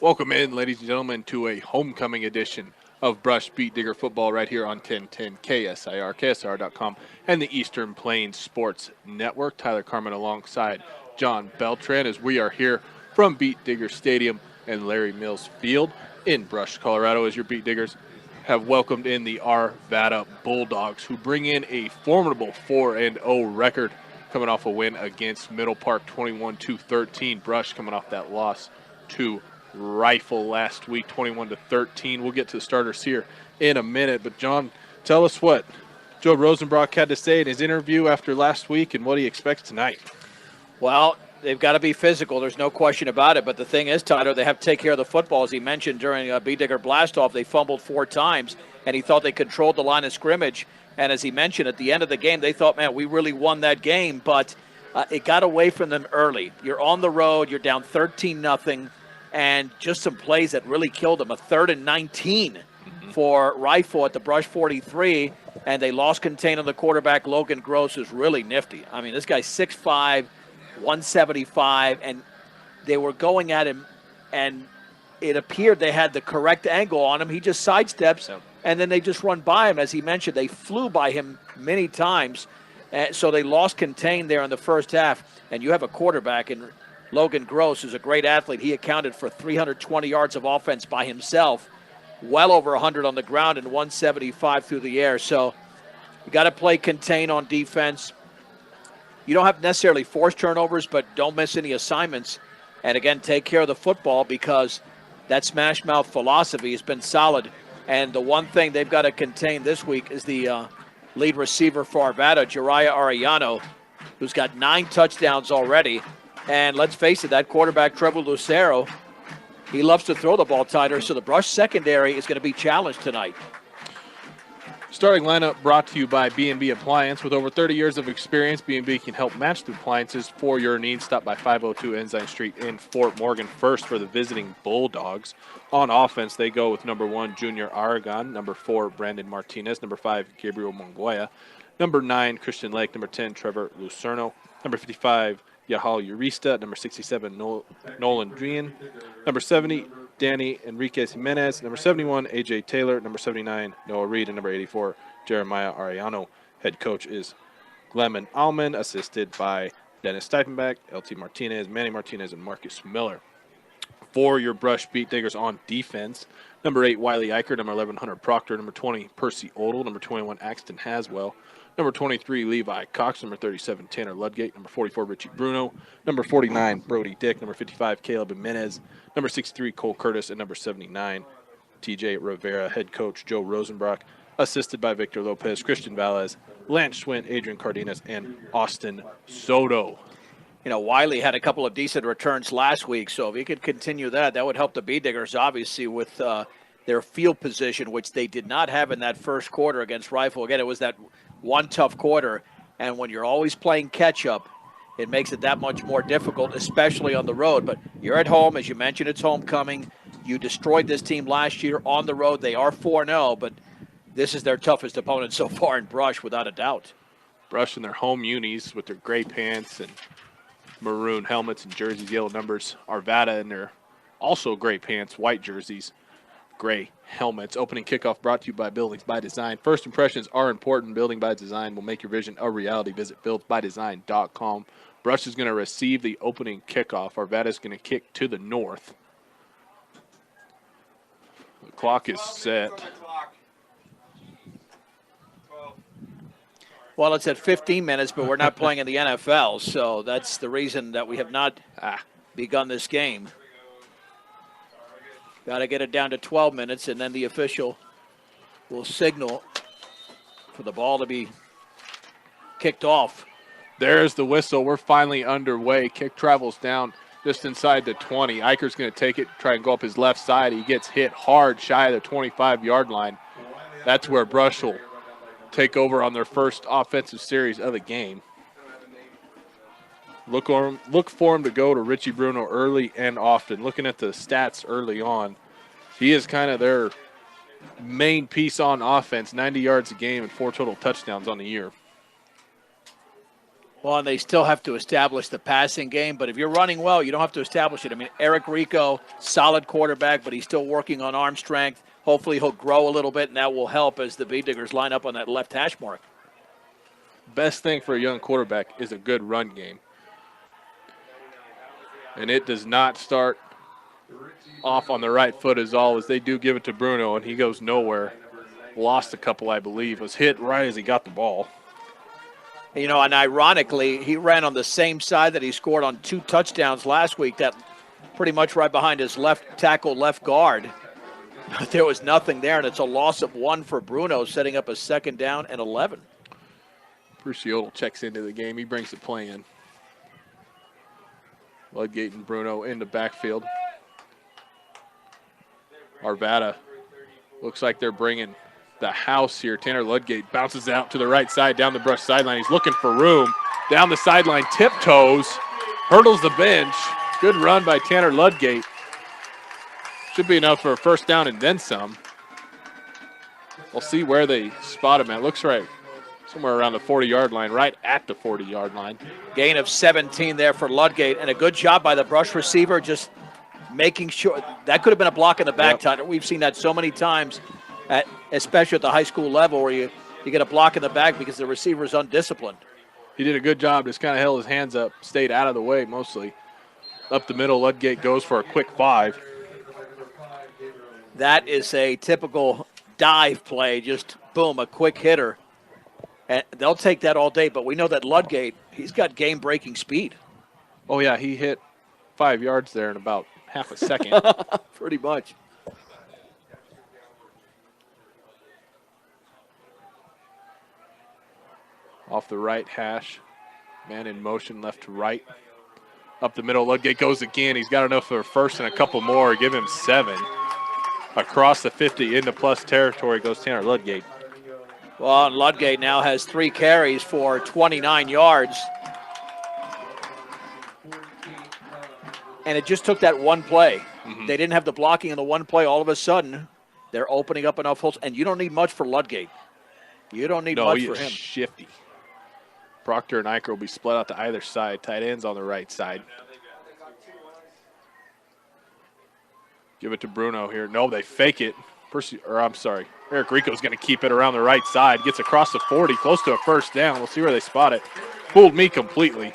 Welcome in, ladies and gentlemen, to a homecoming edition of Brush Beat Digger Football right here on 1010 KSIR, KSR.com, and the Eastern Plains Sports Network. Tyler Carmen alongside John Beltran as we are here from Beat Digger Stadium and Larry Mills Field in Brush, Colorado, as your Beat Diggers have welcomed in the Arvada Bulldogs, who bring in a formidable 4-0 record coming off a win against Middle Park 21-13. Brush coming off that loss to Rifle last week, 21-13. We'll get to the starters here in a minute. But, John, tell us what Joe Rosenbrock had to say in his interview after last week and what he expects tonight. Well, they've got to be physical. There's no question about it. But the thing is, Tyler, they have to take care of the football. As he mentioned during Beat Digger Blastoff, they fumbled 4 times, and he thought they controlled the line of scrimmage. And as he mentioned, at the end of the game, they thought, man, we really won that game. But it got away from them early. You're on the road. You're down 13-0. And just some plays that really killed them. A 3rd and 19 for Rifle at the Brush 43, and they lost contain on the quarterback. Logan Gross is really nifty. I mean, this guy's 6'5", 175, and they were going at him, and it appeared they had the correct angle on him. He just sidesteps, and then they just run by him. As he mentioned, they flew by him many times, so they lost contain there in the first half. And you have a quarterback in Logan Gross is a great athlete. He accounted for 320 yards of offense by himself, well over 100 on the ground and 175 through the air. So you got to play contain on defense. You don't have to necessarily force turnovers, but don't miss any assignments. And again, take care of the football because that smash mouth philosophy has been solid. And the one thing they've got to contain this week is the lead receiver for Arvada, Jariah Arellano, who's got 9 touchdowns already. And let's face it, that quarterback, Trevor Lucero, he loves to throw the ball tighter, so the Brush secondary is going to be challenged tonight. Starting lineup brought to you by B&B Appliance. With over 30 years of experience, B&B can help match the appliances for your needs. Stop by 502 Ensign Street in Fort Morgan. First for the visiting Bulldogs. On offense, they go with number 1, Junior Aragon, number 4, Brandon Martinez, number 5, Gabriel Mongoya, number 9, Christian Lake, number 10, Trevor Lucerno, number 55, Yahal Urista, number 67, Nolan Drian, number 70, Danny Enriquez Jimenez, number 71, A.J. Taylor, number 79, Noah Reed, and number 84, Jeremiah Arellano. Head coach is Glenn Allman, assisted by Dennis Stipenbach, L.T. Martinez, Manny Martinez, and Marcus Miller. For your Brush Beat Diggers on defense, number 8, Wiley Eicher, number 11, Hunter Proctor, number 20, Percy Odell, number 21, Axton Haswell, number 23, Levi Cox, number 37, Tanner Ludgate, number 44, Richie Bruno, number 49, Brody Dick, number 55, Caleb Jimenez, number 63, Cole Curtis, and number 79, TJ Rivera. Head coach Joe Rosenbrock, assisted by Victor Lopez, Christian Valles, Lance Schwint, Adrian Cardenas, and Austin Soto. You know, Wiley had a couple of decent returns last week, so if he could continue that, that would help the Beat Diggers, obviously, with their field position, which they did not have in that first quarter against Rifle. Again, it was that one tough quarter, and when you're always playing catch-up, it makes it that much more difficult, especially on the road. But you're at home. As you mentioned, it's homecoming. You destroyed this team last year on the road. They are 4-0, but this is their toughest opponent so far in Brush, without a doubt. Brush in their home unis with their gray pants and maroon helmets and jerseys, yellow numbers. Arvada in their also gray pants, white jerseys, gray helmets. Opening kickoff brought to you by Buildings by Design. First impressions are important. Building by Design will make your vision a reality. Visit buildsbydesign.com. Brush is going to receive the opening kickoff. Arvada is going to kick to the north. The clock is set. Well, it's at 15 minutes, but we're not playing in the NFL, so that's the reason that we have not begun this game. Got to get it down to 12 minutes, and then the official will signal for the ball to be kicked off. There's the whistle. We're finally underway. Kick travels down just inside the 20. Eicher's going to take it, try and go up his left side. He gets hit hard shy of the 25-yard line. That's where Brush will take over on their first offensive series of the game. Look for him to go to Richie Bruno early and often. Looking at the stats early on, he is kind of their main piece on offense. 90 yards a game and 4 total touchdowns on the year. Well, and they still have to establish the passing game, but if you're running well, you don't have to establish it. I mean, Eric Rico, solid quarterback, but he's still working on arm strength. Hopefully he'll grow a little bit, and that will help as the Bee Diggers line up on that left hash mark. Best thing for a young quarterback is a good run game. And it does not start off on the right foot as always. They do give it to Bruno, and he goes nowhere. Lost a couple, I believe. Was hit right as he got the ball. You know, and ironically, he ran on the same side that he scored on 2 touchdowns last week, that pretty much right behind his left tackle, left guard. There was nothing there, and it's a loss of 1 for Bruno, setting up a 2nd down and 11. Crucial checks into the game. He brings the play in. Ludgate and Bruno in the backfield. Arvada looks like they're bringing the house here. Tanner Ludgate bounces out to the right side down the brush sideline. He's looking for room. Down the sideline, tiptoes, hurdles the bench. Good run by Tanner Ludgate. Should be enough for a 1st down and then some. We'll see where they spot him at. Looks right somewhere around the 40-yard line, right at the 40-yard line. Gain of 17 there for Ludgate, and a good job by the brush receiver just making sure. That could have been a block in the back, Tyler. We've seen that so many times, especially at the high school level, where you get a block in the back because the receiver is undisciplined. He did a good job. Just kind of held his hands up, stayed out of the way mostly. Up the middle, Ludgate goes for a quick 5. That is a typical dive play, just boom, a quick hitter. And they'll take that all day, but we know that Ludgate, he's got game-breaking speed. Oh, yeah, he hit 5 yards there in about half a second. Pretty much. Off the right hash. Man in motion, left to right. Up the middle, Ludgate goes again. He's got enough for a 1st and a couple more. Give him 7. Across the 50 into plus territory goes Tanner Ludgate. Well, and Ludgate now has 3 carries for 29 yards. And it just took that one play. Mm-hmm. They didn't have the blocking in the one play. All of a sudden, they're opening up enough holes. And you don't need much for Ludgate. You don't need much for him. Shifty. Proctor and Eicher will be split out to either side. Tight ends on the right side. Give it to Bruno here. No, they fake it. Eric Rico's going to keep it around the right side. Gets across the 40, close to a 1st down. We'll see where they spot it. Fooled me completely.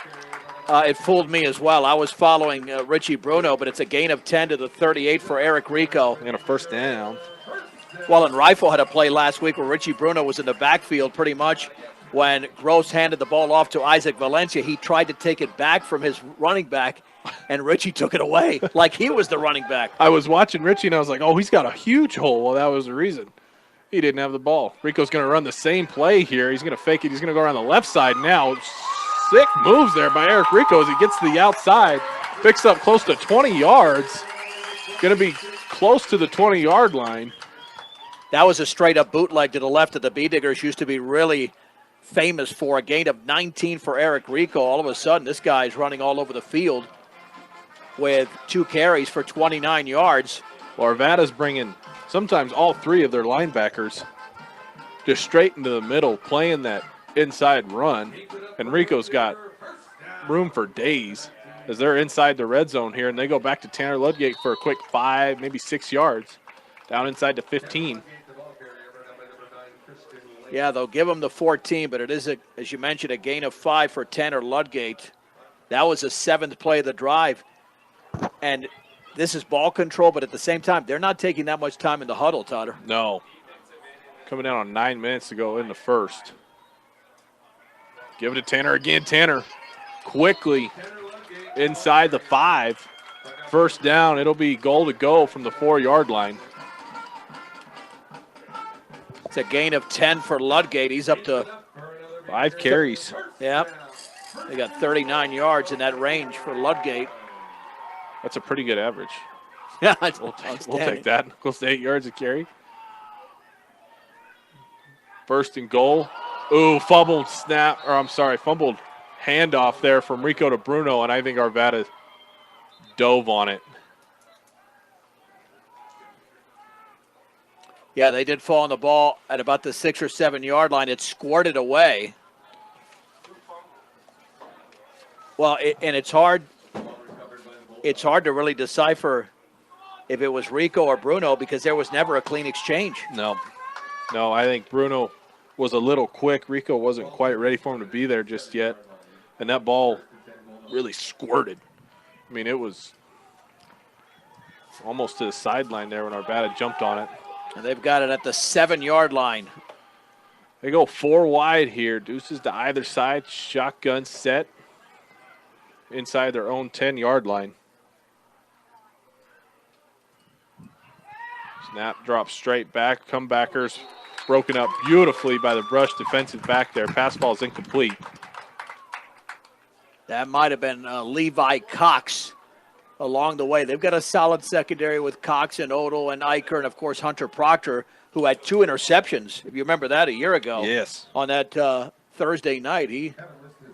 It fooled me as well. I was following Richie Bruno, but it's a gain of 10 to the 38 for Eric Rico. And a 1st down. Well, and Rifle had a play last week where Richie Bruno was in the backfield pretty much. When Gross handed the ball off to Isaac Valencia, he tried to take it back from his running back, and Richie took it away like he was the running back. I was watching Richie, and I was like, oh, he's got a huge hole. Well, that was the reason. He didn't have the ball. Rico's going to run the same play here. He's going to fake it. He's going to go around the left side now. Sick moves there by Eric Rico as he gets to the outside. Picks up close to 20 yards. Going to be close to the 20-yard line. That was a straight-up bootleg to the left that the Bee Diggers used to be really famous for. A gain of 19 for Eric Rico. All of a sudden, this guy's running all over the field with 2 carries for 29 yards. Well, Arvada's bringing sometimes all 3 of their linebackers just straight into the middle, playing that inside run. And Rico's got room for days as they're inside the red zone here, and they go back to Tanner Ludgate for a quick 5, maybe 6 yards, down inside the 15. Yeah, they'll give him the 14, but it is, as you mentioned, a gain of 5 for Tanner Ludgate. That was the 7th play of the drive. And this is ball control, but at the same time, they're not taking that much time in the huddle, Tyler. No. Coming down on 9 minutes to go in the 1st. Give it to Tanner again. Tanner quickly inside the 5. 1st down. It'll be goal to go from the 4-yard line. It's a gain of 10 for Ludgate. He's up to 5 carries. Yep. They got 39 yards in that range for Ludgate. That's a pretty good average. Yeah, we'll take that. Close to 8 yards a carry. 1st and goal. Ooh, fumbled handoff there from Rico to Bruno, and I think Arvada dove on it. Yeah, they did fall on the ball at about the 6 or 7 yard line. It squirted away. Well, and it's hard. It's hard to really decipher if it was Rico or Bruno because there was never a clean exchange. No, I think Bruno was a little quick. Rico wasn't quite ready for him to be there just yet. And that ball really squirted. I mean, it was almost to the sideline there when Arvada jumped on it. And they've got it at the 7-yard line. They go 4 wide here. Deuces to either side. Shotgun set inside their own 10-yard line. Snap drops straight back. Comebackers broken up beautifully by the Brush defensive back there. Pass ball is incomplete. That might have been Levi Cox along the way. They've got a solid secondary with Cox and Odell and Eicher and, of course, Hunter Proctor, who had 2 interceptions, if you remember that, a year ago. Yes. On that Thursday night. He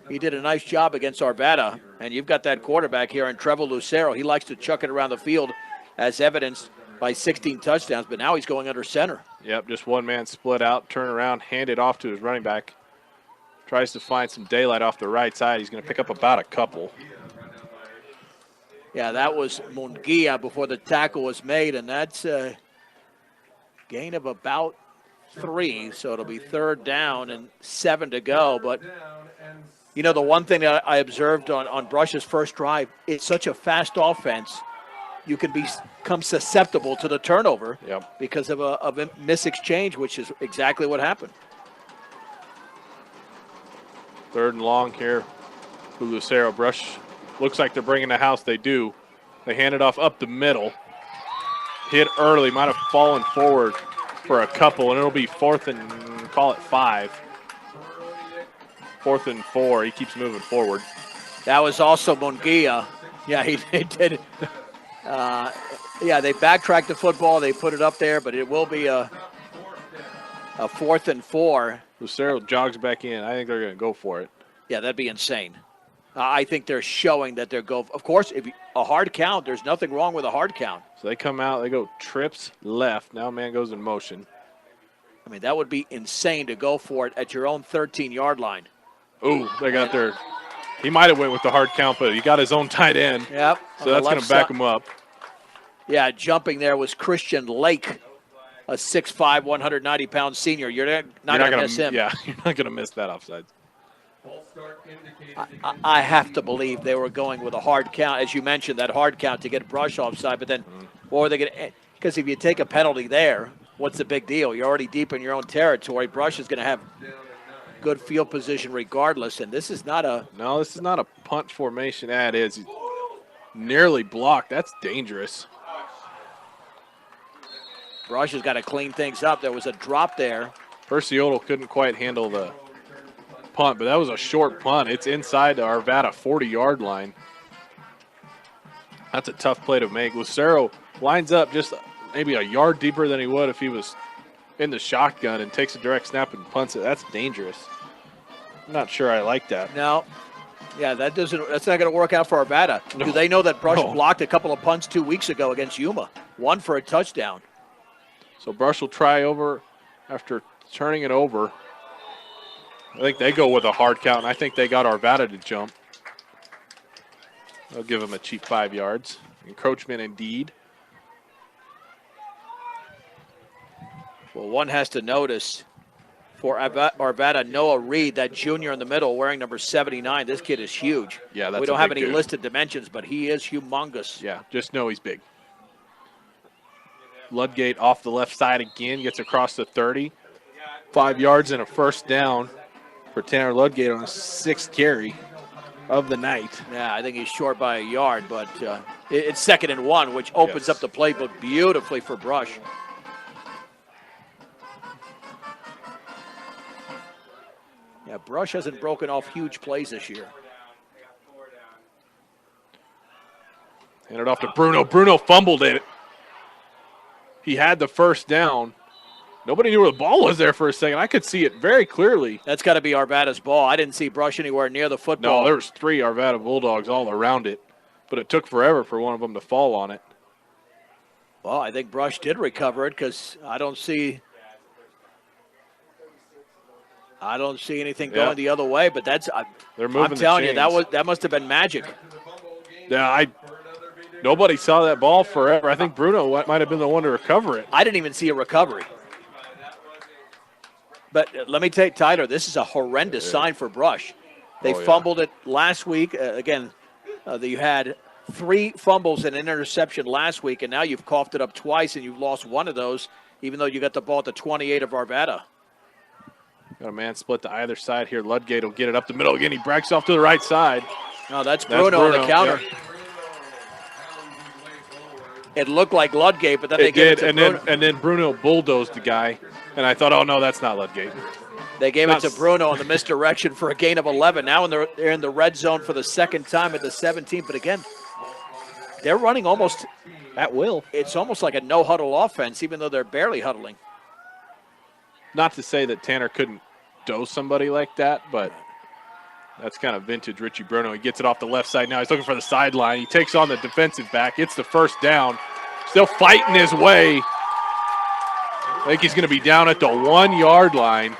did a nice job against Arvada. And you've got that quarterback here in Trevor Lucero. He likes to chuck it around the field as evidenced by 16 touchdowns, but now he's going under center. Yep, just one man split out, turn around, hand it off to his running back. Tries to find some daylight off the right side. He's going to pick up about a couple. Yeah, that was Munguia before the tackle was made, and that's a gain of about 3. So it'll be 3rd down and 7 to go. But, you know, the one thing that I observed on Brush's first drive, it's such a fast offense. You can become susceptible to the turnover because of a mis-exchange, which is exactly what happened. 3rd and long here for Lucero. Brush looks like they're bringing the house. They do. They hand it off up the middle. Hit early. Might have fallen forward for a couple, and it'll be 4th and, call it 5. 4th and 4. He keeps moving forward. That was also Munguia. Yeah, he did. They backtracked the football. They put it up there, but it will be a 4th and 4. Lucero jogs back in. I think they're going to go for it. Yeah, that'd be insane. I think they're showing that they're go. Of course, if a hard count, there's nothing wrong with a hard count. So they come out. They go trips left. Now man goes in motion. I mean, that would be insane to go for it at your own 13-yard line. Ooh, they got their. He might have went with the hard count, but he got his own tight end. Yep. So that's going to back him up. Yeah, jumping there was Christian Lake, a 6'5", 190-pound senior. You're not going to miss him. Yeah, you're not going to miss that offside. I have to believe they were going with a hard count, as you mentioned, that hard count to get Brush offside. But then, or they get because if you take a penalty there, what's the big deal? You're already deep in your own territory. Brush is going to have good field position regardless, and this is not a this is not a punt formation. It is. He's nearly blocked. That's dangerous. Brush has got to clean things up. There was a drop there. Perciotto couldn't quite handle the punt, but that was a short punt. It's inside the Arvada 40-yard line. That's a tough play to make. Lucero lines up just maybe a yard deeper than he would if he was in the shotgun and takes a direct snap and punts it. That's dangerous. I'm not sure I like that. No. Yeah, that's not going to work out for Arvada. No. Do they know that Brush blocked a couple of punts 2 weeks ago against Yuma? One for a touchdown. So Brush will try over after turning it over. I think they go with a hard count, and I think they got Arvada to jump. They'll give him a cheap 5 yards. Encroachment indeed. Well, one has to notice for Arvada, Noah Reed, that junior in the middle wearing number 79. This kid is huge. Yeah, that's we don't have any dude. Listed dimensions, but he is humongous. Yeah, just know he's big. Ludgate off the left side again, gets across the 30. 5 yards and a first down for Tanner Ludgate on his 6th carry of the night. Yeah, I think he's short by a yard, but it's 2nd and 1, which opens up the playbook beautifully for Brush. Yeah, Brush hasn't broken off huge plays this year. Hand it off to Bruno. Bruno fumbled it. He had the first down. Nobody knew where the ball was there for a second. I could see it very clearly. That's got to be Arvada's ball. I didn't see Brush anywhere near the football. No, there was 3 Arvada Bulldogs all around it, but it took forever for one of them to fall on it. Well, I think Brush did recover it because I don't see I don't see anything going the other way, but that's They're moving. I'm telling you, that must have been magic. Yeah, nobody saw that ball forever. I think Bruno might have been the one to recover it. I didn't even see a recovery. But let me tell you, Tyler, this is a horrendous sign for Brush. They fumbled it last week. You had 3 fumbles and an interception last week, and now you've coughed it up twice, and you've lost one of those, even though you got the ball at the 28 of Arvada. Got a man split to either side here. Ludgate will get it up the middle again. He breaks off to the right side. No, that's Bruno on the counter. Yep. It looked like Ludgate, but then they gave it to Bruno. And then Bruno bulldozed the guy, and I thought, oh, no, that's not Ludgate. They gave it to Bruno on the misdirection for a gain of 11. Now they're in the red zone for the second time at the 17. But again, they're running almost at will. It's almost like a no-huddle offense, even though they're barely huddling. Not to say that Tanner couldn't dose somebody like that, but that's kind of vintage Richie Bruno. He gets it off the left side now. He's looking for the sideline. He takes on the defensive back. It's the first down. Still fighting his way. I think he's going to be down at the 1-yard line.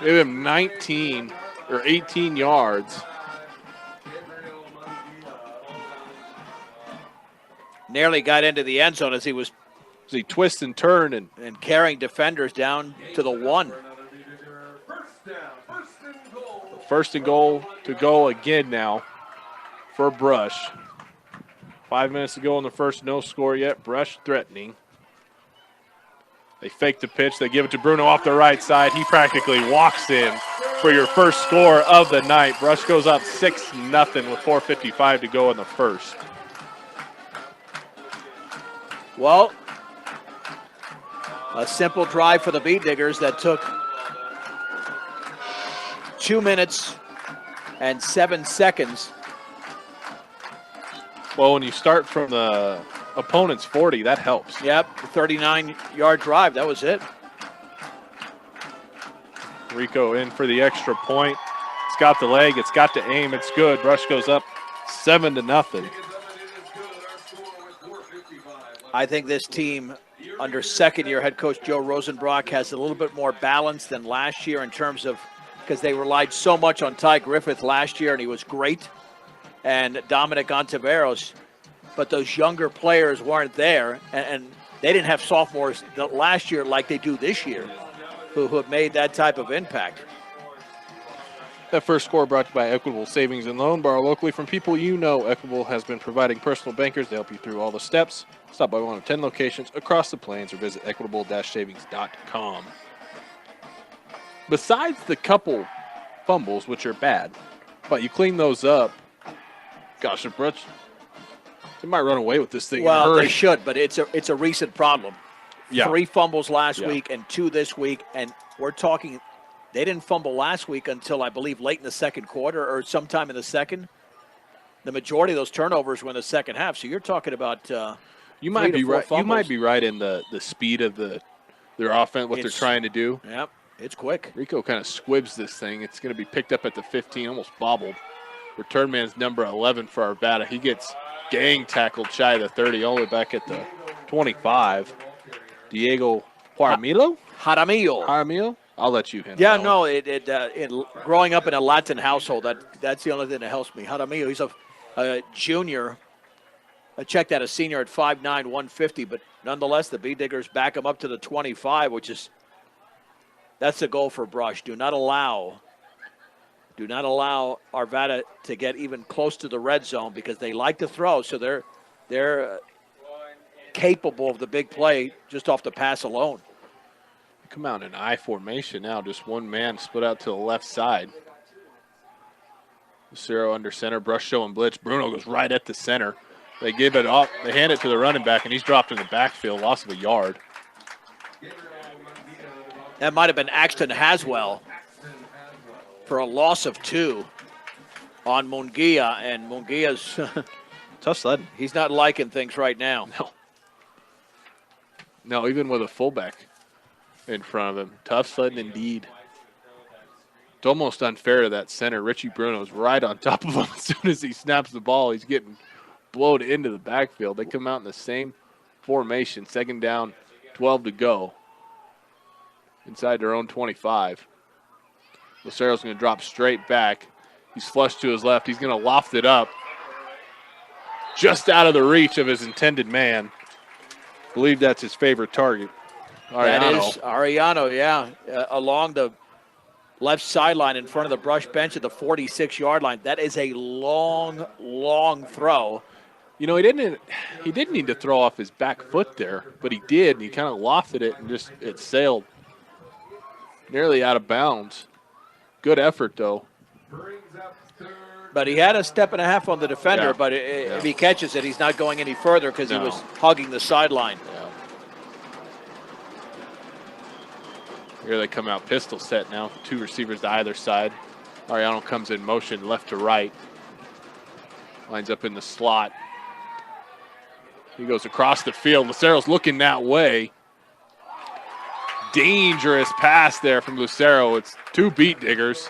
Give him 19 or 18 yards. Nearly got into the end zone as he twists and turned and carrying defenders down to the 1. First and goal to go again now for Brush. 5 minutes to go in the first, no score yet. Brush threatening. They fake the pitch. They give it to Bruno off the right side. He practically walks in for your first score of the night. Brush goes up 6-0 with 4:55 to go in the first. Well, a simple drive for the Beat Diggers that took 2 minutes and 7 seconds. Well, when you start from the opponent's 40, that helps. Yep, 39-yard drive. That was it. Rico in for the extra point. It's got the leg. It's got the aim. It's good. Brush goes up 7-0. I think this team, under second-year head coach Joe Rosenbrock, has a little bit more balance than last year in terms of, because they relied so much on Ty Griffith last year, and he was great, and Dominic Ontiveros. But those younger players weren't there, and they didn't have sophomores last year like they do this year who have made that type of impact. That first score brought to you by Equitable Savings and Loan. Borrow locally from people you know. Equitable has been providing personal bankers to help you through all the steps. Stop by one of 10 locations across the plains or visit equitable-savings.com. Besides the couple fumbles, which are bad, but you clean those up, gosh, they might run away with this thing. Well, they should, but it's a recent problem. Yeah. 3 fumbles last week and 2 this week, and we're talking they didn't fumble last week until I believe late in the second quarter or sometime in the second. The majority of those turnovers were in the second half, so you're talking about you might be right. You might be right in the speed of their offense, what they're trying to do. Yep, it's quick. Rico kind of squibs this thing. It's going to be picked up at the 15, almost bobbled. Return man's number 11 for Arvada. He gets gang tackled shy of the 30, all the way back at the 25. Diego Jaramillo? Jaramillo? I'll let you handle that. Yeah, no, growing up in a Latin household, that's the only thing that helps me. Jaramillo, he's a junior. I checked out a senior at 5'9", 150, but nonetheless, the Bee Diggers back him up to the 25, that's the goal for Brush. Do not allow Arvada to get even close to the red zone because they like to throw, so they're capable of the big play just off the pass alone. Come out in I formation now, just one man split out to the left side. Lucero under center, Brush showing blitz. Bruno goes right at the center. They give it off. They hand it to the running back, and he's dropped in the backfield, loss of a yard. That might have been Axton Haswell for a loss of 2 on Munguia, and Munguia's tough sledding. He's not liking things right now. No, even with a fullback in front of him. Tough sledding indeed. It's almost unfair to that center. Richie Bruno's right on top of him as soon as he snaps the ball. He's getting blown into the backfield. They come out in the same formation. Second down, 12 to go. Inside their own 25. Lucero's going to drop straight back. He's flushed to his left. He's going to loft it up just out of the reach of his intended man. I believe that's his favorite target. That is Ariano, yeah, along the left sideline in front of the brush bench at the 46-yard line. That is a long, long throw. You know, he didn't need to throw off his back foot there, but he did, and he kind of lofted it and just it sailed nearly out of bounds. Good effort, though. But he had a step and a half on the defender, Yeah. but if he catches it, he's not going any further because he was hugging the sideline. Yeah. Here they come out pistol set now. 2 receivers to either side. Ariano comes in motion left to right. Lines up in the slot. He goes across the field. Lucero's looking that way. Dangerous pass there from Lucero. It's 2 beat diggers.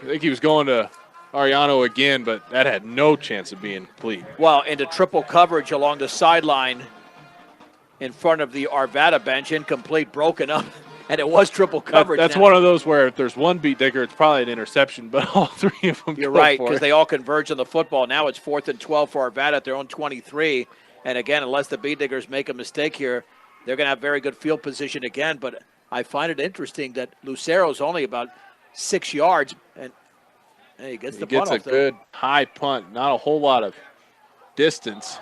I think he was going to Ariano again, but that had no chance of being complete. Well, into triple coverage along the sideline in front of the Arvada bench, incomplete, broken up, and it was triple coverage. That's one of those where if there's one beat digger, it's probably an interception, but all 3 of them You're go right, for because it. they all converge on the football. Now it's 4th and 12 for Arvada at their own 23. And again, unless the beat diggers make a mistake here, they're going to have very good field position again. But I find it interesting that Lucero's only about 6 yards, and he gets the punt off. He gets a good high punt, not a whole lot of distance.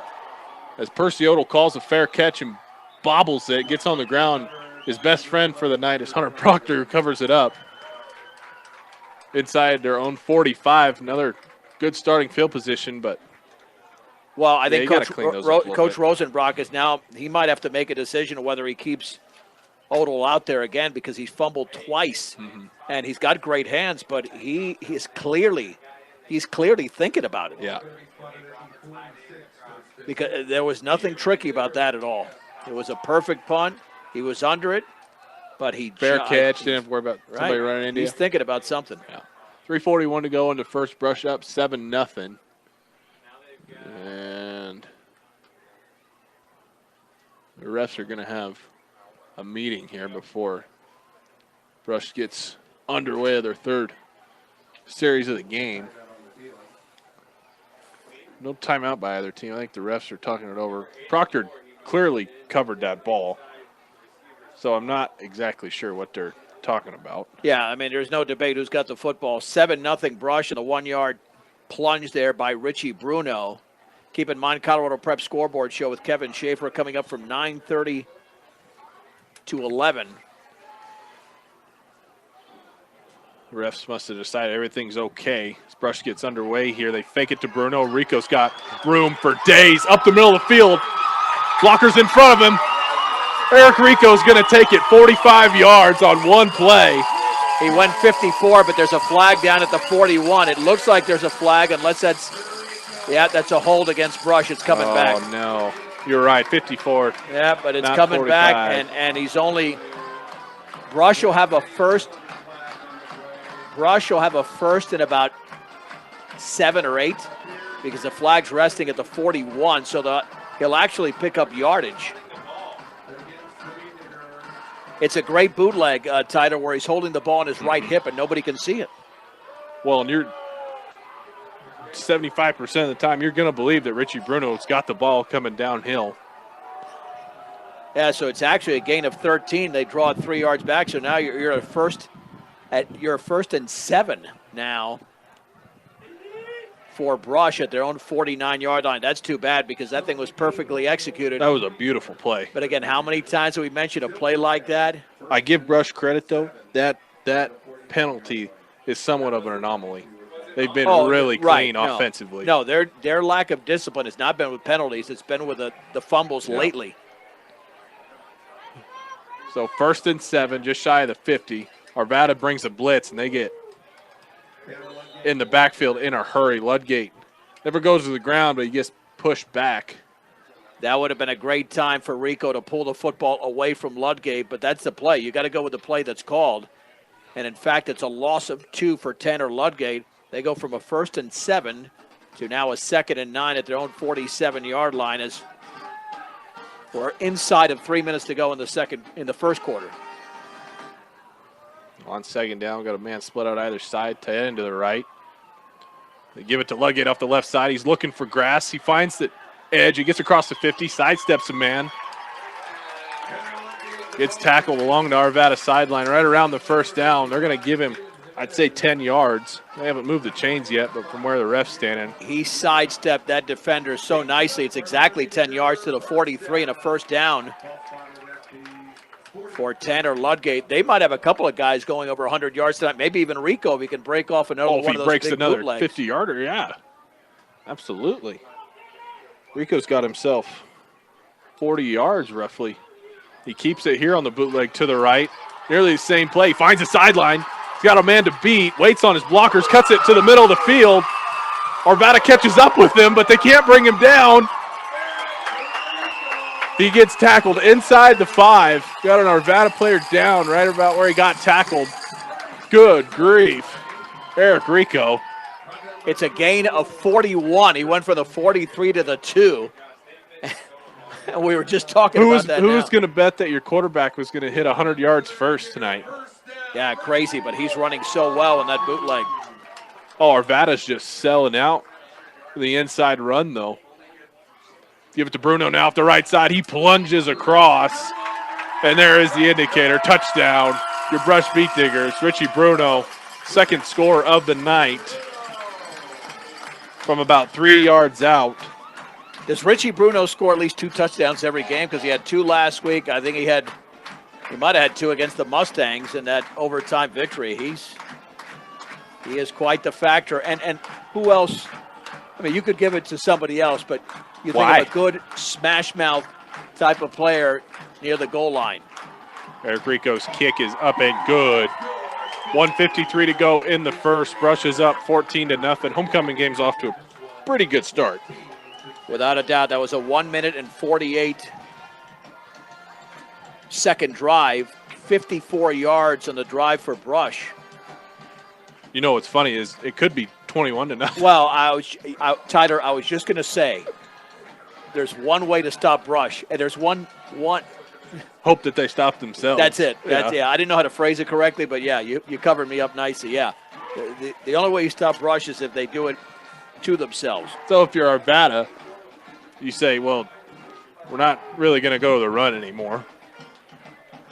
As Perciotto calls a fair catch and bobbles it, gets on the ground. His best friend for the night is Hunter Proctor, who covers it up. Inside their own 45, another good starting field position, but well, I think Coach Coach Rosenbrock is now, he might have to make a decision of whether he keeps Odell out there again because he's fumbled twice. And he's got great hands, but he's clearly thinking about it. Yeah. Because there was nothing tricky about that at all. It was a perfect punt. He was under it, but he fair catch. Didn't have to worry about somebody running into you. He's thinking about something. Yeah. 3:41 to go into first brush up, 7-0. And the refs are going to have a meeting here before Brush gets underway of their 3rd series of the game. No timeout by either team. I think the refs are talking it over. Proctor clearly covered that ball, so I'm not exactly sure what they're talking about. Yeah, I mean, there's no debate who's got the football. 7-0 Brush and a 1-yard plunge there by Richie Bruno. Keep in mind, Colorado Prep Scoreboard Show with Kevin Schaefer coming up from 9:30 to 11. The refs must have decided everything's okay. As Brush gets underway here, they fake it to Bruno. Rico's got room for days up the middle of the field. Blockers in front of him. Eric Rico's going to take it 45 yards on one play. He went 54, but there's a flag down at the 41. It looks like there's a flag unless that's a hold against Brush. It's coming back. Oh, no. You're right, 54. Yeah, but it's Not coming 45. back, and he's only – Brush will have a first in about 7 or 8 because the flag's resting at the 41, so he'll actually pick up yardage. It's a great bootleg, Tyler, where he's holding the ball on his right hip and nobody can see it. Well, and you're 75% of the time, you're going to believe that Richie Bruno's got the ball coming downhill. Yeah, so it's actually a gain of 13. They draw it 3 yards back, so now you're at first and 7 now for Brush at their own 49-yard line. That's too bad because that thing was perfectly executed. That was a beautiful play. But again, how many times have we mentioned a play like that? I give Brush credit, though. That penalty is somewhat of an anomaly. They've been really clean offensively. No, their lack of discipline has not been with penalties. It's been with the fumbles lately. So 1st and 7, just shy of the 50. Arvada brings a blitz, and they get in the backfield in a hurry. Ludgate never goes to the ground, but he gets pushed back. That would have been a great time for Rico to pull the football away from Ludgate, but that's the play. You got to go with the play that's called. And in fact, it's a loss of 2 for Tanner Ludgate. They go from a 1st and 7 to now a 2nd and 9 at their own 47-yard line as we're inside of 3 minutes to go in the first quarter. On second down, got a man split out either side, tight end to the right. They give it to Ludgate off the left side. He's looking for grass. He finds the edge. He gets across the 50, sidesteps a man. Gets tackled along the Arvada sideline right around the first down. They're going to give him, I'd say, 10 yards. They haven't moved the chains yet, but from where the ref's standing. He sidestepped that defender so nicely. It's exactly 10 yards to the 43 and a first down for Tanner Ludgate. They might have a couple of guys going over 100 yards tonight. Maybe even Rico, if he can break off another one of those big if he breaks another bootlegs. 50-yarder, yeah. Absolutely. Rico's got himself 40 yards roughly. He keeps it here on the bootleg to the right. Nearly the same play. He finds a sideline. He's got a man to beat. Waits on his blockers. Cuts it to the middle of the field. Arvada catches up with him, but they can't bring him down. He gets tackled inside the 5. Got an Arvada player down right about where he got tackled. Good grief. Eric Rico. It's a gain of 41. He went from the 43 to the 2. And we were just talking about that. Who was going to bet that your quarterback was going to hit 100 yards first tonight? Yeah, crazy, but he's running so well in that bootleg. Oh, Arvada's just selling out the inside run, though. Give it to Bruno now off the right side. He plunges across, and there is the indicator. Touchdown. Your Brush Beat Diggers. Richie Bruno, second score of the night from about 3 yards out. Does Richie Bruno score at least 2 touchdowns every game? Because he had 2 last week. I think he might have had 2 against the Mustangs in that overtime victory. He is quite the factor. And who else? I mean, you could give it to somebody else, but you think of a good smash mouth type of player near the goal line. Eric Rico's kick is up and good. 1:53 to go in the first. Brush is up 14-0. Homecoming game's off to a pretty good start. Without a doubt, that was a 1 minute and 48 second drive, 54 yards on the drive for Brush. You know what's funny is it could be 21-0. Well, Tyler, I was just going to say, there's one way to stop Brush, and there's one. Hope that they stop themselves. That's it. I didn't know how to phrase it correctly, but yeah, you covered me up nicely. Yeah, the only way you stop Brush is if they do it to themselves. So if you're Arvada, you say, well, we're not really going to go to the run anymore.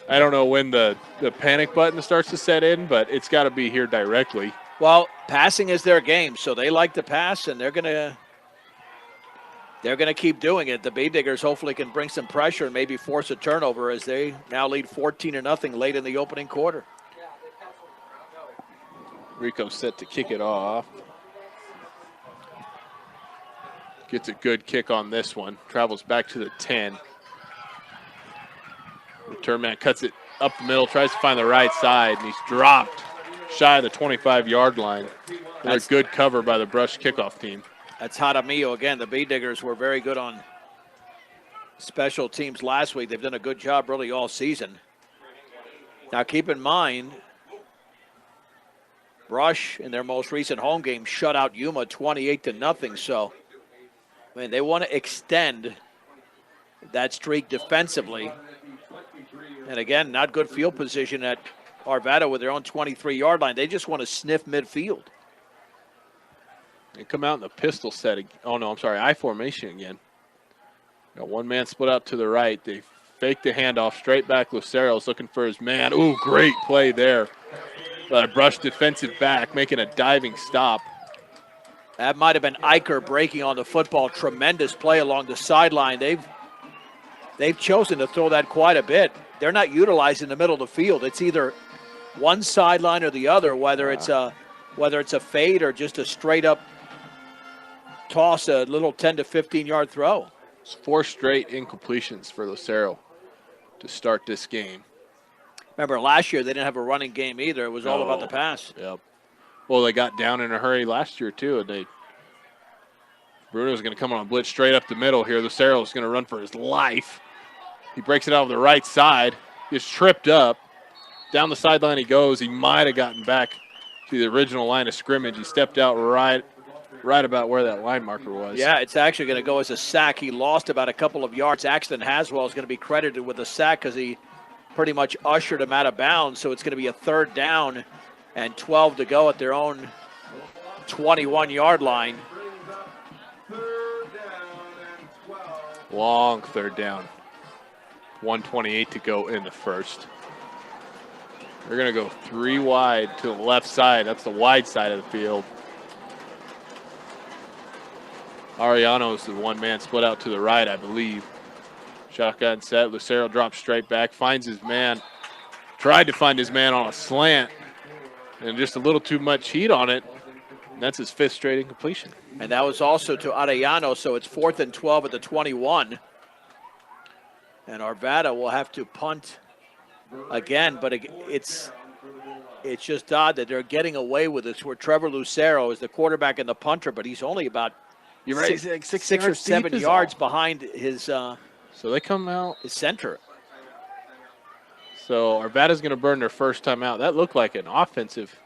I don't know when the panic button starts to set in, but it's got to be here directly. Well, passing is their game, so they like to pass, and they're gonna keep doing it. The Beat Diggers hopefully can bring some pressure and maybe force a turnover as they now lead 14-0 late in the opening quarter. Rico set to kick it off. Gets a good kick on this one. Travels back to the 10. Return man cuts it up the middle, tries to find the right side, and he's dropped shy of the 25-yard line. That's good cover by the Brush kickoff team. That's Jaramillo again. The Beat Diggers were very good on special teams last week. They've done a good job really all season. Now keep in mind, Brush in their most recent home game shut out Yuma 28-0. So, I mean, they want to extend that streak defensively. And again, not good field position at Arvada with their own 23-yard line. They just want to sniff midfield. They come out in the pistol set. Oh, no, I'm sorry, I formation again. Got one man split out to the right. They fake the handoff straight back. Lucero's looking for his man. Ooh, great play there. But a Brush defensive back making a diving stop. That might have been Eicher breaking on the football. Tremendous play along the sideline. They've chosen to throw that quite a bit. They're not utilizing the middle of the field. It's either one sideline or the other, whether it's a fade or just a straight up toss, a little 10 to 15-yard throw. It's 4 straight incompletions for Lucero to start this game. Remember, last year they didn't have a running game either. It was all about the pass. Yep. Well, they got down in a hurry last year, too, and Bruno's going to come on a blitz straight up the middle here. Lucero's going to run for his life. He breaks it out of the right side, gets tripped up. Down the sideline he goes. He might have gotten back to the original line of scrimmage. He stepped out right about where that line marker was. Yeah, it's actually going to go as a sack. He lost about a couple of yards. Axton Haswell is going to be credited with a sack because he pretty much ushered them out of bounds. So it's going to be a 3rd down and 12 to go at their own 21-yard line. Long 3rd down. 1:28 to go in the first. They're going to go 3 wide to the left side. That's the wide side of the field. Ariano's the one-man split out to the right, I believe. Shotgun set. Lucero drops straight back, finds his man. Tried to find his man on a slant, and just a little too much heat on it. And that's his 5th straight incompletion. And that was also to Arellano, so it's 4th and 12 at the 21. And Arvada will have to punt again, but it's just odd that they're getting away with this, where Trevor Lucero is the quarterback and the punter, but he's only about six or 7 yards behind his So they come out. his center. So Arvada's going to burn their first time out. That looked like an offensive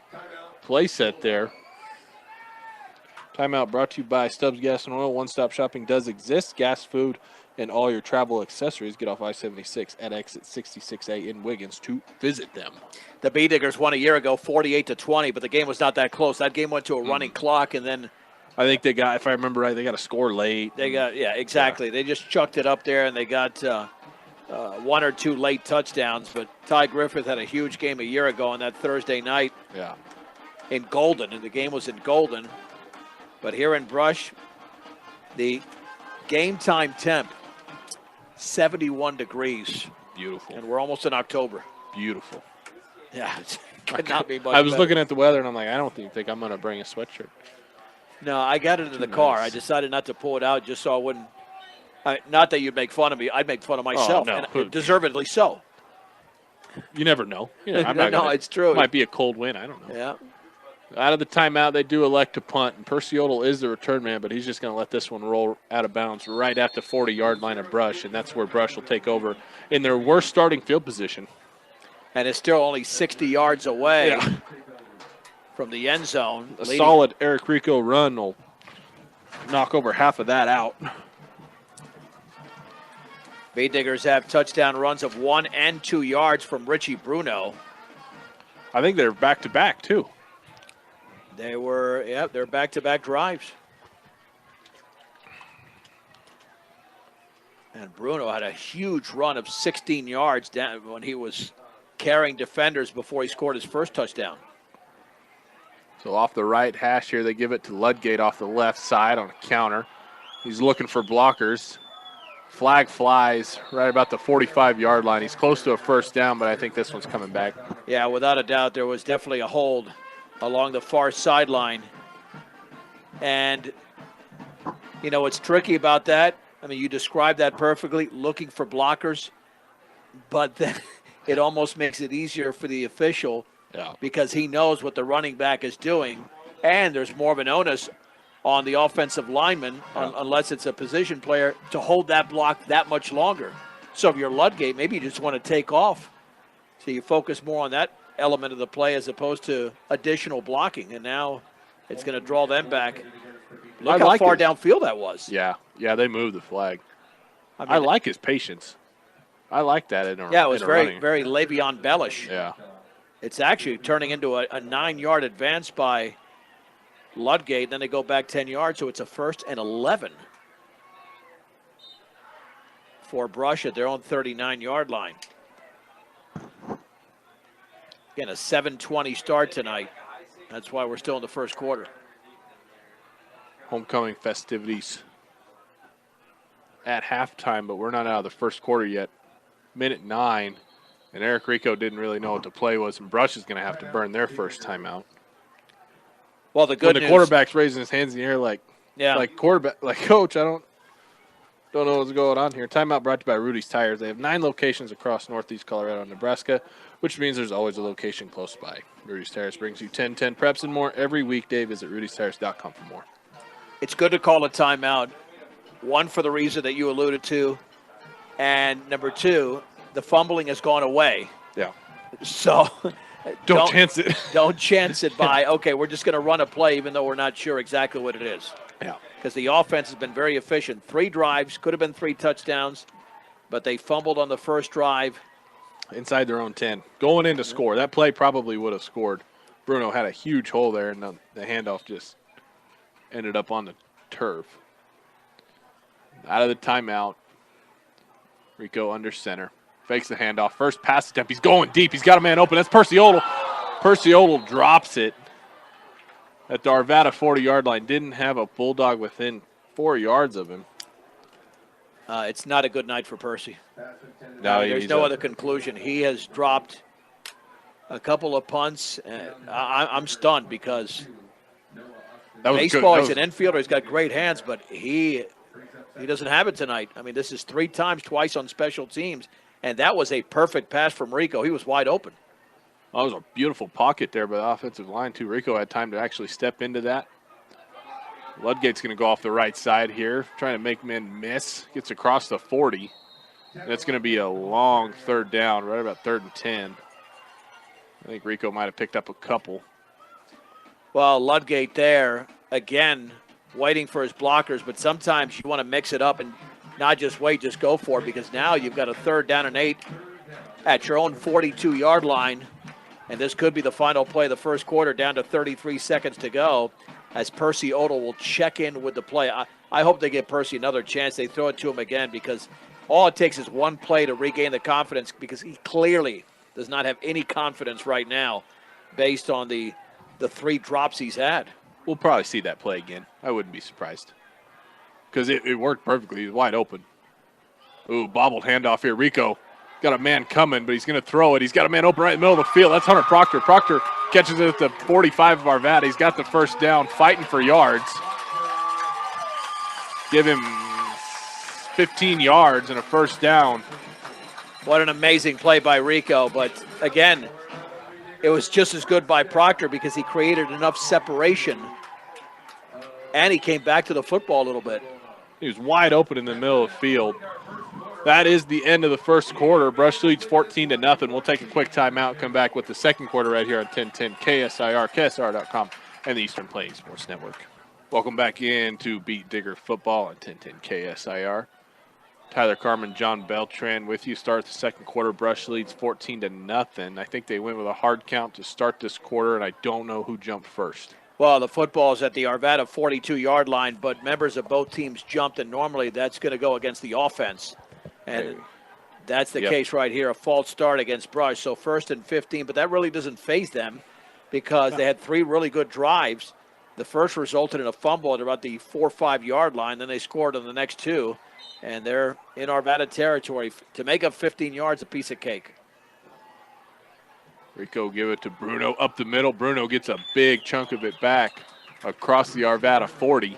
play set there. Timeout brought to you by Stubbs Gas and Oil. One-stop shopping does exist. Gas, food, and all your travel accessories. Get off I-76 at exit 66A in Wiggins to visit them. The Bee Diggers won a year ago, 48-20, but the game was not that close. That game went to a running clock, and then I think they got, if I remember right, they got a score late. they got, exactly. Yeah. They just chucked it up there, and they got 1 or 2 late touchdowns. But Ty Griffith had a huge game a year ago on that Thursday night in Golden, and the game was in Golden. But here in Brush, the game time temp, 71 degrees. Beautiful. And we're almost in October. Beautiful. Yeah, it could not be much I was better. looking at the weather, and I'm like, I don't think I'm going to bring a sweatshirt. No, I got it in the car. I decided not to pull it out just so I wouldn't. Not that you'd make fun of me. I'd make fun of myself. Oh, no. And deservedly so. You never know. I'm not No, gonna, it's true. It might be a cold wind. I don't know. Yeah. Out of the timeout, they do elect to punt. And Perciodal is the return man, but he's just going to let this one roll out of bounds right at the 40-yard line of Brush, and that's where Brush will take over in their worst starting field position. And it's still only 60 yards away from the end zone. A solid Eric Rico run will knock over half of that out. Bee Diggers have touchdown runs of 1 and 2 yards from Richie Bruno. I think they're back-to-back, too. They were, they're back-to-back drives. And Bruno had a huge run of 16 yards down when he was carrying defenders before he scored his first touchdown. So off the right hash here, they give it to Ludgate off the left side on a counter. He's looking for blockers. Flag flies right about the 45-yard line. He's close to a first down, but I think this one's coming back. Yeah, without a doubt, there was definitely a hold along the far sideline. And, you know, what's tricky about that, I mean, you described that perfectly, looking for blockers, but then it almost makes it easier for the official because he knows what the running back is doing, and there's more of an onus on the offensive lineman, unless it's a position player, to hold that block that much longer. So if you're Ludgate, maybe you just want to take off. So you focus more on that element of the play as opposed to additional blocking, and now it's going to draw them back. Look how far downfield that was. Yeah, they moved the flag. I like his patience. I like that in a it was running. very Le'Veon Bellish. Yeah. It's actually turning into a 9-yard advance by Ludgate. Then they go back 10 yards, so it's a 1st and 11 for Brush at their own 39-yard line. Again, a 7:20 start tonight. That's why we're still in the first quarter. Homecoming festivities at halftime, but we're not out of the first quarter yet. Minute 9, and Eric Rico didn't really know what the play was, and Brush is going to have to burn their first timeout. Well, the good when the quarterback's raising his hands in the air like quarterback, like coach, I don't know what's going on here. Timeout brought to you by Rudy's Tires. They have 9 locations across Northeast Colorado and Nebraska, which means there's always a location close by. Rudy's Tires brings you 10-10 preps and more every weekday. Visit rudystires.com for more. It's good to call a timeout. One, for the reason that you alluded to, and number 2, the fumbling has gone away. Yeah. So don't chance it. Don't chance it by, okay, we're just going to run a play even though we're not sure exactly what it is. Yeah. Because the offense has been very efficient. 3 drives, could have been 3 touchdowns, but they fumbled on the first drive. inside their own 10. Going in to score. That play probably would have scored. Bruno had a huge hole there, and the handoff just ended up on the turf. Out of the timeout. Rico under center. Fakes the handoff. First pass attempt. He's going deep. He's got a man open. That's Percy Odell. Percy Odell drops it at the Arvada 40-yard line. Didn't have a Bulldog within 4 yards of him. It's not a good night for Percy. No, there's no other conclusion. He has dropped a couple of punts. I'm stunned because baseball, he's an infielder. He's got great hands, but he doesn't have it tonight. I mean, this is 3 times, twice on special teams, and that was a perfect pass from Rico. He was wide open. That was a beautiful pocket there by the offensive line, too. Rico had time to actually step into that. Ludgate's going to go off the right side here, trying to make men miss. Gets across the 40. That's going to be a long third down, right about 3rd and 10. I think Rico might have picked up a couple. Well, Ludgate there, again, waiting for his blockers, but sometimes you want to mix it up and not just wait, just go for it, because now you've got a 3rd down and 8 at your own 42-yard line, and this could be the final play of the first quarter, down to 33 seconds to go, as Percy Odell will check in with the play. I hope they give Percy another chance. They throw it to him again, because all it takes is one play to regain the confidence, because he clearly does not have any confidence right now based on the 3 drops he's had. We'll probably see that play again. I wouldn't be surprised, because it worked perfectly. He was wide open. Ooh, bobbled handoff here. Rico got a man coming, but he's going to throw it. He's got a man open right in the middle of the field. That's Hunter Proctor. Proctor catches it at the 45 of Arvada. He's got the first down, fighting for yards. Give him 15 yards and a first down. What an amazing play by Rico. But, again, it was just as good by Proctor because he created enough separation, and he came back to the football a little bit. He was wide open in the middle of the field. That is the end of the first quarter. Brush leads 14-0. We'll take a quick timeout, come back with the second quarter right here on 1010 KSIR, KSR.com, and the Eastern Plains Sports Network. Welcome back into Beat Digger Football on 1010 KSIR. Tyler Carmen, John Beltran with you. Start the second quarter. Brush leads 14-0. I think they went with a hard count to start this quarter, and I don't know who jumped first. Well, the football's at the Arvada 42-yard line, but members of both teams jumped, and normally that's going to go against the offense. And that's the case right here, a false start against Brush. So 1st and 15, but that really doesn't faze them because they had 3 really good drives. The first resulted in a fumble at about the 4 or 5-yard line. Then they scored on the next 2, and they're in Arvada territory. To make up 15 yards, a piece of cake. Rico give it to Bruno up the middle. Bruno gets a big chunk of it back across the Arvada 40.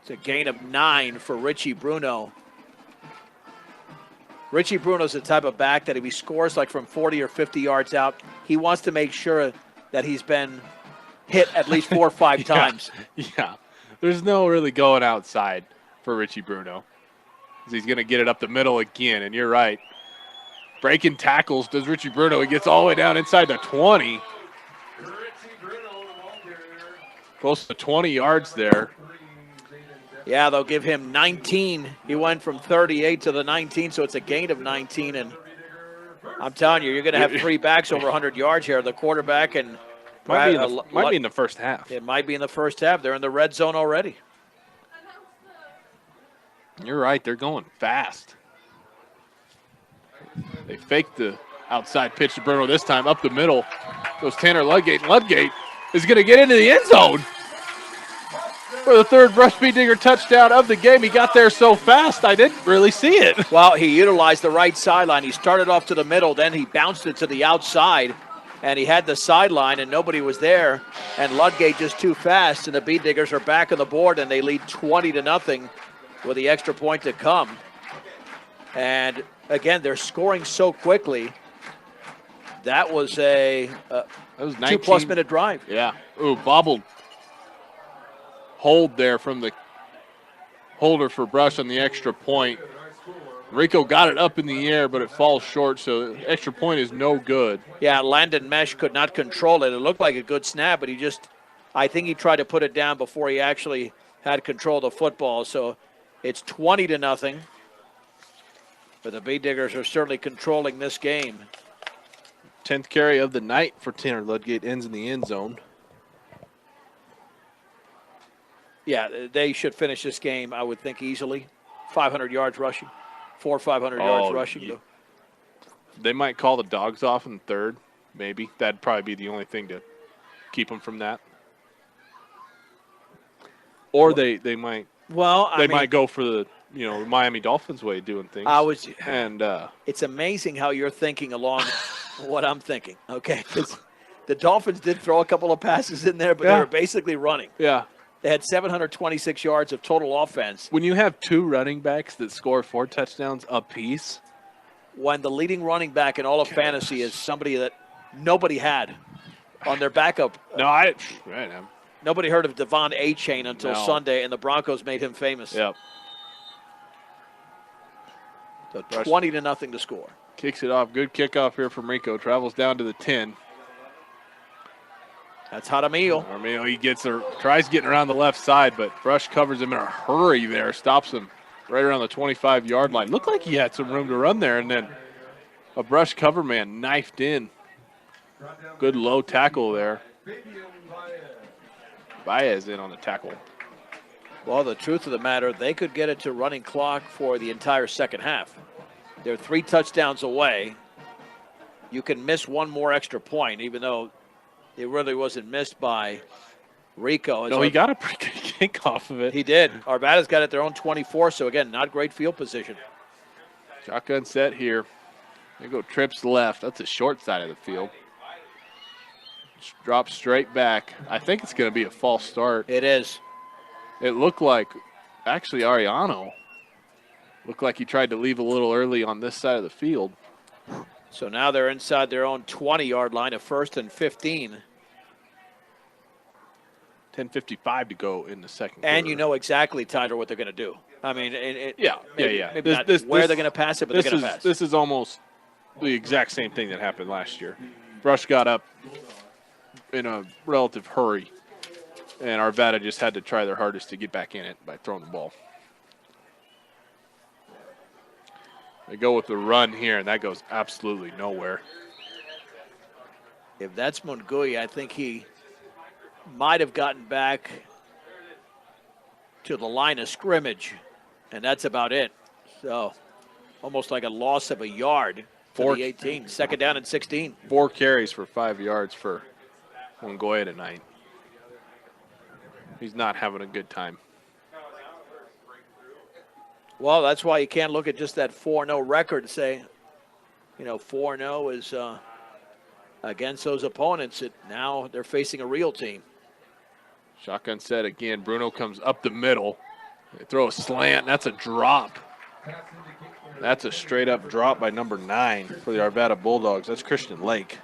It's a gain of 9 for Richie Bruno. Richie Bruno's the type of back that if he scores like from 40 or 50 yards out, he wants to make sure that he's been hit at least 4 or 5 times. Yeah, there's no really going outside for Richie Bruno. He's going to get it up the middle again, and you're right. Breaking tackles does Richie Bruno. He gets all the way down inside the 20. Close to 20 yards there. Yeah, they'll give him 19. He went from 38 to the 19, so it's a gain of 19. And I'm telling you, you're going to have 3 backs over 100 yards here. The quarterback and might be in the first half. It might be in the first half. They're in the red zone already. You're right. They're going fast. They faked the outside pitch to Bruno this time. Up the middle goes Tanner Ludgate. Ludgate is going to get into the end zone for the 3rd Brush Beat Digger touchdown of the game. He got there so fast, I didn't really see it. Well, he utilized the right sideline. He started off to the middle, then he bounced it to the outside, and he had the sideline, and nobody was there, and Ludgate just too fast, and the Beat Diggers are back on the board, and they lead 20-0 with the extra point to come. And, again, they're scoring so quickly. That was a 2+ minute drive. Yeah. Ooh, bobbled hold there from the holder for Brush on the extra point. Rico got it up in the air, but it falls short, so the extra point is no good. Yeah, Landon Mesh could not control it. It looked like a good snap, but I think he tried to put it down before he actually had control of the football. So it's 20-0. But the Bee Diggers are certainly controlling this game. 10th carry of the night for Tanner Ludgate ends in the end zone. Yeah, they should finish this game, I would think, easily. 500 yards rushing. 400 or 500 yards rushing. Yeah. They might call the dogs off in third, maybe. That'd probably be the only thing to keep them from that. Or they might might go for the Miami Dolphins way of doing things. It's amazing how you're thinking along what I'm thinking. Okay, because the Dolphins did throw a couple of passes in there, but they were basically running. Yeah. They had 726 yards of total offense. When you have two running backs that score 4 touchdowns apiece. When the leading running back in all of fantasy is somebody that nobody had on their backup. Nobody heard of Devon A-Chain until Sunday, and the Broncos made him famous. Yep. So 20-0 to score. Kicks it off. Good kickoff here from Rico. Travels down to the 10. That's Jaramillo. Jaramillo, he tries getting around the left side, but Brush covers him in a hurry there. Stops him right around the 25-yard line. Looked like he had some room to run there, and then a Brush cover man knifed in. Good low tackle there. Baez in on the tackle. Well, the truth of the matter, they could get it to running clock for the entire second half. They're 3 touchdowns away. You can miss one more extra point, even though it really wasn't missed by Rico. No, he got a pretty good kick off of it. He did. Arvada's got it their own 24, so again, not great field position. Shotgun set here. They go trips left. That's the short side of the field. Drops straight back. I think it's going to be a false start. It is. It looked like, actually, Ariano looked like he tried to leave a little early on this side of the field. So now they're inside their own 20-yard line of 1st and 15. 10:55 to go in the second quarter. And you know exactly, Tyler, what they're going to do. I mean, Maybe where they're going to pass it, but they're going to pass. This is almost the exact same thing that happened last year. Brush got up in a relative hurry, and Arvada just had to try their hardest to get back in it by throwing the ball. They go with the run here, and that goes absolutely nowhere. If that's Munguia, I think he might have gotten back to the line of scrimmage, and that's about it. So almost like a loss of a yard for the 18. 2nd down and 16. 4 carries for 5 yards for Munguia tonight. He's not having a good time. Well, that's why you can't look at just that 4-0 record and say, 4-0 is against those opponents. Now they're facing a real team. Shotgun set again. Bruno comes up the middle. They throw a slant. That's a drop. That's a straight-up drop by number 9 for the Arvada Bulldogs. That's Christian Lake.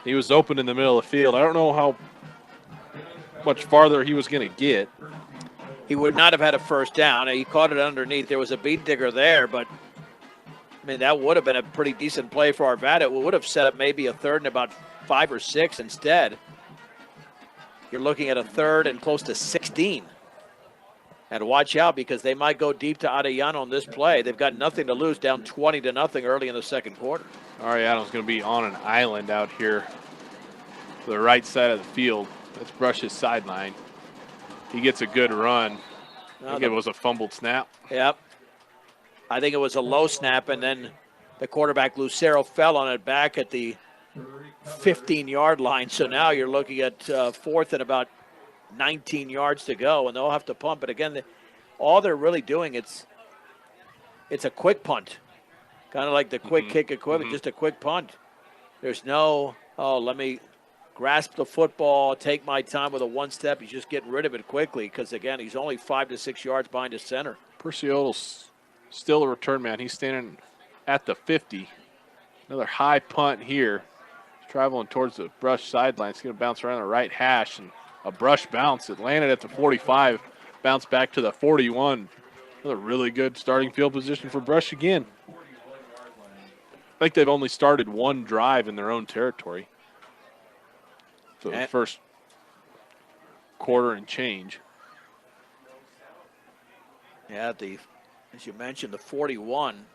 He was open in the middle of the field. I don't know how much farther he was going to get. He would not have had a first down. He caught it underneath. There was a beat digger there, but that would have been a pretty decent play for Arvada. It would have set up maybe a 3rd and about 5 or 6 instead. You're looking at a 3rd and close to 16. And watch out, because they might go deep to Arellano on this play. They've got nothing to lose, down 20-0 early in the second quarter. Arellano's going to be on an island out here to the right side of the field. Let's brush his sideline. He gets a good run. I think it was a fumbled snap. Yep. I think it was a low snap, and then the quarterback, Lucero, fell on it back at the 15-yard line. So now you're looking at 4th and about 19 yards to go, and they'll have to punt. But again, all they're really doing, it's a quick punt, kind of like the quick kick equivalent, just a quick punt. There's no, let me grasp the football, take my time with a one-step. He's just getting rid of it quickly because, again, he's only 5 to 6 yards behind his center. Perciol's still a return man. He's standing at the 50. Another high punt here. Traveling towards the Brush sideline. It's going to bounce around the right hash, and a Brush bounce. It landed at the 45, bounced back to the 41. Another really good starting field position for Brush again. I think they've only started one drive in their own territory. So the first quarter and change. Yeah, the as you mentioned, the 41.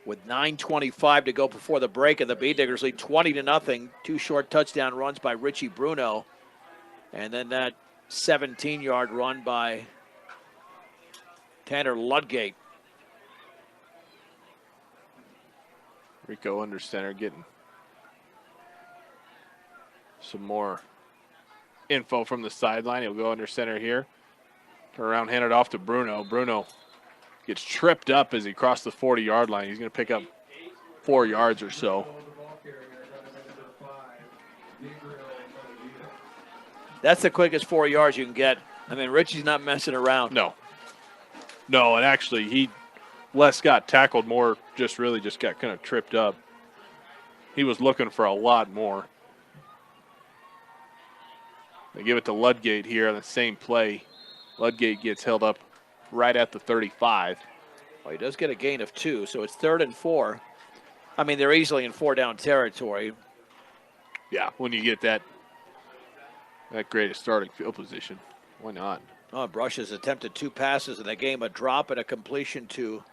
With 9:25 to go before the break, and the B-Diggers lead 20-0. 2 short touchdown runs by Richie Bruno. And then that 17-yard run by Tanner Ludgate. Rico under center getting some more info from the sideline. He'll go under center here. Turn around, hand it off to Bruno. Bruno gets tripped up as he crossed the 40-yard line. He's going to pick up 4 yards or so. That's the quickest 4 yards you can get. I mean, Richie's not messing around. No. No, and actually he less got tackled, more just got kind of tripped up. He was looking for a lot more. They give it to Ludgate here on the same play. Ludgate gets held up right at the 35. Well, he does get a gain of 2, so it's 3rd and 4. I mean, they're easily in 4-down territory. Yeah, when you get that great a starting field position, why not? Oh, Brush has attempted 2 passes in the game, a drop and a completion to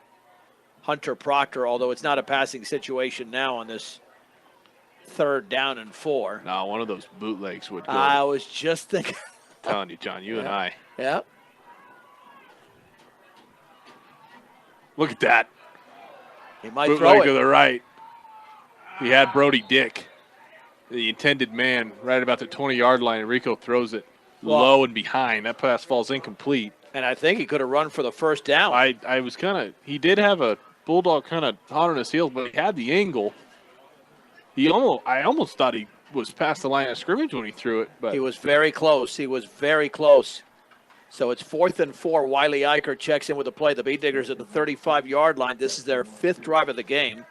Hunter Proctor, although it's not a passing situation now on this 3rd down and 4. No, one of those bootlegs would go. I was just thinking. Telling you, John, you and I. Yeah. Look at that. He might Bootleg throw to it. the right. He had Brody Dick, the intended man, right about the 20-yard line, and Rico throws it low and behind. That pass falls incomplete. And I think he could have run for the 1st down. I was kind of, he did have a Bulldog kind of hot on his heels, but he had the angle. I almost thought he was past the line of scrimmage when he threw it. But he was very close. He was very close. So it's 4th and 4. Wiley Eicher checks in with the play. The B-Diggers at the 35-yard line. This is their 5th drive of the game.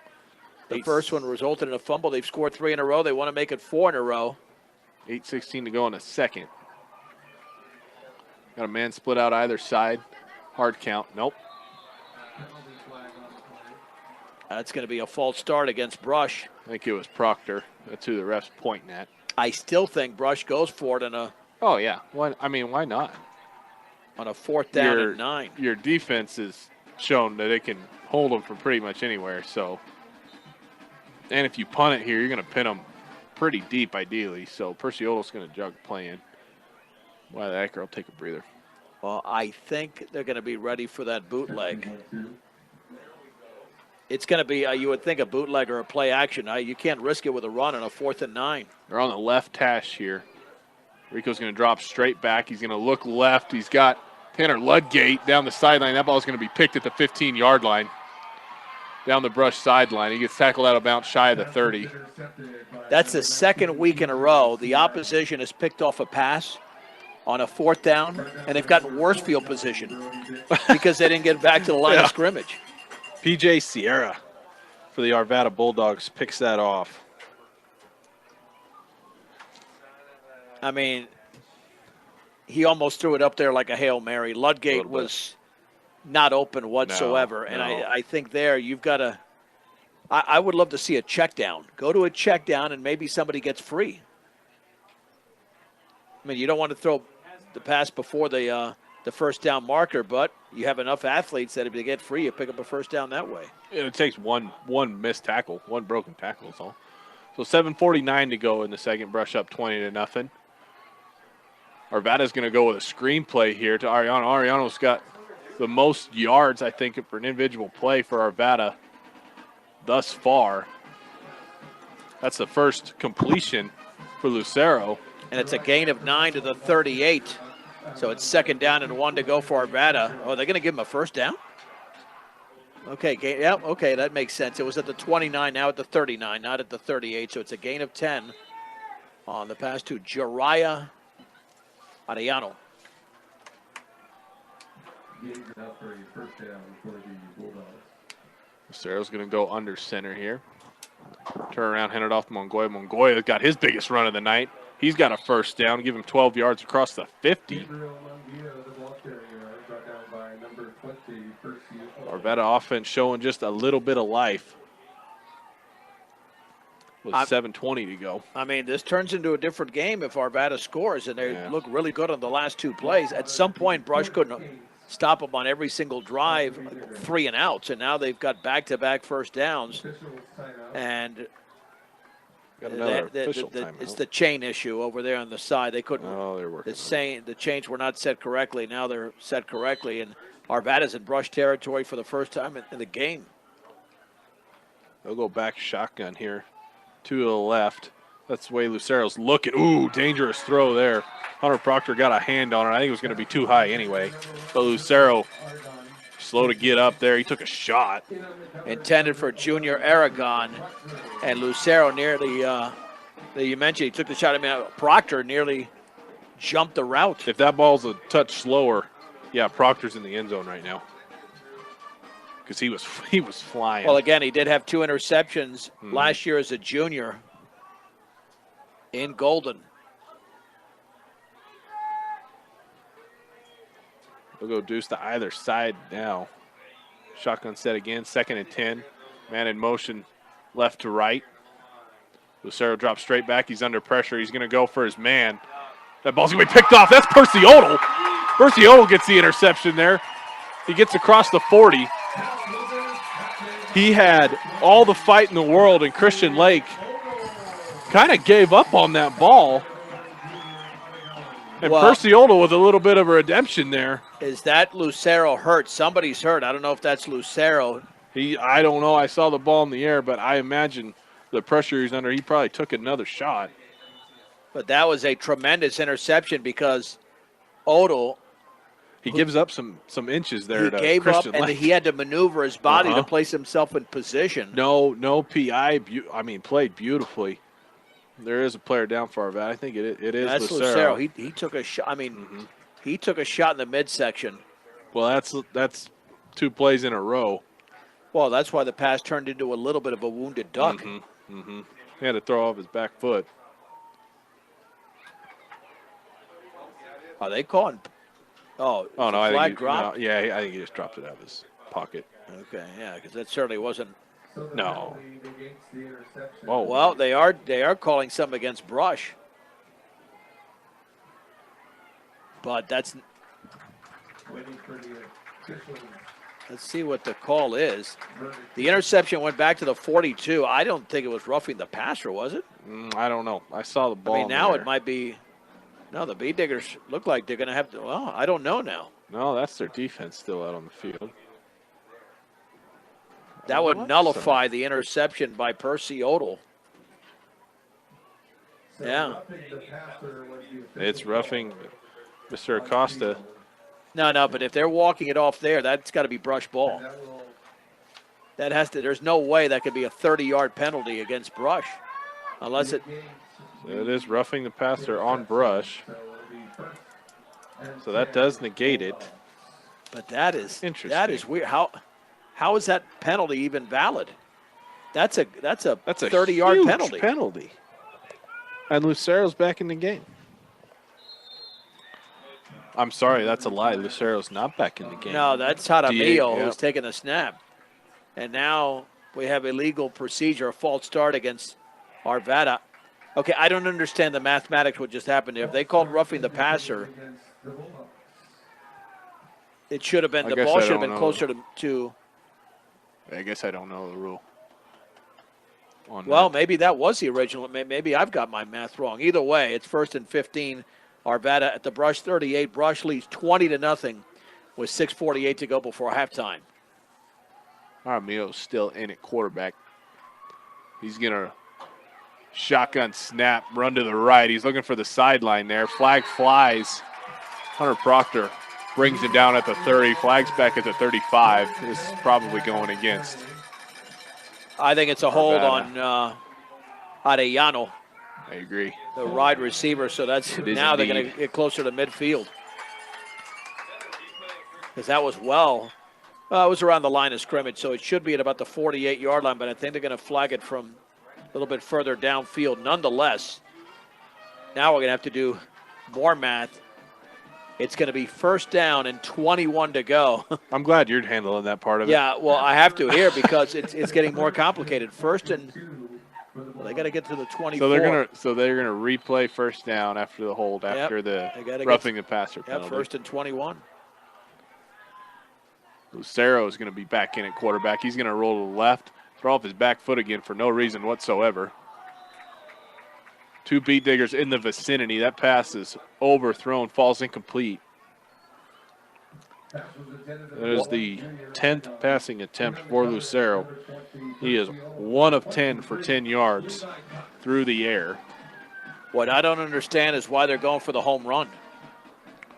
The first one resulted in a fumble. They've scored 3 in a row. They want to make it 4 in a row. 8:16 to go in the second. Got a man split out either side. Hard count. Nope. That's going to be a false start against Brush. I think it was Proctor. That's who the ref's pointing at. I still think Brush goes for it Oh, yeah. Why not? On a 4th down and 9. Your defense has shown that it can hold them from pretty much anywhere. So, and if you punt it here, you're going to pin them pretty deep, ideally. So Perciolo's going to jug playing. Wiley Eicher will take a breather. Well, I think they're going to be ready for that bootleg. It's going to be, you would think, a bootleg or a play action. You can't risk it with a run on a 4th and 9. They're on the left hash here. Rico's going to drop straight back. He's going to look left. He's got Tanner Ludgate down the sideline. That ball is going to be picked at the 15-yard line. Down the Brush sideline. He gets tackled out of bounds shy of the 30. That's the 2nd week in a row the opposition has picked off a pass on a 4th down, and they've gotten worse field position because they didn't get back to the line of scrimmage. P.J. Sierra for the Arvada Bulldogs picks that off. I mean, he almost threw it up there like a Hail Mary. Ludgate was not open whatsoever. And I think there you've got to – I would love to see a check down. Go to a check down and maybe somebody gets free. I mean, you don't want to throw the pass before the 1st down marker, but you have enough athletes that if they get free, you pick up a 1st down that way. It takes one missed tackle, one broken tackle is all. So 7:49 to go in the second. Brush up 20-0. Arvada's going to go with a screenplay here to Ariano. Ariano's got the most yards, I think, for an individual play for Arvada thus far. That's the first completion for Lucero. And it's a gain of 9 to the 38. So it's 2nd down and 1 to go for Arvada. Oh, they're going to give him a 1st down? Okay, okay, that makes sense. It was at the 29, now at the 39, not at the 38. So it's a gain of 10 on the pass to Jariah Arellano. Lucero's going to go under center here. Turn around, hand it off to Mongoya. Mongoya got his biggest run of the night. He's got a 1st down, give him 12 yards across the 50. Arvada offense showing just a little bit of life with 7:20 to go. I mean, this turns into a different game if Arvada scores, and they look really good on the last 2 plays. At some point, Brush couldn't stop them on every single drive, 3 and outs, and now they've got back-to-back first downs. And Got another official it's timeout. the chain issue over there on the side. They couldn't. Oh, they're working. The chains were not set correctly. Now they're set correctly, and Arvada's in brush territory for the first time in the game. They'll go back shotgun here. 2 to the left. That's the way Lucero's looking. Ooh, dangerous throw there. Hunter Proctor got a hand on it. I think it was going to be too high anyway. But Lucero, slow to get up there. He took a shot. Intended for Junior Aragon, and Lucero nearly, you mentioned he took the shot. I mean, Proctor nearly jumped the route. If that ball's a touch slower, yeah, Proctor's in the end zone right now. Because he was flying. Well, again, he did have 2 interceptions last year as a junior in Golden. We'll go deuce to either side now. Shotgun set again, 2nd and 10. Man in motion, left to right. Lucero drops straight back. He's under pressure. He's going to go for his man. That ball's going to be picked off. That's Percy Odell. Percy Odell gets the interception there. He gets across the 40. He had all the fight in the world, and Christian Lake kind of gave up on that ball. And Percy Odell with a little bit of a redemption there. Is that Lucero hurt? Somebody's hurt. I don't know if that's Lucero. I don't know. I saw the ball in the air, but I imagine the pressure he's under, he probably took another shot. But that was a tremendous interception because Odell, he gives up some inches there to gave Christian up, Lake. and he had to maneuver his body to place himself in position. No PI. Played beautifully. There is a player down for Arvada. I think it is That's Lucero. He took a shot. I mean, he took a shot in the midsection. Well, that's 2 plays in a row. Well, that's why the pass turned into a little bit of a wounded duck. He had to throw off his back foot. Are they calling? Oh no! I think drop? I think he just dropped it out of his pocket. Okay, yeah, because that certainly wasn't. No. Oh well, they are calling some against Brush, but that's. Let's see what the call is. The interception went back to the 42. I don't think it was roughing the passer, was it? I don't know. I saw the ball. I mean, now it might be. No, the Bee Diggers look like they're going to have to. Well, I don't know now. No, that's their defense still out on the field. That would nullify the interception by Percy Odell. Yeah. It's roughing Mr. Acosta. No, but if they're walking it off there, that's got to be Brush ball. That has to. There's no way that could be a 30-yard penalty against Brush, unless it. It is roughing the passer on Brush. So that does negate it. But that is interesting. That is weird. How is that penalty even valid? That's a 30-yard penalty. And Lucero's back in the game. I'm sorry, that's a lie. Lucero's not back in the game. No, that's Jaramillo who's taking the snap. And now we have illegal procedure, a false start against Arvada. Okay, I don't understand the mathematics what just happened there. If they called roughing the passer, it should have been, the ball should have been closer to. I guess I don't know the rule. Well, maybe that was the original. Maybe I've got my math wrong. Either way, it's 1st and 15. Arvada at the Brush 38. Brush leads 20-0 with 6:48 to go before halftime. Jaramillo's still in at quarterback. He's going to shotgun snap, run to the right. He's looking for the sideline there. Flag flies. Hunter Proctor brings him down at the 30. Flag's back at the 35. This is probably going against. I think it's a hold on Arellano. I agree. The wide receiver, so that's now they're going to get closer to midfield. Because that was it was around the line of scrimmage, so it should be at about the 48-yard line, but I think they're going to flag it from a little bit further downfield. Nonetheless, now we're going to have to do more math. It's going to be 1st down and 21 to go. I'm glad you're handling that part of it. Yeah, well, I have to here because it's getting more complicated. Well, they got to get to the 24. So they're gonna replay 1st down after the hold, after the roughing the passer penalty. 1st and 21. Lucero is going to be back in at quarterback. He's going to roll to the left, throw off his back foot again for no reason whatsoever. 2 beat diggers in the vicinity. That pass is overthrown, falls incomplete. That is the 10th passing attempt for Lucero. He is 1 of 10 for 10 yards through the air. What I don't understand is why they're going for the home run.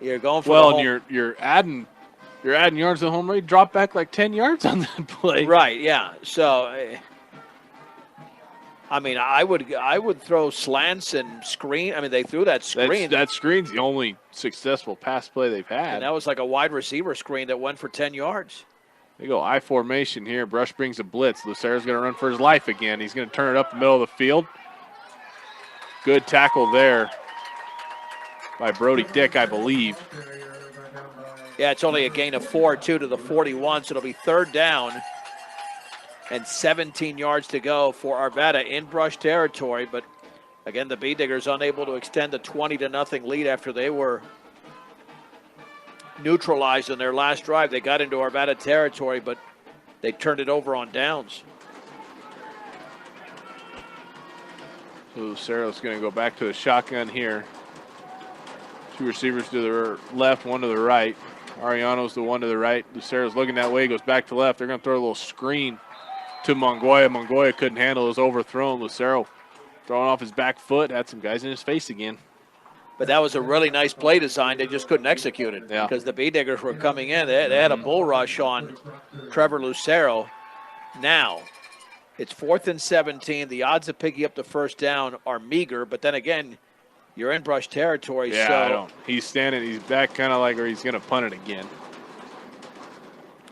You're going for Well, the and you're adding yards to the home run. Drop back like 10 yards on that play. Right, yeah. So, I mean, I would throw slants and screen. I mean, they threw that screen. That screen's the only successful pass play they've had. And that was like a wide receiver screen that went for 10 yards. They go I formation here. Brush brings a blitz. Lucero's going to run for his life again. He's going to turn it up the middle of the field. Good tackle there by Brody Dick, I believe. Yeah, it's only a gain of 4-2 to the 41, so it'll be 3rd down and 17 yards to go for Arvada in brush territory. But again, the Bee Diggers unable to extend the 20-0 lead after they were neutralized in their last drive. They got into Arvada territory, but they turned it over on downs. So Lucero's going to go back to the shotgun here. 2 receivers to the left, 1 to the right. Ariano's the 1 to the right. Lucero's looking that way, goes back to left. They're going to throw a little screen to Mongoya. Mongoya couldn't handle it. It was overthrown. Lucero throwing off his back foot, had some guys in his face again. But that was a really nice play design. They just couldn't execute it because the Bee Diggers were coming in. They had a bull rush on Trevor Lucero. Now, it's 4th and 17. The odds of picking up the first down are meager, but then again, you're in brush territory. Yeah, so I don't. He's standing. He's back kind of like where he's going to punt it again.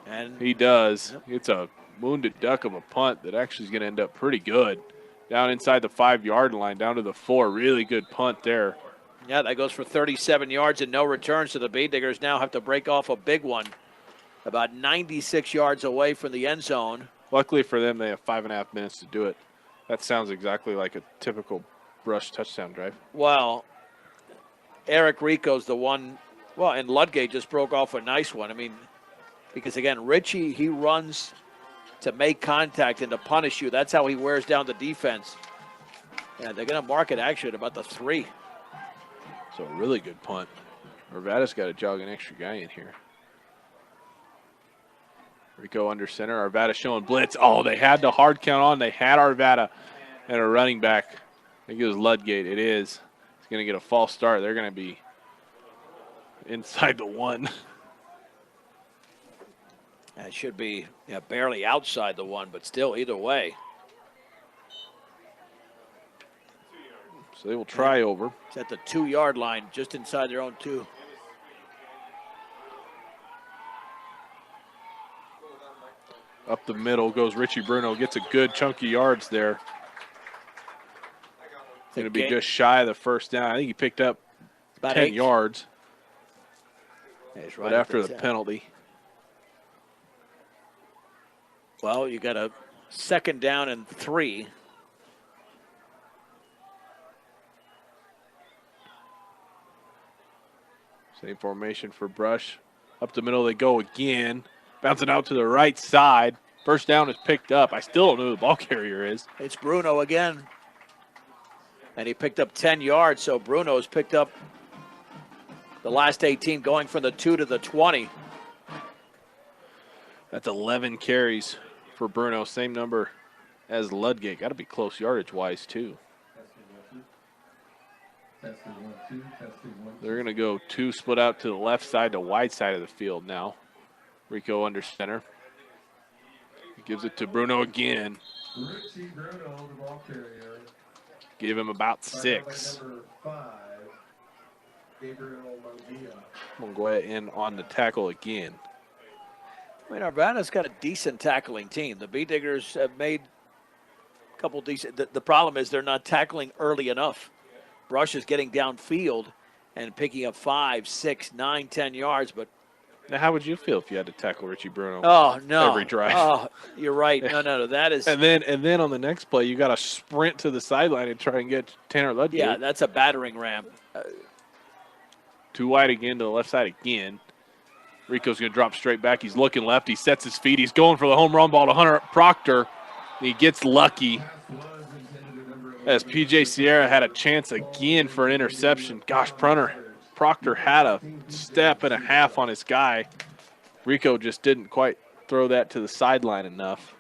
And he does. Yep. It's a wounded duck of a punt that actually is going to end up pretty good. Down inside the 5-yard line, down to the 4. Really good punt there. Yeah, that goes for 37 yards and no return. So the Bee Diggers now have to break off a big one, about 96 yards away from the end zone. Luckily for them, they have 5.5 minutes to do it. That sounds exactly like a typical brush touchdown drive. Well, Eric Rico's the one. Well, and Ludgate just broke off a nice one. I mean, because again, Richie, he runs to make contact and to punish you. That's how he wears down the defense. Yeah, they're going to mark it actually at about the 3. So a really good punt. Arvada's got to jog an extra guy in here. Rico under center. Arvada showing blitz. Oh, they had the hard count on. They had Arvada and a running back. I think it was Ludgate. It is. He's going to get a false start. They're going to be inside the 1. That should be barely outside the 1, but still, either way. So they will try over. It's at the 2-yard line, just inside their own 2. Up the middle goes Richie Bruno. Gets a good chunky yards there. Going to be just shy of the first down. I think he picked up about 10 yards. Right, but after the penalty. Well, you got a 2nd down and 3. Same formation for Brush. Up the middle they go again. Bouncing out to the right side. First down is picked up. I still don't know who the ball carrier is. It's Bruno again. And he picked up 10 yards, so Bruno's picked up the last 18, going from the 2 to the 20. That's 11 carries for Bruno. Same number as Ludgate. Got to be close yardage-wise, too. They're going to go 2 split out to the left side, the wide side of the field now. Rico under center. He gives it to Bruno again. Richie Bruno, the ball carrier. Give him about 6. Number 5, Gabriel Mongoya in on the tackle again. I mean, Arvada's got a decent tackling team. The Bee Diggers have made a couple decent. The problem is they're not tackling early enough. Brush is getting downfield and picking up 5, 6, 9, 10 yards, but now, how would you feel if you had to tackle Richie Bruno? Oh no! Every drive. Oh, you're right. No. That is. And then on the next play, you got to sprint to the sideline and try and get Tanner Ludgate. Yeah, that's a battering ram. 2 wide again to the left side again. Rico's going to drop straight back. He's looking left. He sets his feet. He's going for the home run ball to Hunter Proctor. He gets lucky as P.J. Sierra had a chance again for an interception. Gosh, Proctor had a step and a half on his guy. Rico just didn't quite throw that to the sideline enough.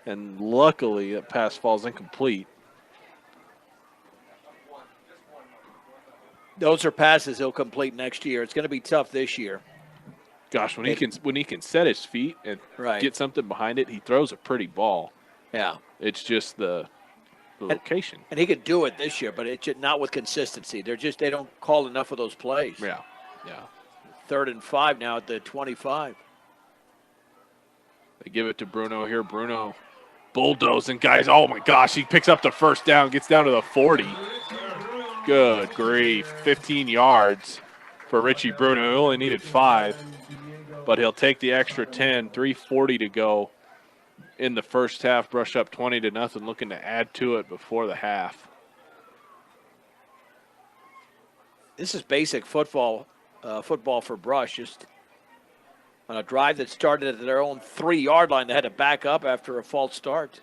And luckily, that pass falls incomplete. Those are passes he'll complete next year. It's going to be tough this year. Gosh, when he can set his feet and get something behind it, he throws a pretty ball. Yeah. It's just the location. And he could do it this year, but it's just not with consistency. They don't call enough of those plays. Yeah. 3rd and 5 now at the 25. They give it to Bruno here. Bruno bulldozing, guys. Oh, my gosh. He picks up the first down, gets down to the 40. Good grief. 15 yards for Richie Bruno. He only needed 5, but he'll take the extra 10. 3:40 to go in the first half. Brush up 20-0, looking to add to it before the half. This is basic football for Brush. Just on a drive that started at their own 3-yard line, they had to back up after a false start.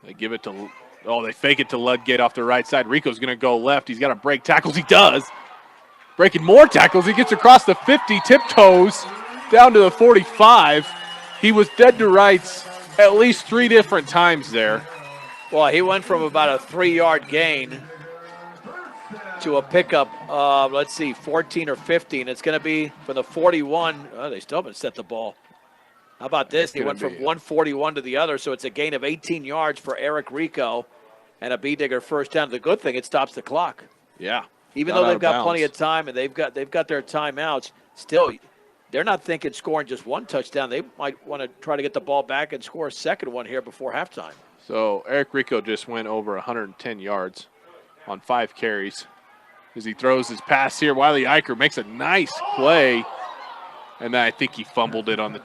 They give it to, they fake it to Ludgate off the right side. Rico's going to go left. He's got to break tackles. He does. Breaking more tackles. He gets across the 50, tiptoes down to the 45. He was dead to rights at least 3 different times there. Well, he went from about a 3-yard gain to a pickup of, 14 or 15. It's going to be from the 41. Oh, they still haven't set the ball. How about this? He went from 141 to the other, so it's a gain of 18 yards for Eric Rico and a B-Digger first down. The good thing, it stops the clock. Yeah. Even though they've got plenty of time and they've got their timeouts, still, they're not thinking scoring just one touchdown. They might want to try to get the ball back and score a second one here before halftime. So Eric Rico just went over 110 yards on 5 carries as he throws his pass here. Wiley Eicher makes a nice play, and then I think he fumbled it on the.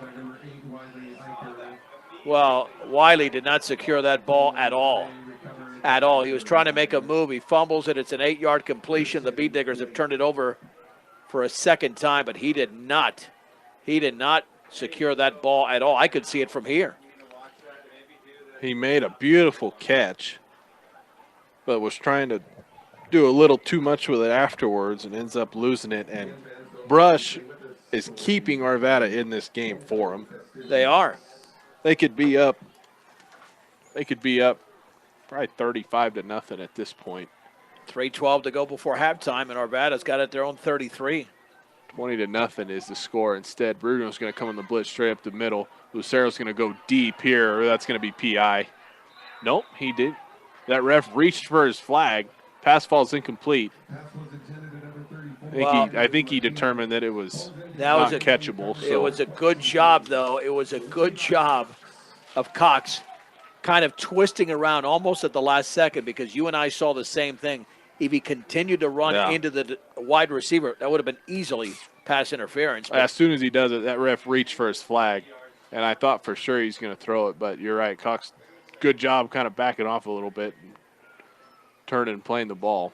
Well, Wiley did not secure that ball at all. At all. He was trying to make a move. He fumbles it. It's an 8-yard completion. The B-Diggers have turned it over for a second time, but he did not. He did not secure that ball at all. I could see it from here. He made a beautiful catch, but was trying to do a little too much with it afterwards and ends up losing it. And Brush is keeping Arvada in this game for him. They are. They could be up probably 35-0 at this point. 3:12 to go before halftime, and Arvada's got it at their own 33. 20-0 is the score. Instead, Bruno's going to come in the blitz straight up the middle. Lucero's going to go deep here. That's going to be PI. Nope, he did. That ref reached for his flag. Pass falls incomplete. I think he determined that it was not catchable. So. It was a good job, though. It was a good job of Cox kind of twisting around almost at the last second, because you and I saw the same thing. If he continued to run into the wide receiver, that would have been easily pass interference. As soon as he does it, that ref reached for his flag, and I thought for sure he's going to throw it. But you're right, Cox, good job kind of backing off a little bit and turning and playing the ball.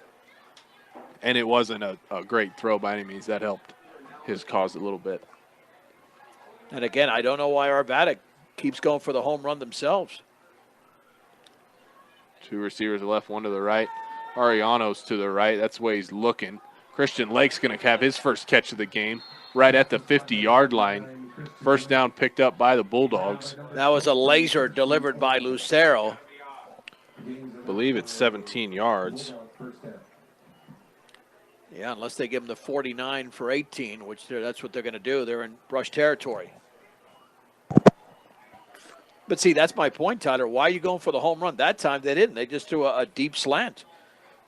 And it wasn't a great throw by any means. That helped his cause a little bit. And again, I don't know why Arvada keeps going for the home run themselves. 2 receivers left, 1 to the right. Ariano's to the right. That's the way he's looking. Christian Lake's going to have his first catch of the game right at the 50-yard line. First down picked up by the Bulldogs. That was a laser delivered by Lucero. I believe it's 17 yards. Yeah, unless they give him the 49 for 18, which that's what they're going to do. They're in Brush territory. But see, that's my point, Tyler. Why are you going for the home run? That time they didn't. They just threw a deep slant,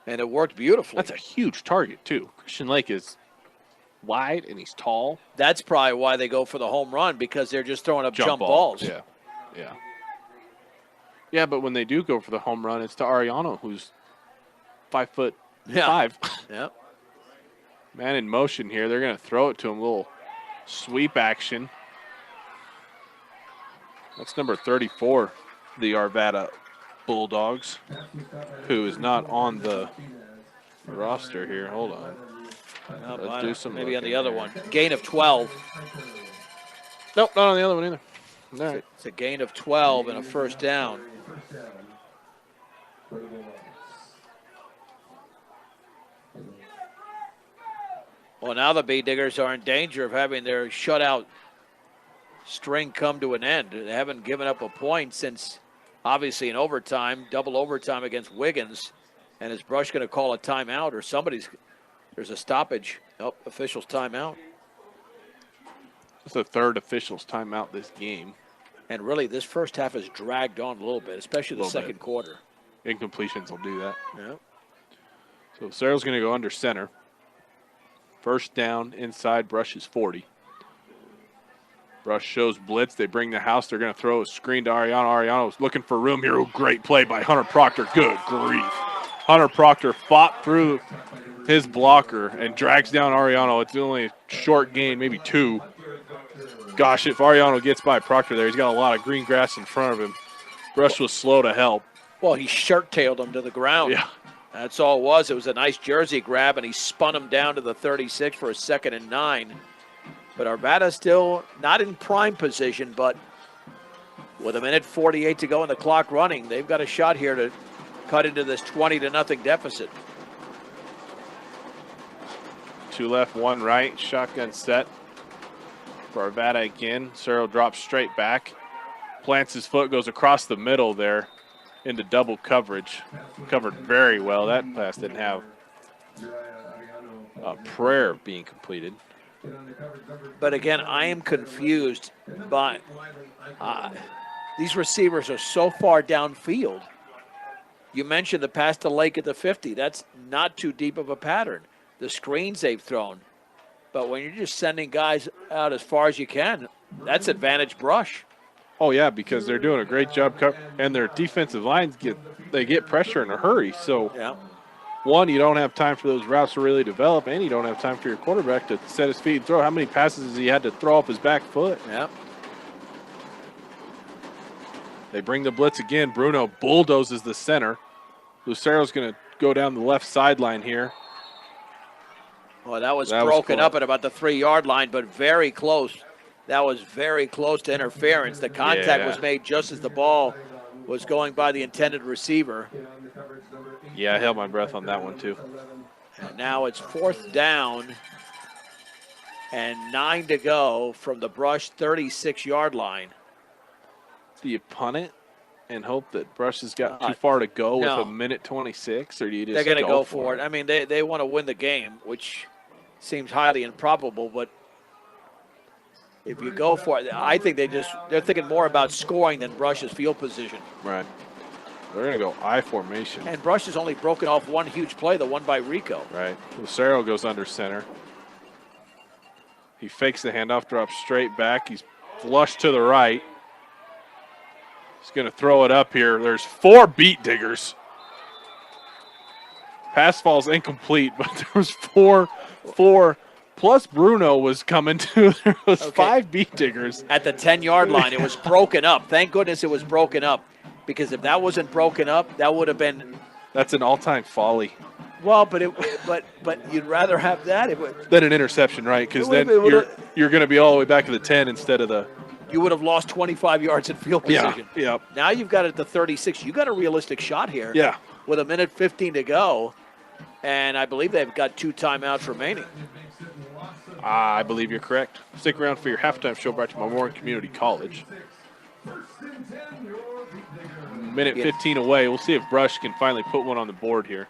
and it worked beautifully. That's a huge target, too. Christian Lake is wide, and he's tall. That's probably why they go for the home run, because they're just throwing up jump balls. Yeah. Yeah, but when they do go for the home run, it's to Ariano, who's 5'5". Yeah. Man in motion here. They're going to throw it to him. A little sweep action. That's number 34, the Arvada Bulldogs, who is not on the roster here. Hold on. Let's do some maybe on the looking other here. one. Gain of 12. Nope, not on the other one either. All right. It's a gain of 12 and a first down. First down for the Bulldogs. Well, now the Bee Diggers are in danger of having their shutout string come to an end. They haven't given up a point since, obviously, in overtime, double overtime against Wiggins. And is Brush going to call a timeout or there's a stoppage. Oh, officials timeout. It's the third official's timeout this game. And really, this first half has dragged on a little bit, especially the Little second bit. quarter. Incompletions will do that. Yeah. So Searle's going to go under center. First down inside, Brush is 40. Brush shows blitz. They bring the house. They're going to throw a screen to Ariano. Ariano's looking for room here. Oh, great play by Hunter Proctor. Good grief. Hunter Proctor fought through his blocker and drags down Ariano. It's only a short gain, maybe 2. Gosh, if Ariano gets by Proctor there, he's got a lot of green grass in front of him. Brush was slow to help. Well, he shirt-tailed him to the ground. Yeah. That's all it was. It was a nice jersey grab, and he spun him down to the 36 for a 2nd and 9. But Arvada still not in prime position, but with 1:48 to go and the clock running, they've got a shot here to cut into this 20-0 deficit. 2 left, 1 right. Shotgun set for Arvada again. Searle drops straight back. Plants his foot, goes across the middle there into double coverage. Covered very well. That pass didn't have a prayer of being completed. But again, I am confused by these receivers are so far downfield. You mentioned the pass to Lake at the 50. That's not too deep of a pattern. The screens they've thrown. But when you're just sending guys out as far as you can, that's advantage Brush. Oh, yeah, because they're doing a great job, and their defensive lines get pressure in a hurry. So, yeah. One, you don't have time for those routes to really develop, and you don't have time for your quarterback to set his feet and throw. How many passes has he had to throw off his back foot? Yeah. They bring the blitz again. Bruno bulldozes the center. Lucero's going to go down the left sideline here. Well, that was broken up at about the 3-yard line, but very close. That was very close to interference. The contact was made just as the ball was going by the intended receiver. Yeah, I held my breath on that one too. And now it's 4th down and 9 to go from the Brush 36-yard line. Do you punt it and hope that Brush has got too far to go with 1:26, or do you just They're going to go for it. I mean, they want to win the game, which seems highly improbable, but if you go for it, I think they're thinking more about scoring than Brush's field position. Right. They're going to go I formation. And Brush has only broken off one huge play, the one by Rico. Right. Lucero goes under center. He fakes the handoff, drops straight back. He's flush to the right. He's going to throw it up here. There's 4 beat diggers. Pass falls incomplete, but there was four. Plus Bruno was coming too. There was 5 beat diggers. At the 10-yard line, it was broken up. Thank goodness it was broken up, because if that wasn't broken up, that would have been. That's an all-time folly. Well, but you'd rather have that than an interception, right? Because then you're going to be all the way back to the 10 instead of the. You would have lost 25 yards in field position. Yeah. Now you've got it at the 36. You got a realistic shot here. Yeah. With 1:15 to go, and I believe they've got 2 timeouts remaining. I believe you're correct. Stick around for your halftime show brought to you by Memorial Community College. 1:15 away. We'll see if Brush can finally put one on the board here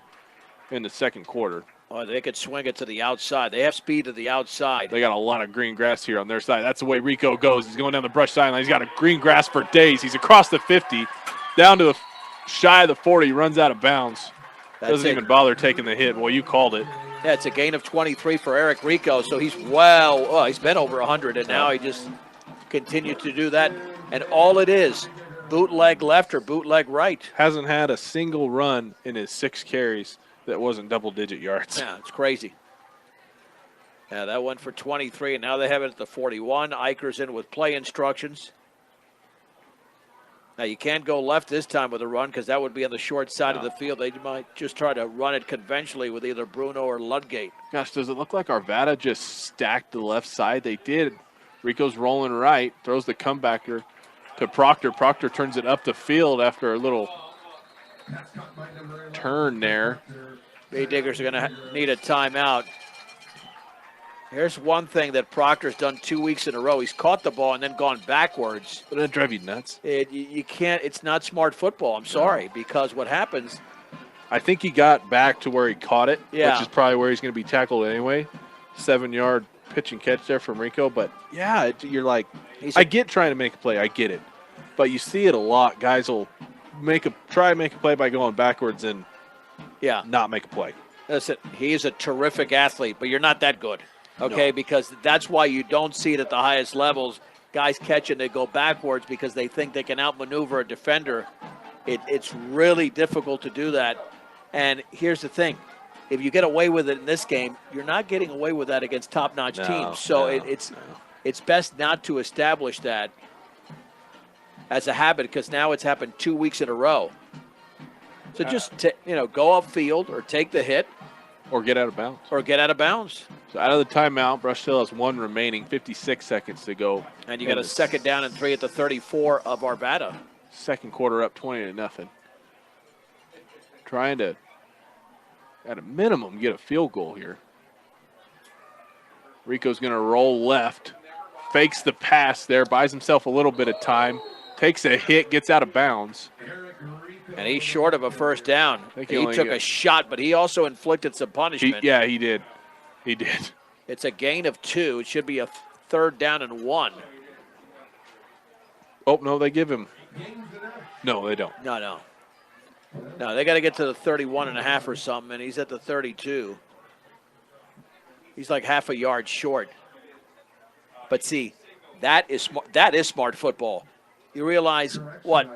in the second quarter. Oh, they could swing it to the outside. They have speed to the outside. They got a lot of green grass here on their side. That's the way Rico goes. He's going down the Brush sideline. He's got a green grass for days. He's across the 50, down to the shy of the 40, runs out of bounds. Doesn't even bother taking the hit. Well, you called it. Yeah, it's a gain of 23 for Eric Rico, so he's he's been over 100, and now he just continued to do that. And all it is, bootleg left or bootleg right. Hasn't had a single run in his 6 carries that wasn't double-digit yards. Yeah, it's crazy. Yeah, that went for 23, and now they have it at the 41. Eicher's in with play instructions. Now, you can't go left this time with a run because that would be on the short side of No. the field. They might just try to run it conventionally with either Bruno or Ludgate. Gosh, does it look like Arvada just stacked the left side? They did. Rico's rolling right, throws the comebacker to Proctor. Proctor turns it up the field after a little turn there. Bay Diggers are going to need a timeout. Here's one thing that Proctor's done 2 weeks in a row. He's caught the ball and then gone backwards. Doesn't that drive you nuts? You can't. It's not smart football. I'm sorry, because what happens? I think he got back to where he caught it, Yeah. which is probably where he's going to be tackled anyway. 7-yard pitch and catch there from Rico. But, yeah, you're like, I get trying to make a play. I get it. But you see it a lot. Guys will try to make a play by going backwards and not make a play. Listen, he's a terrific athlete, but you're not that good, okay? No. Because that's why you don't see it at the highest levels. Guys catch and they go backwards because they think they can outmaneuver a defender. It's really difficult to do that. And here's the thing. If you get away with it in this game, you're not getting away with that against top-notch teams. So it's best not to establish that as a habit because now it's happened 2 weeks in a row. So just go upfield or take the hit. Or get out of bounds. So out of the timeout, Brush Hill has one remaining, 56 seconds to go. And you got a second down and 3 at the 34 of Arvada. Second quarter up 20-0. Trying to, at a minimum, get a field goal here. Rico's going to roll left. Fakes the pass there, buys himself a little bit of time. Takes a hit, gets out of bounds. And he's short of a first down. He took a shot, but he also inflicted some punishment. He did. He did. It's a gain of 2. It should be a third down and 1. Oh, no, they give him. No, they don't. No, they got to get to the 31 and a half or something, and he's at the 32. He's like half a yard short. But see, that is smart football. You realize what?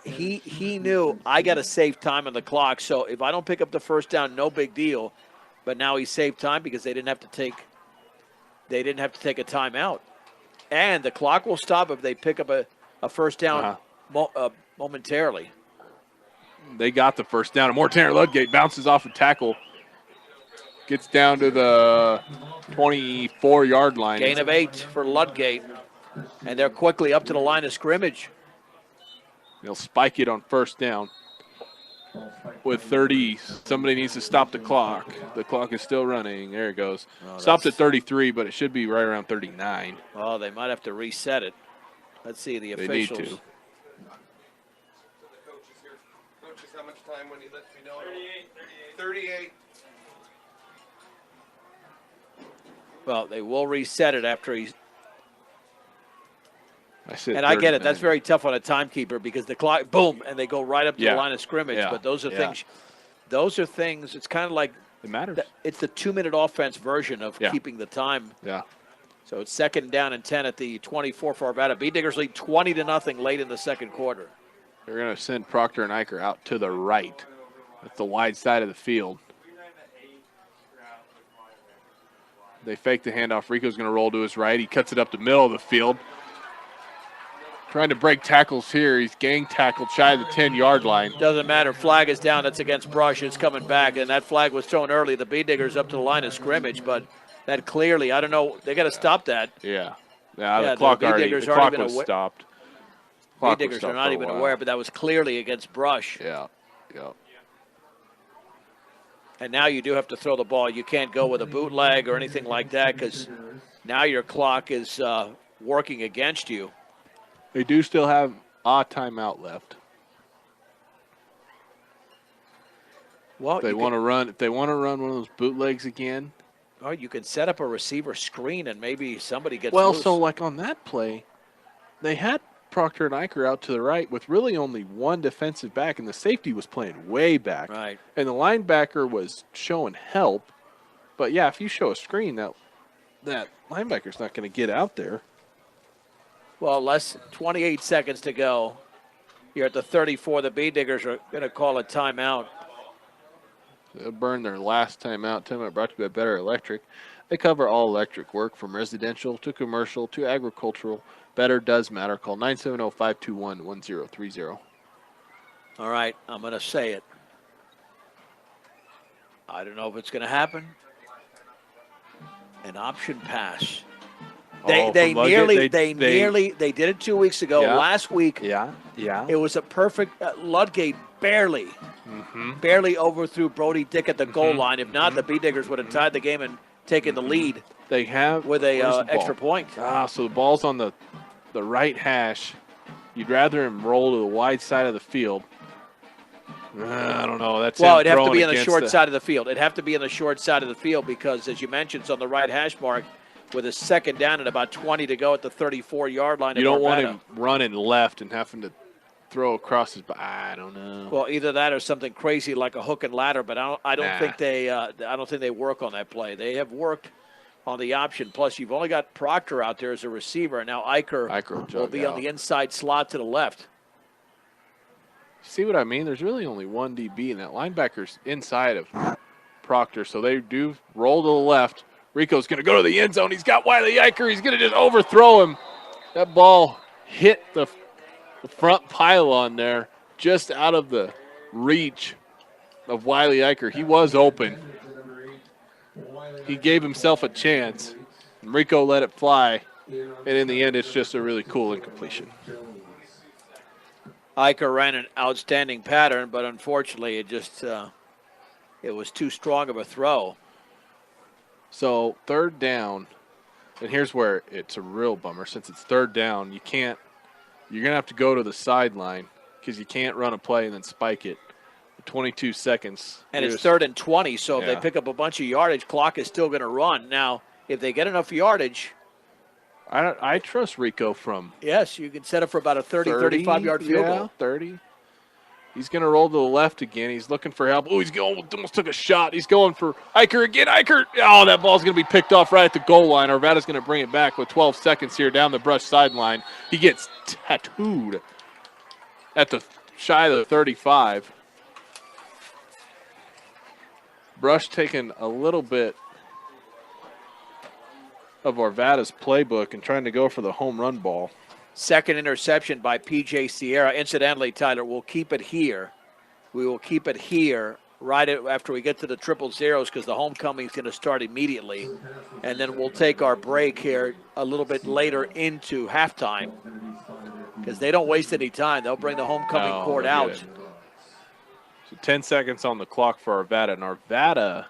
He knew I got to save time on the clock, so if I don't pick up the first down, no big deal. But now he saved time because they didn't have to take a timeout. And the clock will stop if they pick up a first down momentarily. They got the first down. And Tanner Ludgate bounces off a tackle. Gets down to the 24-yard line. Gain of 8 for Ludgate. And they're quickly up to the line of scrimmage. They'll spike it on first down. With 30, somebody needs to stop the clock. The clock is still running. There it goes. Stopped at 33, but it should be right around 39. Oh, they might have to reset it. Let's see the officials. They need to. Coaches, how much time when he lets me know? 38. Well, they will reset it after he's. I get it. That's very tough on a timekeeper because the clock, boom, and they go right up to the line of scrimmage. Yeah. But those are things. Those are things. It's kind of like it matters. It's the 2-minute offense version of keeping the time. Yeah. So it's second down and 10 at the 24 for Arvada. B-Diggers lead 20-0 late in the second quarter. They're going to send Proctor and Eicher out to the right. That's the wide side of the field. They fake the handoff. Rico's going to roll to his right. He cuts it up the middle of the field. Trying to break tackles here. He's gang tackled shy of the 10-yard line. Doesn't matter. Flag is down. That's against Brush. It's coming back, and that flag was thrown early. The B-Diggers up to the line of scrimmage, but that clearly, I don't know. They got to stop that. Yeah. The clock was stopped. B-Diggers are not even aware, but that was clearly against Brush. Yeah. And now you do have to throw the ball. You can't go with a bootleg or anything like that because now your clock is working against you. They do still have a timeout left. Well, if they want to run one of those bootlegs again. Oh, you can set up a receiver screen and maybe somebody gets loose. So like on that play, they had Proctor and Eicher out to the right with really only one defensive back, and the safety was playing way back. Right. And the linebacker was showing help. But, yeah, if you show a screen, that linebacker's not going to get out there. Well, less 28 seconds to go. Here at the 34, the B-Diggers are going to call a timeout. They'll burn their last timeout. Timeout brought to you by Better Electric. They cover all electric work from residential to commercial to agricultural. Better does matter. Call 970-521-1030. All right, I'm going to say it. I don't know if it's going to happen. An option pass. They from Ludgate? they did it 2 weeks ago. Yeah. Last week, Yeah. it was a perfect Ludgate barely overthrew Brody Dick at the goal line. If not, the Bee Diggers would have tied the game and taken the lead They have with where's a the ball? extra point. So the ball's on the right hash. You'd rather him roll to the wide side of the field. I don't know. That's Well, him it'd have to throwing be on the against short side of the field. It'd have to be on the short side of the field because, as you mentioned, it's on the right hash mark with a second down and about 20 to go at the 34-yard line. You don't want Arvada. him running left and having to throw across his. I don't know. Well, either that or something crazy like a hook and ladder. But I don't think they work on that play. They have worked on the option. Plus, you've only got Proctor out there as a receiver. Now Eicher will be on the inside slot to the left. See what I mean? There's really only one DB, and that linebacker's inside of Proctor. So they do roll to the left. Rico's going to go to the end zone. He's got Wiley Eicher. He's going to just overthrow him. That ball hit the front pylon there, just out of the reach of Wiley Eicher. He was open. He gave himself a chance. And Rico let it fly. And in the end, it's just a really cool incompletion. Eicher ran an outstanding pattern, but unfortunately it was too strong of a throw. So third down, and here's where it's a real bummer. Since it's third down, you're going to have to go to the sideline because you can't run a play and then spike it. 22 seconds. And it's 3rd and 20, so if they pick up a bunch of yardage, clock is still going to run. Now, if they get enough yardage. I trust Rico from. Yes, you can set up for about a 35-yard field goal. 30. He's going to roll to the left again. He's looking for help. Oh, he's going, almost took a shot. He's going for Eicher again. Eicher. Oh, that ball's going to be picked off right at the goal line. Arvada's going to bring it back with 12 seconds here down the brush sideline. He gets tattooed at the shy of the 35. Brush taking a little bit of Arvada's playbook and trying to go for the home run ball. Second interception by P.J. Sierra. Incidentally, Tyler, we'll keep it here. We will keep it here right after we get to the 000s because the homecoming is going to start immediately. And then we'll take our break here a little bit later into halftime because they don't waste any time. They'll bring the homecoming court out. So 10 seconds on the clock for Arvada. And Arvada,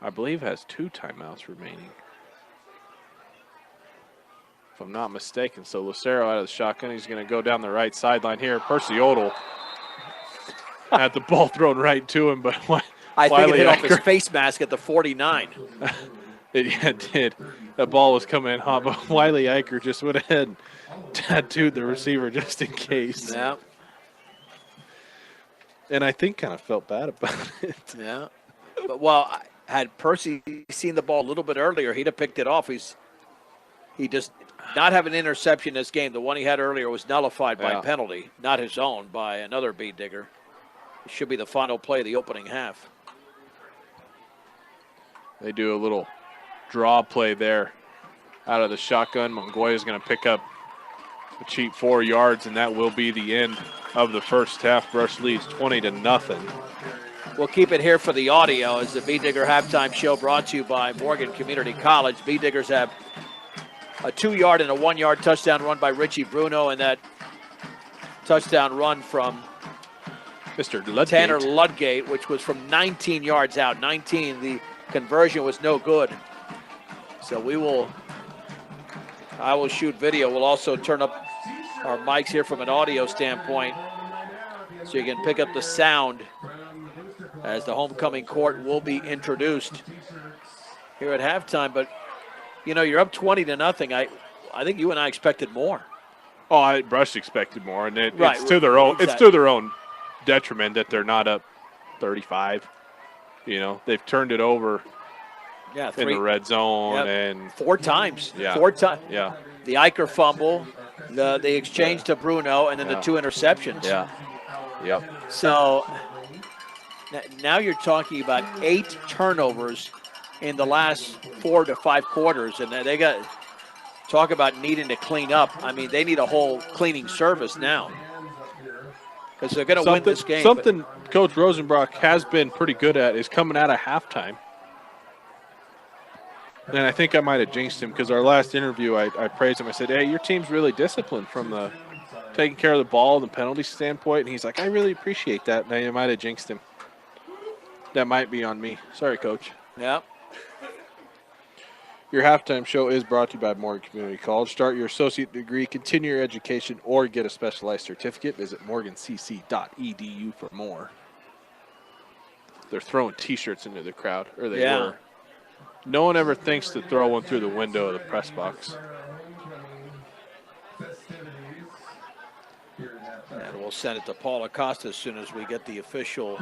I believe, has 2 timeouts remaining, if I'm not mistaken. So Lucero out of the shotgun. He's going to go down the right sideline here. Percy Odell had the ball thrown right to him, but I think it hit off his face mask at the 49. It did. That ball was coming in hot, but Wiley Eicher just went ahead and tattooed the receiver just in case. Yeah. And I think kind of felt bad about it. Yeah. But, well, had Percy seen the ball a little bit earlier, he'd have picked it off. He just not have an interception this game. The one he had earlier was nullified by penalty, not his own, by another Bee Digger. It should be the final play of the opening half. They do a little draw play there out of the shotgun. Mongoya's going to pick up a cheap 4 yards, and that will be the end of the first half. Brush leads 20-0. We'll keep it here for the audio as the Bee Digger halftime show brought to you by Morgan Community College. Bee Diggers have a 2-yard and a 1-yard touchdown run by Richie Bruno, and that touchdown run from Mr. Ludgate. Tanner Ludgate, which was from 19 yards out. 19, the conversion was no good. So I will shoot video. We'll also turn up our mics here from an audio standpoint so you can pick up the sound as the homecoming court will be introduced here at halftime. But, you know, you're up 20-0. I think you and I expected more. Oh, Brush expected more, and it's to their own. Exactly. It's to their own detriment that they're not up 35. You know, they've turned it over in the red zone and 4 times. Yeah. 4 times. Yeah. The Eicher fumble, the exchange to Bruno, and then the 2 interceptions. Yeah. Yep. So now you're talking about 8 turnovers in the last 4 to 5 quarters, and they got talk about needing to clean up. I mean, they need a whole cleaning service now because they're going to win this game. Something Coach Rosenbrock has been pretty good at is coming out of halftime. And I think I might have jinxed him because our last interview, I praised him. I said, hey, your team's really disciplined from the taking care of the ball and the penalty standpoint. And he's like, I really appreciate that. And I might have jinxed him. That might be on me. Sorry, Coach. Yeah. Your halftime show is brought to you by Morgan Community College. Start your associate degree, continue your education, or get a specialized certificate. Visit morgancc.edu for more. They're throwing T-shirts into the crowd, or they were. No one ever thinks to throw one through the window of the press box. And we'll send it to Paul Acosta as soon as we get the official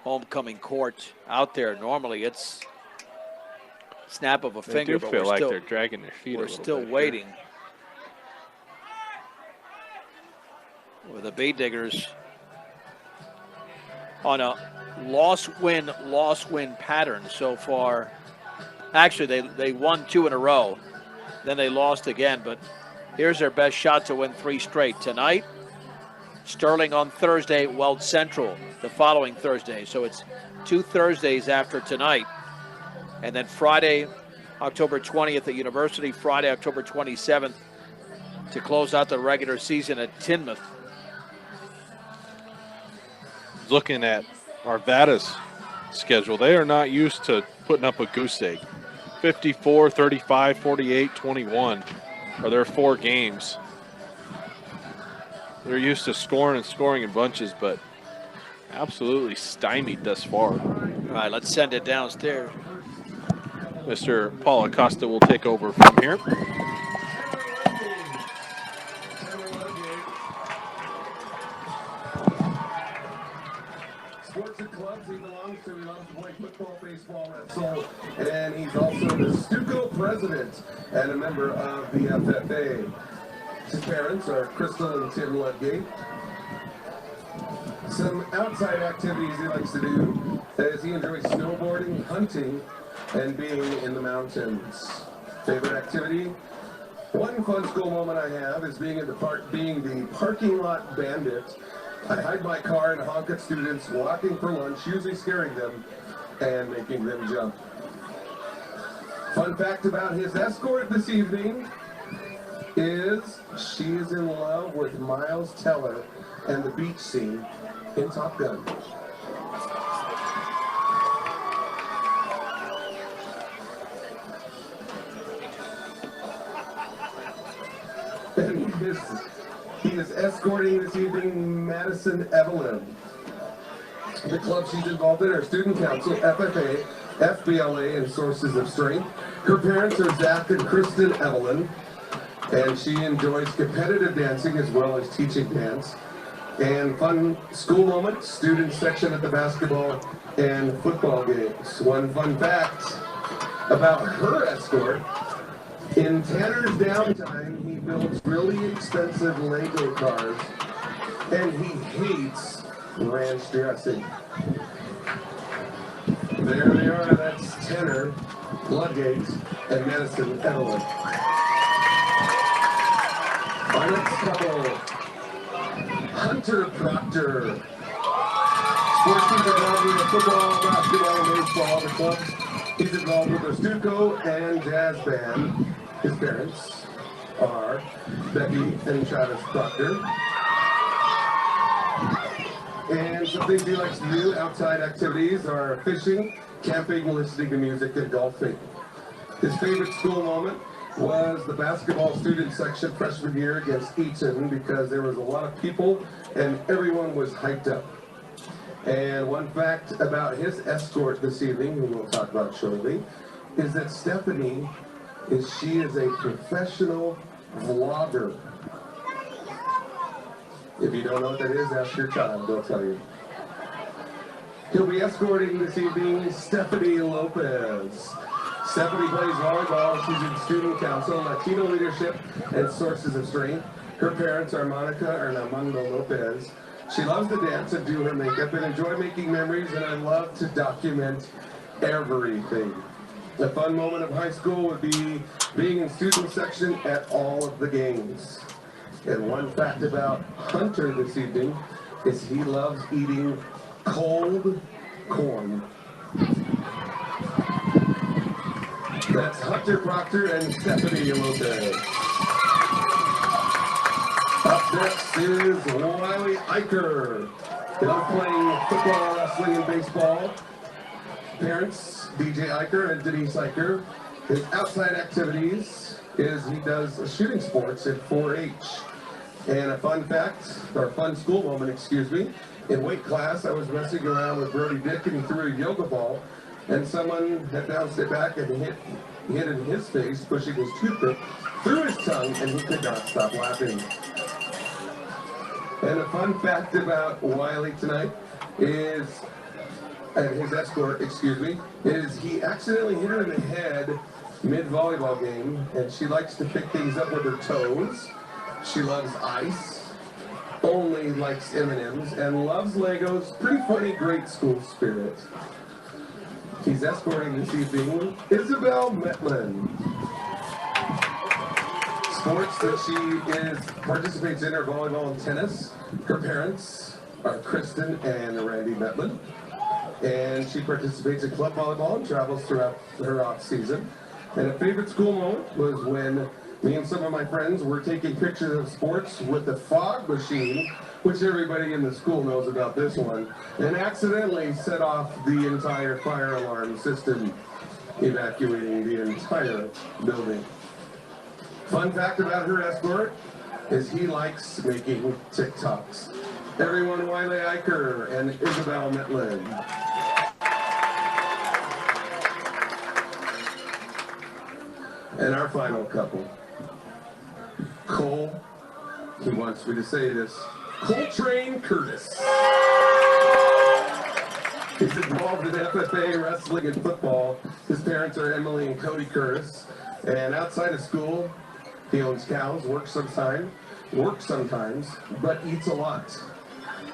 homecoming court out there. Normally it's snap of a finger, They do but feel like they're dragging their feet. we're still waiting. With the Bay Diggers on a loss-win pattern so far. Actually, they won 2 in a row. Then they lost again, but here's their best shot to win 3 straight. Tonight, Sterling on Thursday, Weld Central the following Thursday. So it's 2 Thursdays after tonight. And then Friday, October 20th at University, Friday, October 27th to close out the regular season at Tinmouth. Looking at Arvada's schedule, they are not used to putting up a goose egg. 54, 35, 48, 21 are their 4 games. They're used to scoring in bunches, but absolutely stymied thus far. All right, let's send it downstairs. Mr. Paul Acosta will take over from here. Sports and clubs he belongs to. He loves to play football, baseball, wrestle, and he's also the Stuco president and a member of the FFA. His parents are Crystal and Tim Ludgate. Some outside activities he likes to do is he enjoys snowboarding, hunting, and being in the mountains. Favorite activity? One fun school moment I have is being in the parking lot bandit. I hide my car and honk at students walking for lunch, usually scaring them and making them jump. Fun fact about his escort this evening is she is in love with Miles Teller and the beach scene in Top Gun. And he is escorting this evening Madison Evelyn. The club she's involved in are Student Council, FFA, FBLA, and Sources of Strength. Her parents are Zach and Kristen Evelyn, and she enjoys competitive dancing as well as teaching dance. And fun school moments, student section at the basketball and football games. One fun fact about her escort, in Tanner's downtime, he builds really expensive Lego cars, and he hates ranch dressing. There they are, that's Tanner, Ludgate, and Madison Evelyn. Our next couple, Hunter Proctor. Sports teams involved with football, basketball, and baseball, the clubs. He's involved with the Stuco and Jazz Band. His parents are Becky and Travis Proctor. And some things he likes to do, outside activities, are fishing, camping, listening to music, and golfing. His favorite school moment was the basketball student section freshman year against Eaton because there was a lot of people and everyone was hyped up. And one fact about his escort this evening, who we'll talk about shortly, is that Stephanie she is a professional vlogger. If you don't know what that is, ask your child, they'll tell you. He'll be escorting this evening Stephanie Lopez. Stephanie plays volleyball. She's in Student Council, Latino Leadership, and Sources of Strength. Her parents are Armando Lopez. She loves to dance and do her makeup and enjoy making memories, and I love to document everything. A fun moment of high school would be being in student section at all of the games. And one fact about Hunter this evening is he loves eating cold corn. That's Hunter Proctor and Stephanie Lopez. Up next is Wiley Eicher. Both playing football, wrestling, and baseball. Parents, DJ Eicher and Denise Eicher. His outside activities is he does shooting sports at 4-H. And a fun fact, or fun school moment, excuse me, in weight class, I was messing around with Brody Dick and he threw a yoga ball, and someone had bounced it back and hit in his face, pushing his toothpick through his tongue, and he could not stop laughing. And a fun fact about Wiley tonight is, his escort, excuse me, is he accidentally hit her in the head mid-volleyball game, and she likes to pick things up with her toes. She loves ice, only likes M&Ms, and loves Legos. Pretty funny, great school spirit. He's escorting this evening Isabel Metlin. Sports that she participates in are volleyball and tennis. Her parents are Kristen and Randy Metlin. And she participates in club volleyball and travels throughout her off season. And a favorite school moment was when me and some of my friends were taking pictures of sports with the fog machine, which everybody in the school knows about this one, and accidentally set off the entire fire alarm system, evacuating the entire building. Fun fact about her escort is he likes making TikToks. Everyone, Wiley Eicher and Isabel Metlin. And our final couple. Cole, he wants me to say this, Coltrane Curtis. He's involved in FFA, wrestling, and football. His parents are Emily and Cody Curtis. And outside of school, he owns cows, works sometimes, but eats a lot.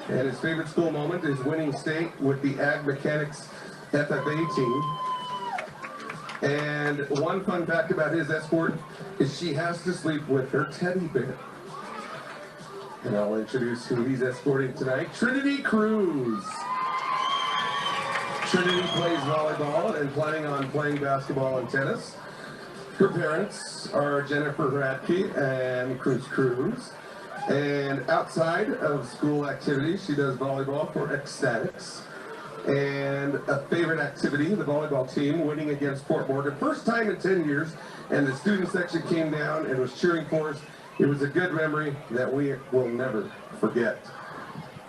And his favorite school moment is winning state with the Ag Mechanics FFA team. And one fun fact about his escort is she has to sleep with her teddy bear. And I'll introduce who he's escorting tonight, Trinity Cruz. Trinity plays volleyball and planning on playing basketball and tennis. Her parents are Jennifer Radke and Cruz Cruz. And outside of school activities, she does volleyball for Ecstatics. And a favorite activity, the volleyball team winning against Fort Morgan. First time in 10 years, and the student section came down and was cheering for us. It was a good memory that we will never forget.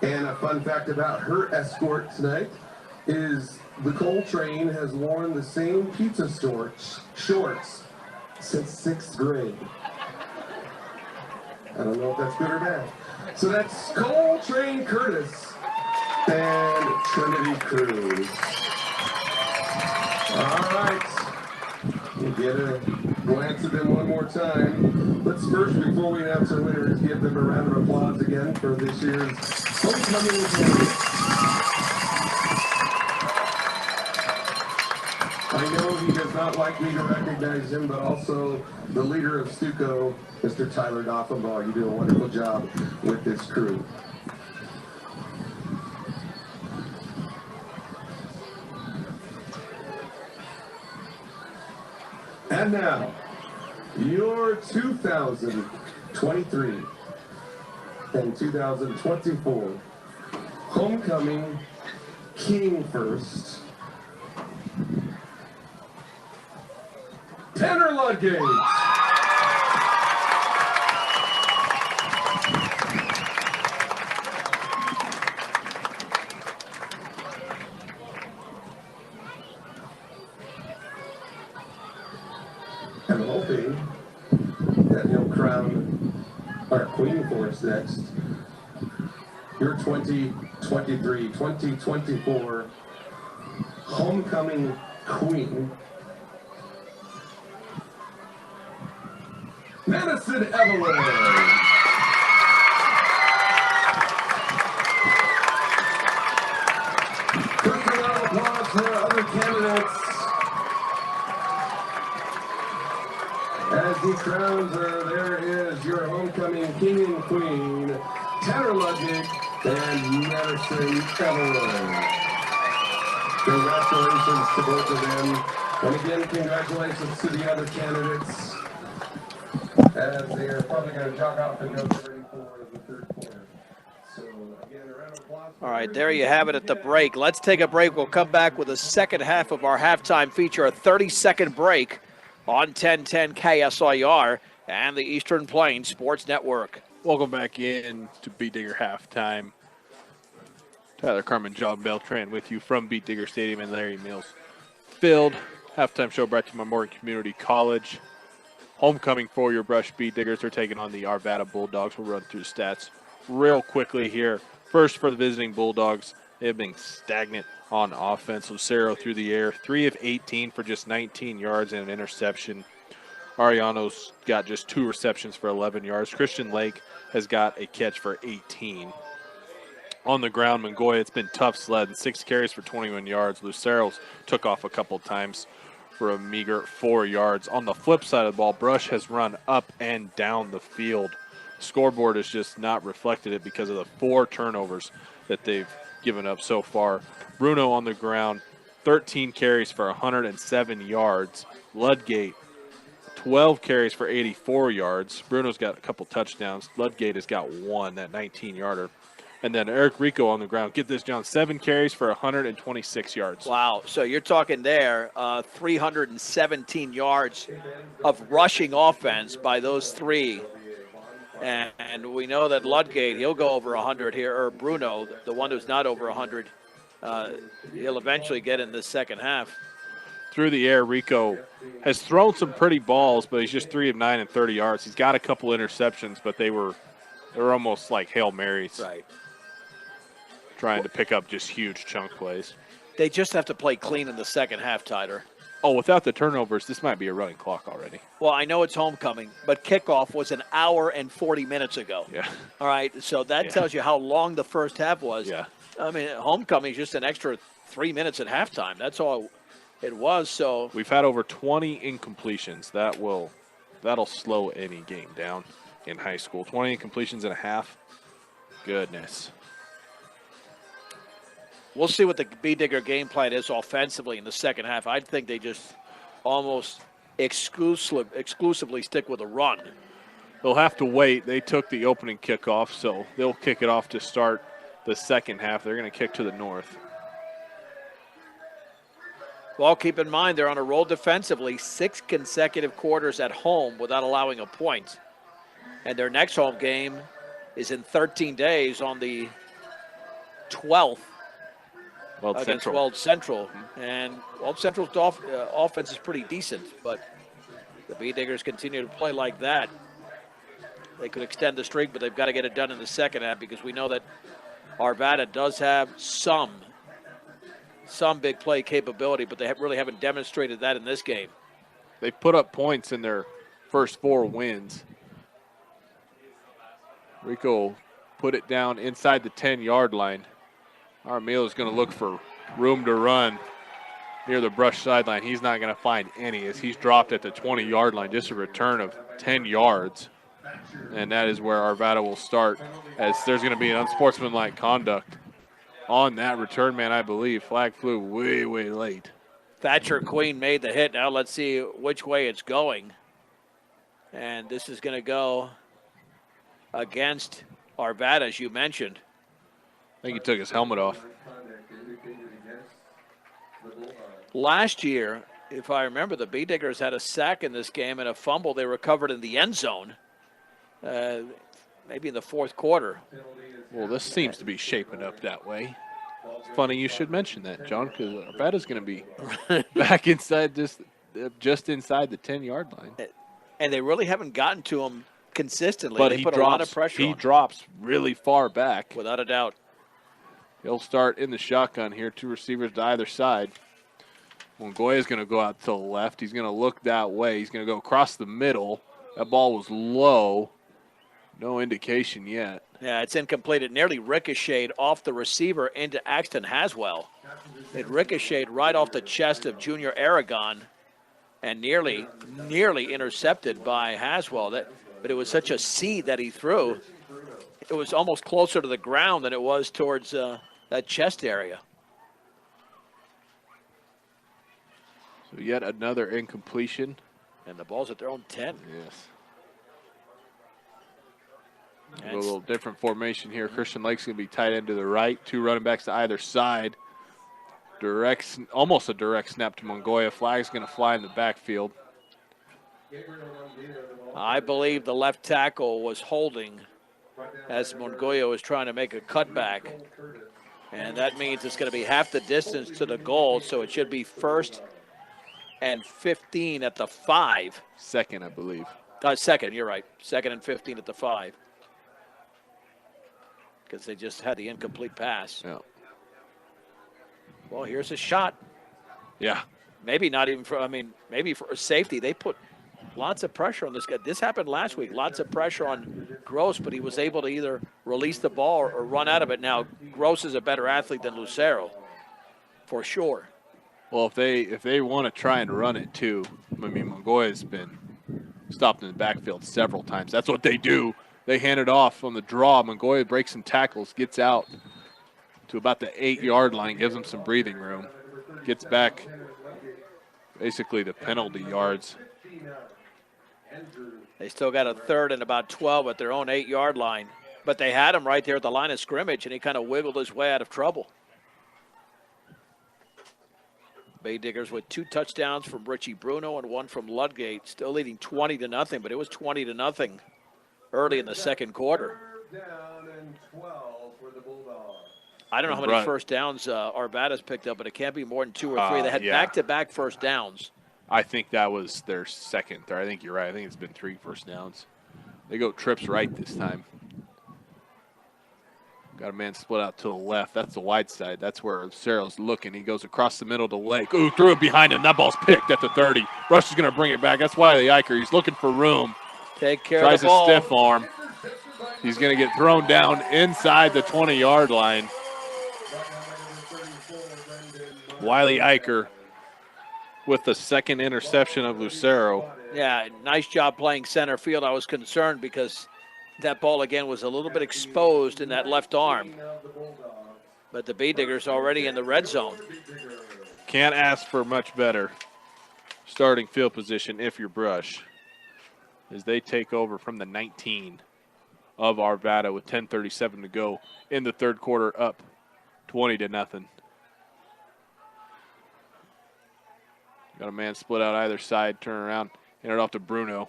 And a fun fact about her escort tonight is the Coltrane has worn the same pizza store shorts since 6th grade. I don't know if that's good or bad. So that's Coltrane Curtis and Trinity Cruz. All right. We'll get a glance at them one more time. Let's first, before we announce our winners, give them a round of applause again for this year's homecoming weekend. I know he does not like me to recognize him, but also the leader of Stuco, Mr. Tyler Doffenbaugh. You do a wonderful job with this crew. And now, your 2023 and 2024 homecoming king first, Tanner Ludgate. I'm hoping that he'll crown our queen for us next. Your 2023-2024 homecoming queen, Madison Evelyn. Quick round of applause for our other candidates. As he crowns her, there is your homecoming king and queen, Tanner Ludwig and Madison Evelyn. Congratulations to both of them. And again, congratulations to the other candidates, as they are probably going to jog off and go get ready for the third quarter. So, again, a round of applause. All right, there you have it at the break. Let's take a break. We'll come back with the second half of our halftime feature, a 30-second break on 1010 KSIR and the Eastern Plains Sports Network. Welcome back in to Beat Digger halftime. Tyler Carmen, John Beltran with you from Beat Digger Stadium and Larry Mills Field. Halftime show brought to you by Morgan Community College. Homecoming for your Brush Beat Diggers. They're taking on the Arvada Bulldogs. We'll run through the stats real quickly here. First for the visiting Bulldogs, they've been stagnant on offense. Lucero through the air, 3 of 18 for just 19 yards and an interception. Ariano's got just 2 receptions for 11 yards. Christian Lake has got a catch for 18. On the ground, Mongoya, it's been tough sledding. 6 carries for 21 yards. Lucero's took off a couple times for a meager 4 yards. On the flip side of the ball, Brush has run up and down the field. Scoreboard has just not reflected it because of the 4 turnovers that they've given up so far. Bruno on the ground, 13 carries for 107 yards. Ludgate, 12 carries for 84 yards. Bruno's got a couple touchdowns. Ludgate has got 1, that 19-yarder. And then Eric Rico on the ground. Get this, John, 7 carries for 126 yards. Wow, so you're talking there 317 yards of rushing offense by those 3. And we know that Ludgate, he'll go over 100 here, or Bruno, the one who's not over 100, he'll eventually get in the second half. Through the air, Rico has thrown some pretty balls, but he's just 3 of 9 and 30 yards. He's got a couple interceptions, but they were almost like Hail Marys. Right. Trying to pick up just huge chunk plays. They just have to play clean in the second half, Tyler. Oh, without the turnovers, this might be a running clock already. Well, I know it's homecoming, but kickoff was an hour and 40 minutes ago. Yeah. All right, so that tells you how long the first half was. Yeah. I mean, homecoming is just an extra 3 minutes at halftime. That's all it was. So We've had over 20 incompletions. That'll slow any game down in high school. 20 incompletions and a half. Goodness. we'll see what the B-Digger game plan is offensively in the second half. I think they just almost exclusively stick with a run. They'll have to wait. They took the opening kickoff, so they'll kick it off to start the second half. They're going to kick to the north. Well, keep in mind they're on a roll defensively, 6 consecutive quarters at home without allowing a point. And their next home game is in 13 days on the 12th against Central. Weld Central. And Weld Central's offense is pretty decent, but the B-Diggers continue to play like that. They could extend the streak, but they've got to get it done in the second half because we know that Arvada does have some big play capability, but they really haven't demonstrated that in this game. They put up points in their first 4 wins. Rico put it down inside the 10-yard line. Armil is going to look for room to run near the brush sideline. He's not going to find any as he's dropped at the 20-yard line. Just a return of 10 yards. And that is where Arvada will start, as there's going to be an unsportsmanlike conduct on that return, man, I believe. Flag flew way, way late. Thatcher Queen made the hit. Now let's see which way it's going. And this is going to go against Arvada, as you mentioned. I think he took his helmet off. Last year, if I remember, the B-Diggers had a sack in this game and a fumble. They recovered in the end zone, maybe in the fourth quarter. Well, this seems to be shaping up that way. It's funny you should mention that, John, because Arvada's going to be back inside just inside the 10-yard line. And they really haven't gotten to him consistently. But they put a lot of pressure on him. drops really far back. Without a doubt. He'll start in the shotgun here. 2 receivers to either side. Mongoya's going to go out to the left. He's going to look that way. He's going to go across the middle. That ball was low. No indication yet. Yeah, it's incomplete. It nearly ricocheted off the receiver into Axton Haswell. It ricocheted right off the chest of Junior Aragon and nearly intercepted by Haswell. But it was such a seed that he threw. It was almost closer to the ground than it was towards that chest area. So yet another incompletion. And the ball's at their own 10. Yes. And A little different formation here. Christian Lake's going to be tight end to the right. 2 running backs to either side. Almost a direct snap to Mongoya. Flag's going to fly in the backfield. I believe the left tackle was holding as Mongoya was trying to make a cutback. And that means it's going to be half the distance to the goal, so it should be 1st and 15 at the 5. Second, I believe. Second, you're right. 2nd and 15 at the 5. Because they just had the incomplete pass. Yeah. Well, here's a shot. Yeah. Maybe not even for, maybe for safety. They put lots of pressure on this guy. This happened last week. Lots of pressure on Gross, but he was able to either release the ball or run out of it. Now, Gross is a better athlete than Lucero, for sure. Well, if they want to try and run it too, Mongoya's been stopped in the backfield several times. That's what they do. They hand it off on the draw. Mongoya breaks some tackles, gets out to about the 8-yard line, gives them some breathing room, gets back basically the penalty yards. They still got a 3rd and about 12 at their own 8-yard line, but they had him right there at the line of scrimmage, and he kind of wiggled his way out of trouble. Bay Diggers with 2 touchdowns from Richie Bruno and 1 from Ludgate, still leading 20-0, but it was 20-0 early in the second quarter. I don't know how many first downs Arvada's picked up, but it can't be more than 2 or 3. They had back-to-back first downs. I think that was their second. Or I think you're right. I think it's been 3 first downs. They go trips right this time. Got a man split out to the left. That's the wide side. That's where Lucero's looking. He goes across the middle to Lake. Ooh, threw it behind him. That ball's picked at the 30. Rush is going to bring it back. That's Wiley Eicher. He's looking for room. Take care Tries of the ball. a stiff arm. He's going to get thrown down inside the 20-yard line. Wiley Eicher with the second interception of Lucero. Yeah, nice job playing center field. I was concerned because that ball again was a little bit exposed in that left arm. But the Bay Diggers already in the red zone. Can't ask for much better starting field position if you're Brush, as they take over from the 19 of Arvada with 10:37 to go in the third quarter, up 20-0. Got a man split out either side, turn around, hand it off to Bruno.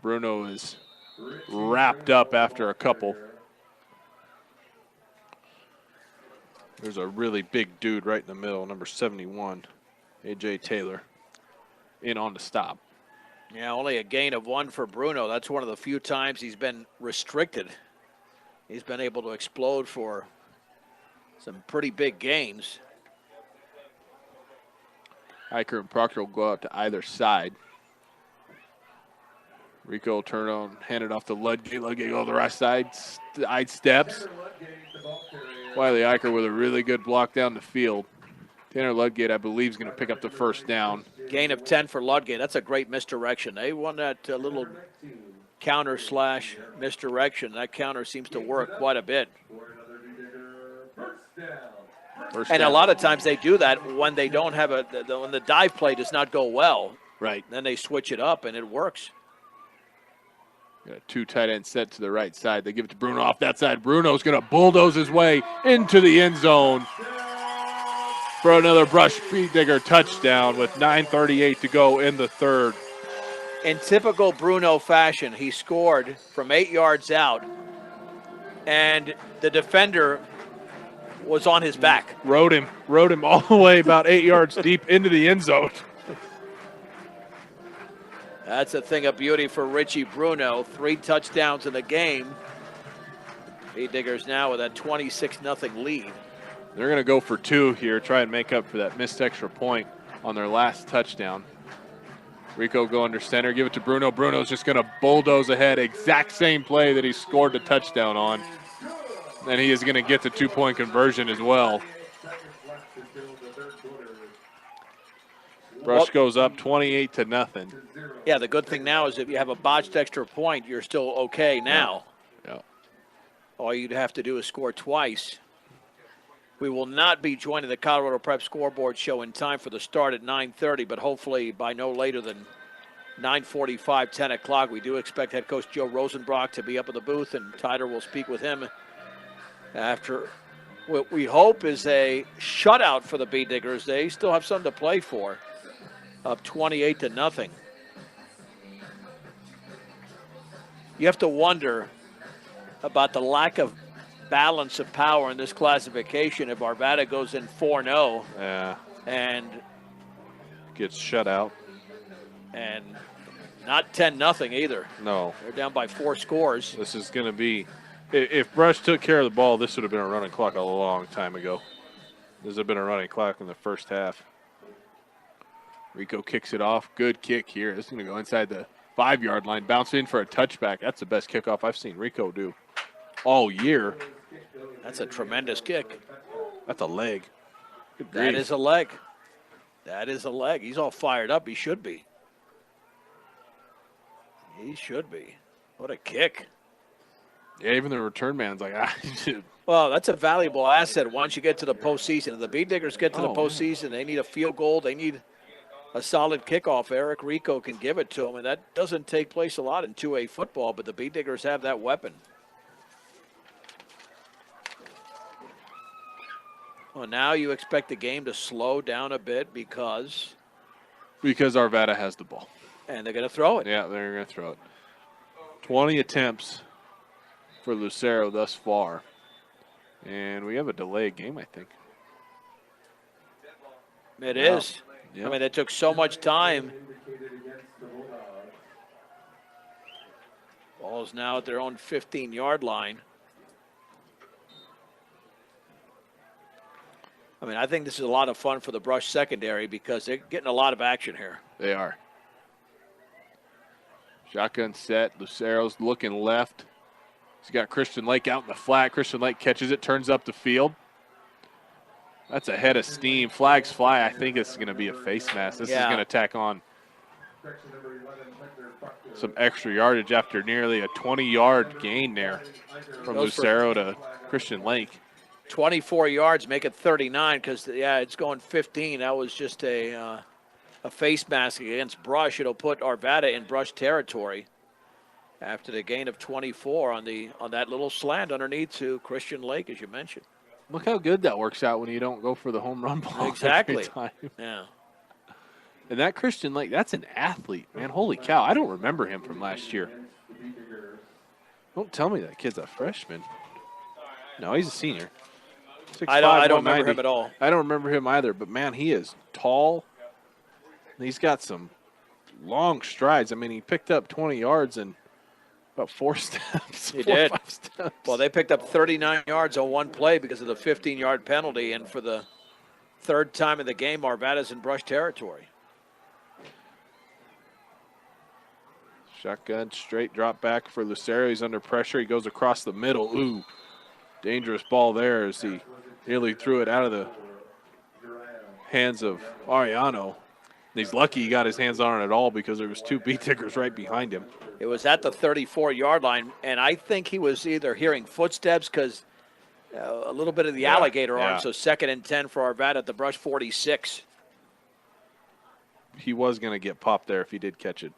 Bruno is wrapped up after a couple. There's a really big dude right in the middle, number 71, A.J. Taylor, in on the stop. Yeah, only a gain of 1 for Bruno. That's one of the few times he's been restricted. He's been able to explode for some pretty big gains. Eicher and Proctor will go out to either side. Rico will turn on, hand it off to Ludgate. Ludgate go to the right side, steps. Wiley Eicher with a really good block down the field. Tanner Ludgate, I believe, is going to pick up the first down. Gain of 10 for Ludgate. That's a great misdirection. They won that little counter / misdirection. That counter seems to work quite a bit. And a lot of times they do that when they don't have when the dive play does not go well. Right. Then they switch it up and it works. Got a 2 tight end set to the right side. They give it to Bruno off that side. Bruno's going to bulldoze his way into the end zone for another Brush Bay Digger touchdown with 9:38 to go in the third. In typical Bruno fashion, he scored from 8 yards out, and the defender was on his back. Rode him all the way about 8 yards deep into the end zone. That's a thing of beauty for Richie Bruno. 3 touchdowns in the game. Bay Diggers now with a 26-0 lead. They're going to go for 2 here, try and make up for that missed extra point on their last touchdown. Rico go under center, give it to Bruno. Bruno's just going to bulldoze ahead, exact same play that he scored the touchdown on. And he is going to get the 2-point conversion as well. Brush goes up 28-0. Yeah, the good thing now is if you have a botched extra point, you're still okay now. Yeah. All you'd have to do is score twice. We will not be joining the Colorado Prep Scoreboard Show in time for the start at 9:30, but hopefully by no later than 9:45, 10 o'clock. We do expect head coach Joe Rosenbrock to be up in the booth, and Tyler will speak with him after what we hope is a shutout for the Bee Diggers. They still have something to play for, up 28-0. You have to wonder about the lack of balance of power in this classification if Arvada goes in 4-0 and gets shut out. And not 10-0 either. No. They're down by 4 scores. This is going to be, if Brush took care of the ball, this would have been a running clock a long time ago. This would have been a running clock in the first half. Rico kicks it off. Good kick here. This is going to go inside the 5-yard line. Bounce in for a touchback. That's the best kickoff I've seen Rico do all year. That's a tremendous kick. That's a leg. That is a leg. That is a leg. He's all fired up. He should be. He should be. What a kick. Yeah, even the return man's like, Well, that's a valuable asset once you get to the postseason. If the Bee Diggers get to the postseason, they need a field goal. They need a solid kickoff. Eric Rico can give it to them, and that doesn't take place a lot in 2A football, but the Bee Diggers have that weapon. Well, now you expect the game to slow down a bit because Arvada has the ball. And they're going to throw it. Yeah, they're going to throw it. 20 attempts for Lucero thus far. And we have a delayed game, I think. It is. Yep. I mean, it took so much time. Ball's now at their own 15-yard line. I mean, I think this is a lot of fun for the Brush secondary because they're getting a lot of action here. They are. Shotgun set. Lucero's looking left. He's got Christian Lake out in the flat. Christian Lake catches it, turns up the field. That's a head of steam. Flags fly. I think it's going to be a face mask. This is going to tack on some extra yardage after nearly a 20-yard gain there from Lucero to Christian Lake. 24 yards, make it 39 because, it's going 15. That was just a face mask against Brush. It'll put Arvada in Brush territory after the gain of 24 on that little slant underneath to Christian Lake, as you mentioned. Look how good that works out when you don't go for the home run ball exactly. every time. Yeah. And that Christian Lake, that's an athlete, man. Holy cow. I don't remember him from last year. Don't tell me that kid's a freshman. No, he's a senior. 6'5", I don't remember him at all. I don't remember him either, but, man, he is tall. He's got some long strides. I mean, he picked up 20 yards in about 4 steps. He did. 5 steps. Well, they picked up 39 yards on one play because of the 15-yard penalty, and for the third time in the game, Arvada's in Brush territory. Shotgun, straight drop back for Lucero. He's under pressure. He goes across the middle. Ooh, dangerous ball there as he nearly threw it out of the hands of Ariano. He's lucky he got his hands on it at all because there was 2 Bee Diggers right behind him. It was at the 34-yard line, and I think he was either hearing footsteps because a little bit of the alligator arm, so 2nd and 10 for Arvada at the Brush 46. He was going to get popped there if he did catch it.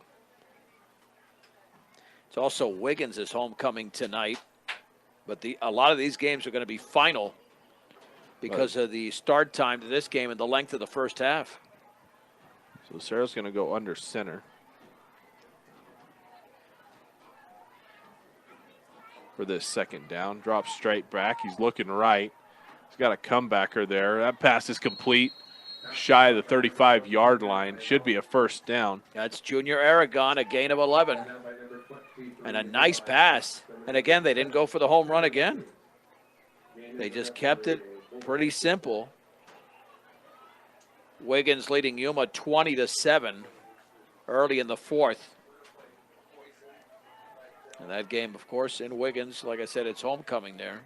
It's also Wiggins' homecoming tonight, but a lot of these games are going to be final because of the start time to this game and the length of the first half. So Lucero's going to go under center. For this second down. Drops straight back. He's looking right. He's got a comebacker there. That pass is complete. Shy of the 35-yard line. Should be a first down. That's Junior Aragon, a gain of 11. And a nice pass. And again, they didn't go for the home run again. They just kept it pretty simple. Wiggins leading Yuma 20-7 early in the 4th. And that game, of course, in Wiggins, like I said, it's homecoming there.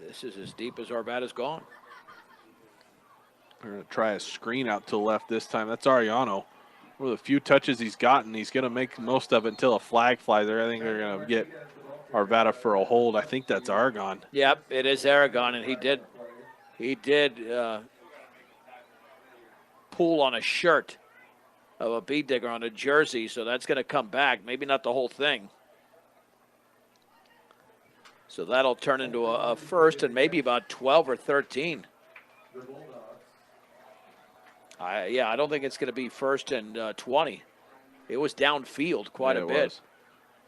This is as deep as Arvada's gone. They're going to try a screen out to the left this time. That's Ariano. One of the few touches he's gotten, he's going to make most of it until a flag flies there. I think they're going to get Arvada for a hold. I think that's Aragon. Yep, it is Aragon, and he did pull on a shirt of a bead digger on a jersey, so that's going to come back. Maybe not the whole thing. So that'll turn into a first and maybe about 12 or 13. I don't think it's going to be first and 20. It was downfield quite a bit. Was.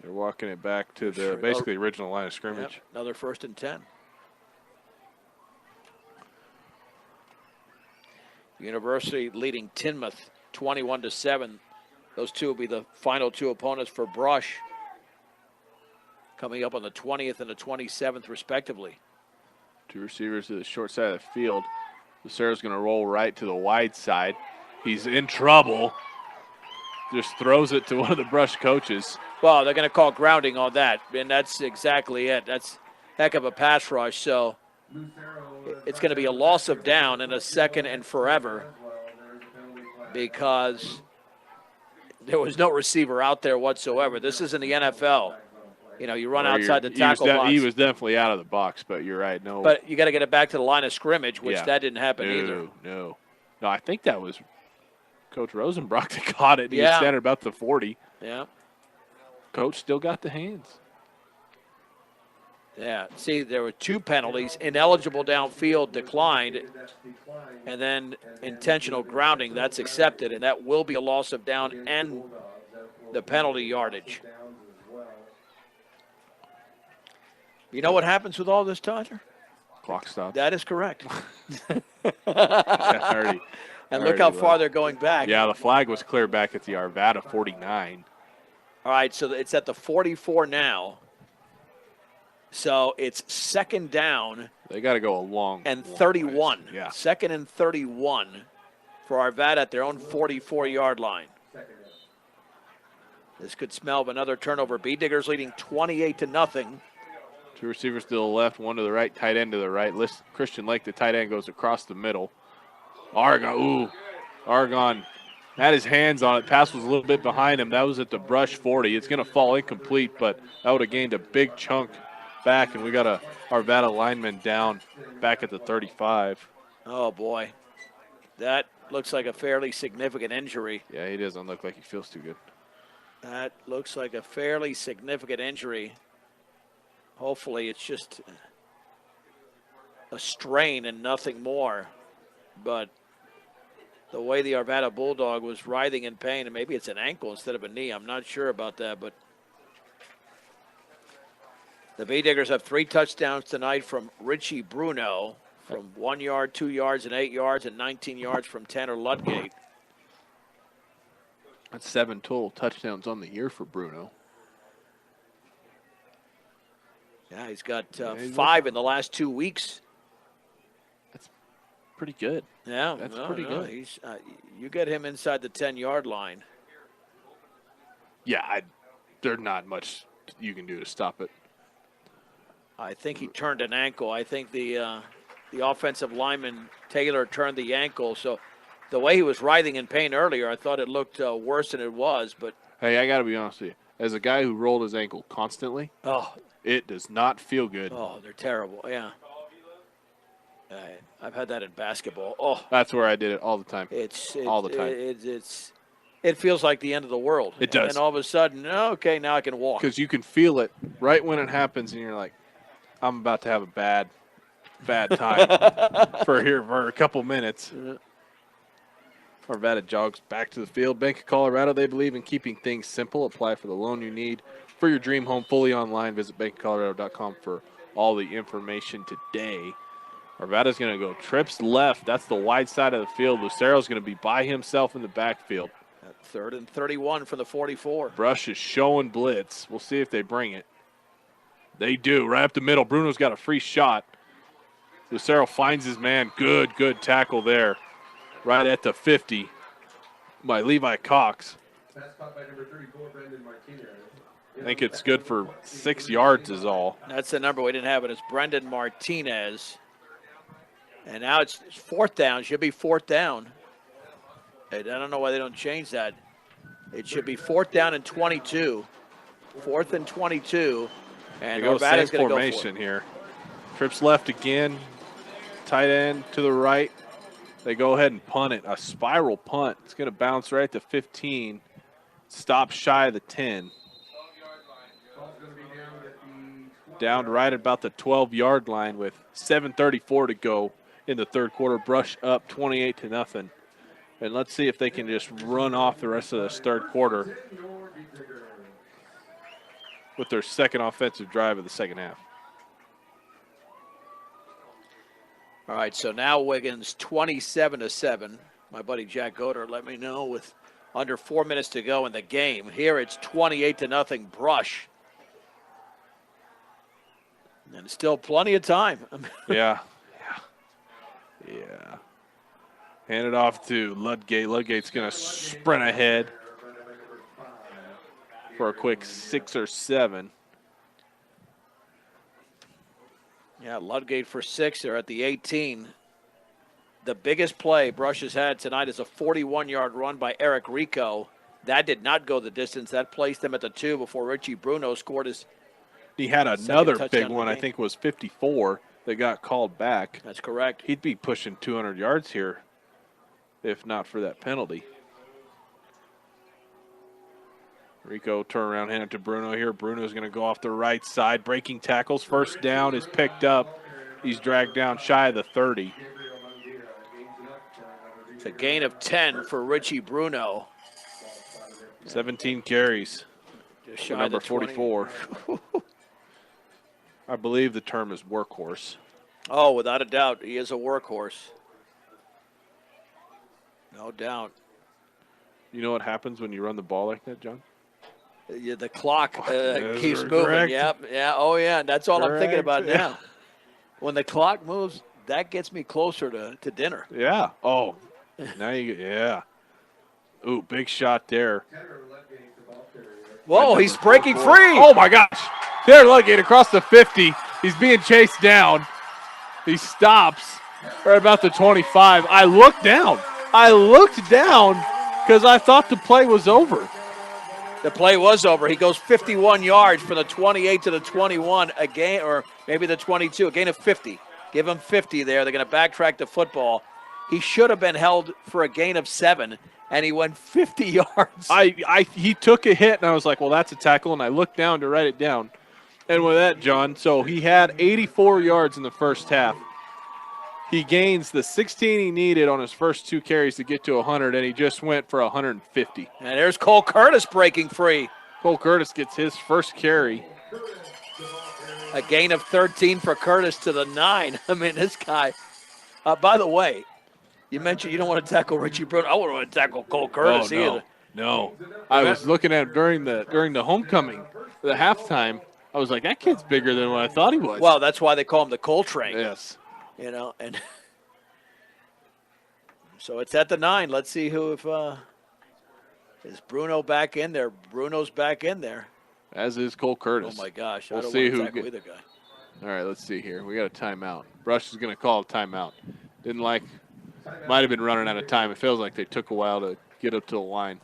They're walking it back to the basically original line of scrimmage. Yep, another first and 10. University leading Tinmouth 21-7. Those two will be the final two opponents for Brush, coming up on the 20th and the 27th, respectively. Two receivers to the short side of the field. Lucero's going to roll right to the wide side. He's in trouble. Just throws it to one of the Brush coaches. Well, they're going to call grounding on that, and that's exactly it. That's heck of a pass rush. So it's going to be a loss of down and a second and forever because there was no receiver out there whatsoever. This isn't the NFL. You know, you run outside the tackle box. He was definitely out of the box, but you're right. No, but you got to get it back to the line of scrimmage, which that didn't happen either. No, I think that was Coach Rosenbrock that caught it. He was standing about the 40. Yeah. Coach still got the hands. Yeah. See, there were two penalties: ineligible downfield, declined, and then intentional grounding. That's accepted, and that will be a loss of down and the penalty yardage. You know what happens with all this, Tyler? Clock stops. That is correct. And look how far they're going back. Yeah, the flag was clear back at the Arvada 49. All right, so it's at the 44 now. So it's second down. They got to go a long and 31. Ways. Yeah. Second and 31 for Arvada at their own 44-yard line. This could smell of another turnover. Bee Diggers leading 28-0. Two receivers to the left, one to the right, tight end to the right. Christian Lake, the tight end, goes across the middle. Aragon had his hands on it. Pass was a little bit behind him. That was at the Brush 40. It's going to fall incomplete, but that would have gained a big chunk back, and we got a Arvada lineman down back at the 35. Oh, boy. That looks like a fairly significant injury. Yeah, he doesn't look like he feels too good. That looks like a fairly significant injury. Hopefully it's just a strain and nothing more. But the way the Arvada Bulldog was writhing in pain, and maybe it's an ankle instead of a knee. I'm not sure about that, but the Bee Diggers have 3 touchdowns tonight from Richie Bruno from 1 yard, 2 yards, and 8 yards, and 19 yards from Tanner Ludgate. That's 7 total touchdowns on the year for Bruno. Yeah, he's got 5 in the last 2 weeks. That's pretty good. Yeah, that's pretty good. He's, you get him inside the 10-yard line. Yeah, there's not much you can do to stop it. I think he turned an ankle. I think the offensive lineman, Taylor, turned the ankle. So the way he was writhing in pain earlier, I thought it looked worse than it was. But hey, I got to be honest with you. As a guy who rolled his ankle constantly, it does not feel good. Oh, they're terrible. Yeah. I've had that in basketball. Oh, that's where I did it all the time. All the time. It feels like the end of the world. It does. And all of a sudden, okay, now I can walk. Because you can feel it right when it happens, and you're like, I'm about to have a bad time for a couple minutes. Arvada jogs back to the field. Bank of Colorado, they believe in keeping things simple. Apply for the loan you need for your dream home fully online. Visit bankofcolorado.com for all the information today. Arvada's going to go trips left. That's the wide side of the field. Lucero's going to be by himself in the backfield. At 3rd and 31 from the 44. Brush is showing blitz. We'll see if they bring it. They do. Right up the middle. Bruno's got a free shot. Lucero finds his man. Good tackle there. Right at the 50 by Levi Cox. Pass caught by number 34, Brendan Martinez. I think it's good for 6 yards is all. That's the number we didn't have it. It's Brendan Martinez. And now it's 4th down. Should be 4th down. I don't know why they don't change that. It should be 4th down and 22. 4th and 22. And They go same Arvada's going to go for formation here. Trips left again. Tight end to the right. They go ahead and punt it. A spiral punt. It's going to bounce right at the 15. Stop shy of the 10. Down right about the 12-yard line with 7:34 to go in the third quarter. Brush up 28-0. And let's see if they can just run off the rest of this third quarter with their second offensive drive of the second half. All right, so now Wiggins 27-7. My buddy Jack Goder let me know with under 4 minutes to go in the game. Here it's 28-0 Brush. And still plenty of time. Yeah. Hand it off to Ludgate. Ludgate's going to sprint ahead for a quick 6 or 7. Yeah, Ludgate for 6. They're at the 18. The biggest play Brush has had tonight is a 41-yard run by Eric Rico. That did not go the distance. That placed them at the 2 before Richie Bruno scored his. He had another touchdown big of the one, I game. think was 54, that got called back. That's correct. He'd be pushing 200 yards here if not for that penalty. Rico turn around, hand it to Bruno here. Bruno's going to go off the right side. Breaking tackles. First down is picked up. He's dragged down shy of the 30. It's a gain of 10 for Richie Bruno. 17 carries. Just For shy of number the 20. 44. I believe the term is workhorse. Oh, without a doubt, he is a workhorse. No doubt. You know what happens when you run the ball like that, John? Yeah, the clock Yes, keeps sir. moving. Correct. Yep. Yeah. Oh, yeah. That's all I'm thinking about Correct. now. When the clock moves, that gets me closer to dinner. Yeah. Oh, now you get, yeah. Ooh, big shot there. Whoa, he's breaking free. Oh, my gosh. There, Ludgate across the 50. He's being chased down. He stops right about the 25. I looked down because I thought the play was over. The play was over. He goes 51 yards from the 28 to the 21, a gain, or maybe the 22, a gain of 50. Give him 50 there. They're going to backtrack the football. He should have been held for a gain of 7, and he went 50 yards. He took a hit, and I was like, well, that's a tackle, and I looked down to write it down. And with that, John, so he had 84 yards in the first half. He gains the 16 he needed on his first 2 carries to get to 100, and he just went for 150. And there's Cole Curtis breaking free. Cole Curtis gets his first carry. A gain of 13 for Curtis to the 9. I mean, this guy. By the way, you mentioned you don't want to tackle Richie Bruno. I wouldn't want to tackle Cole Curtis either. No. I was looking at him during the homecoming, the halftime. I was like, that kid's bigger than what I thought he was. Well, that's why they call him the Coltrane. Yes. You know, and so it's at the 9. Let's see if is Bruno back in there. Bruno's back in there. As is Cole Curtis. Oh my gosh, We'll I don't see want to who tackle get- either guy. All right, let's see here. We got a timeout. Brush is going to call a timeout. Might have been running out of time. It feels like they took a while to get up to the line.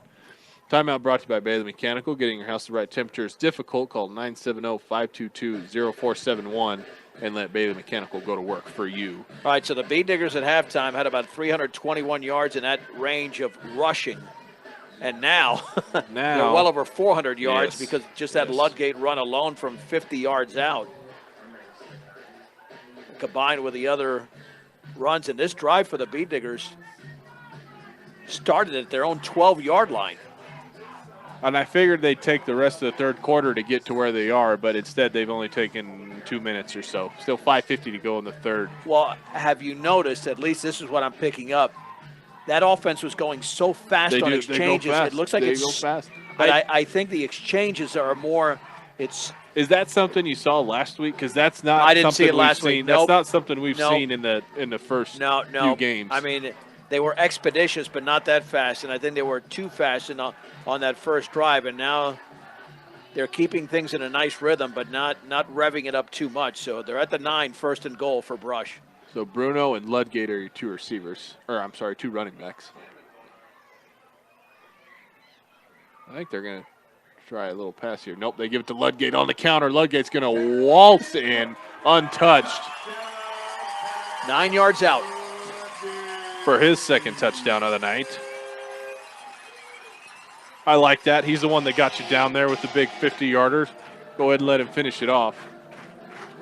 Timeout brought to you by Bailey Mechanical. Getting your house the right temperature is difficult. Call 970-522-0471 and let Bailey Mechanical go to work for you. All right, so the Bee Diggers at halftime had about 321 yards in that range of rushing. And now, they're well over 400 yards Yes. because just that Ludgate run alone from 50 yards out, combined with the other runs. And this drive for the Bee Diggers started at their own 12-yard line. And I figured they'd take the rest of the third quarter to get to where they are, but instead they've only taken 2 minutes or so. Still 5:50 to go in the third. Well, have you noticed, at least this is what I'm picking up, that offense was going so fast on They go exchanges. fast. It looks like They it's go fast. But I think the exchanges are more. Is that something you saw last week? Because that's not. I didn't see something it last we've week. seen. Nope. That's not something we've Nope. seen in the first few games. I mean, they were expeditious, but not that fast. And I think they were too fast on that first drive. And now they're keeping things in a nice rhythm, but not revving it up too much. So they're at the 9, first and goal for Brush. So Bruno and Ludgate are your 2 receivers. Or, I'm sorry, 2 running backs. I think they're going to try a little pass here. Nope, they give it to Ludgate on the counter. Ludgate's going to waltz in untouched 9 yards out. for his second touchdown of the night. I like that. He's the one that got you down there with the big 50-yarder. Go ahead and let him finish it off.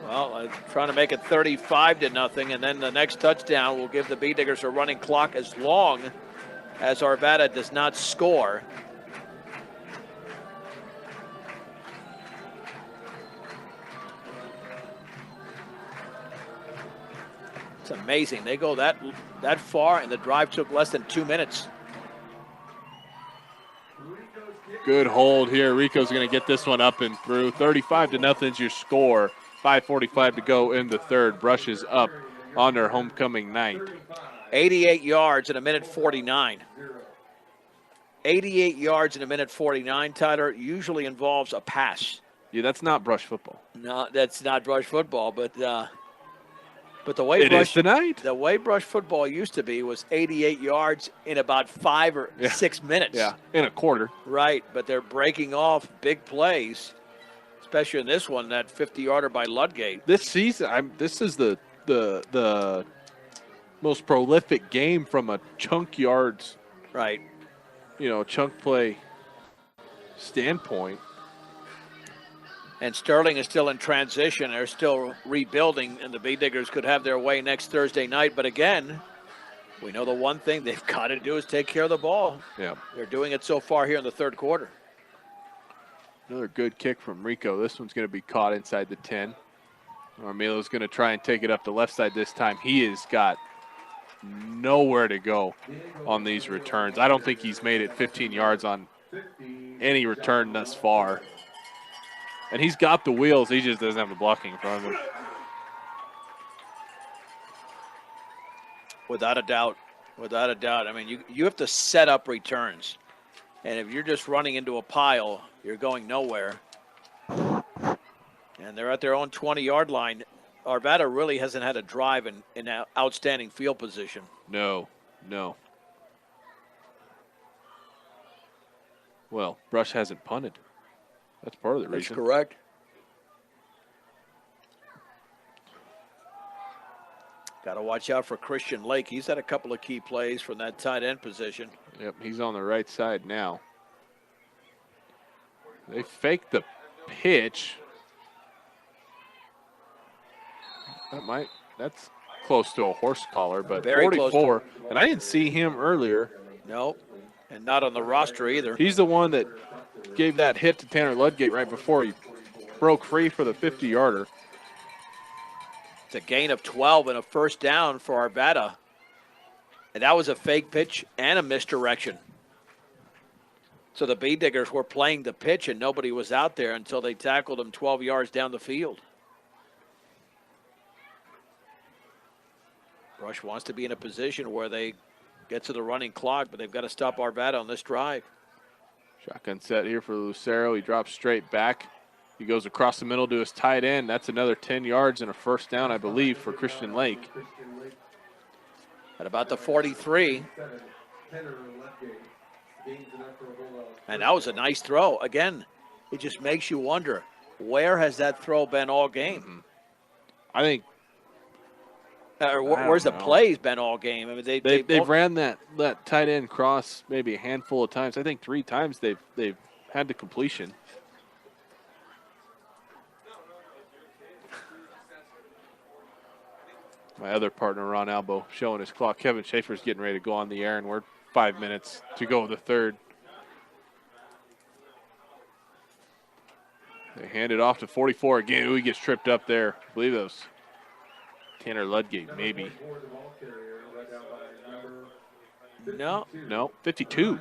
Well, I'm trying to make it 35-0, and then the next touchdown will give the B-Diggers a running clock as long as Arvada does not score. It's amazing. They go that far, and the drive took less than 2 minutes. Good hold here. Rico's going to get this one up and through. 35-0 is your score. 5:45 to go in the third. Brush is up on their homecoming night. 88 yards in a minute 49. 88 yards in a minute 49, Tyler, usually involves a pass. Yeah, that's not Brush football. No, that's not Brush football, but the way It is tonight. The way Brush football used to be was 88 yards in about 5 or 6 minutes. Yeah, in a quarter. Right, but they're breaking off big plays, especially in this one, that 50-yarder by Ludgate. This season, this is the most prolific game from a chunk yards, Right. Chunk play standpoint. And Sterling is still in transition. They're still rebuilding, and the B-Diggers could have their way next Thursday night. But again, we know the one thing they've got to do is take care of the ball. Yeah. They're doing it so far here in the third quarter. Another good kick from Rico. This one's going to be caught inside the 10. Armilo's going to try and take it up the left side this time. He has got nowhere to go on these returns. I don't think he's made it 15 yards on any return thus far. And he's got the wheels. He just doesn't have the blocking in front of him. Without a doubt. Without a doubt. I mean, you have to set up returns. And if you're just running into a pile, you're going nowhere. And they're at their own 20-yard line. Arvada really hasn't had a drive in outstanding field position. No. Well, Brush hasn't punted. That's part of the reason. That's correct. Got to watch out for Christian Lake. He's had a couple of key plays from that tight end position. Yep, he's on the right side now. They faked the pitch. That's close to a horse collar, but Very 44. And I didn't see him earlier. Nope. And not on the roster either. He's the one that gave that hit to Tanner Ludgate right before he broke free for the 50-yarder. It's a gain of 12 and a first down for Arvada. And that was a fake pitch and a misdirection. So the B-Diggers were playing the pitch and nobody was out there until they tackled him 12 yards down the field. Brush wants to be in a position where they get to the running clock, but they've got to stop Arvada on this drive. Shotgun set here for Lucero. He drops straight back. He goes across the middle to his tight end. That's another 10 yards and a first down, I believe, for Christian Lake. At about the 43. And that was a nice throw. Again, it just makes you wonder, where has that throw been all game? I think where's the plays been all game? I mean, they've ran that tight end cross maybe a handful of times. I think 3 times they've had the completion. My other partner, Ron Albo, showing his clock. Kevin Schaefer's getting ready to go on the air, and we're 5 minutes to go the third. They hand it off to 44 again. Ooh, he gets tripped up there. I believe that was Tanner Ludgate, maybe. No, 52.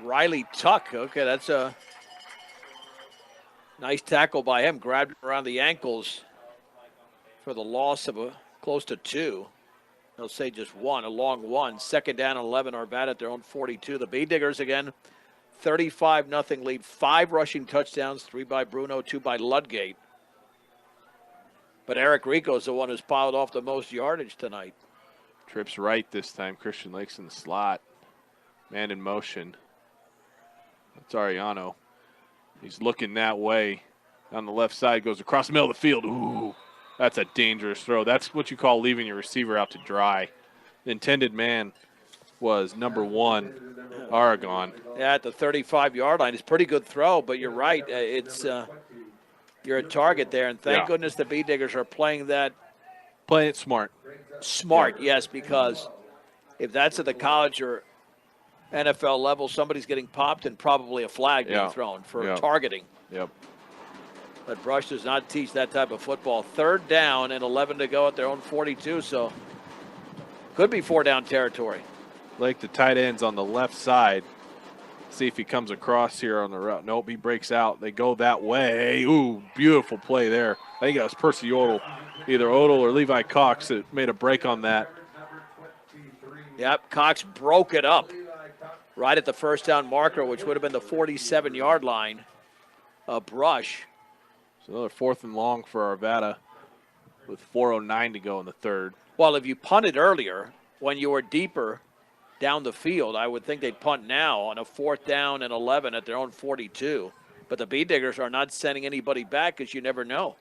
Riley Tuck. Okay, that's a nice tackle by him. Grabbed him around the ankles for the loss of close to 2. They'll say just 1, a long 1. Second down and 11. Arvada at their own 42. The B-Diggers again 35-0 lead. 5 rushing touchdowns, 3 by Bruno, 2 by Ludgate. But Eric Rico's the one who's piled off the most yardage tonight. Trips right this time. Christian Lake's in the slot. Man in motion. That's Ariano. He's looking that way. On the left side, goes across the middle of the field. Ooh, that's a dangerous throw. That's what you call leaving your receiver out to dry. The intended man was number 1, Aragon. Yeah, at the 35-yard line. It's a pretty good throw, but you're right. You're a target there, and thank goodness the Bee Diggers are playing that. Playing it smart. Smart, yes, because if that's at the college or NFL level, somebody's getting popped and probably a flag being thrown for targeting. Yep. But Brush does not teach that type of football. 3rd down and 11 to go at their own 42, so could be 4-down territory. Lake, the tight end's on the left side. See if he comes across here on the route. Nope, he breaks out. They go that way. Ooh, beautiful play there. I think it was Percy Odell, either Odell or Levi Cox that made a break on that. Yep, Cox broke it up right at the 1st down marker, which would have been the 47-yard line of Brush. So another 4th and long for Arvada with 4:09 to go in the 3rd. Well, if you punted earlier when you were deeper down the field, I would think they'd punt now on a 4th down and 11 at their own 42. But the Bee Diggers are not sending anybody back because you never know.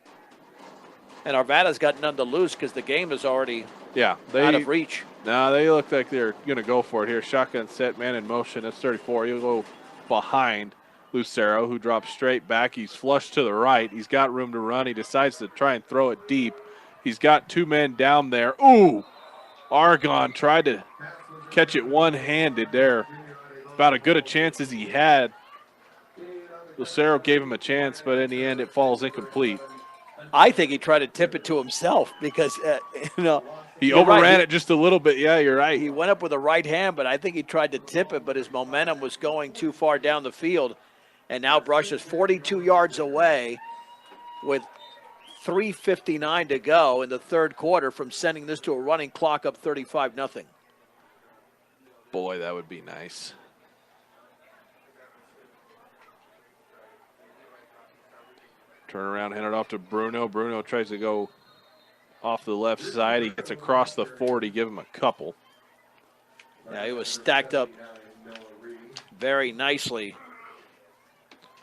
And Arvada's got none to lose because the game is already out of reach. No, they look like they're going to go for it here. Shotgun set, man in motion. That's 34. He'll go behind Lucero, who drops straight back. He's flushed to the right. He's got room to run. He decides to try and throw it deep. He's got 2 men down there. Ooh! Aragon tried to catch it one-handed there. About as good a chance as he had. Lucero gave him a chance, but in the end it falls incomplete. I think he tried to tip it to himself because, he overran it just a little bit. Yeah, you're right. He went up with the right hand, but I think he tried to tip it, but his momentum was going too far down the field. And now Brush is 42 yards away with 3:59 to go in the 3rd quarter from sending this to a running clock up 35-0. Boy, that would be nice. Turn around, hand it off to Bruno. Bruno tries to go off the left side. He gets across the 40, give him a couple. Yeah, he was stacked up very nicely.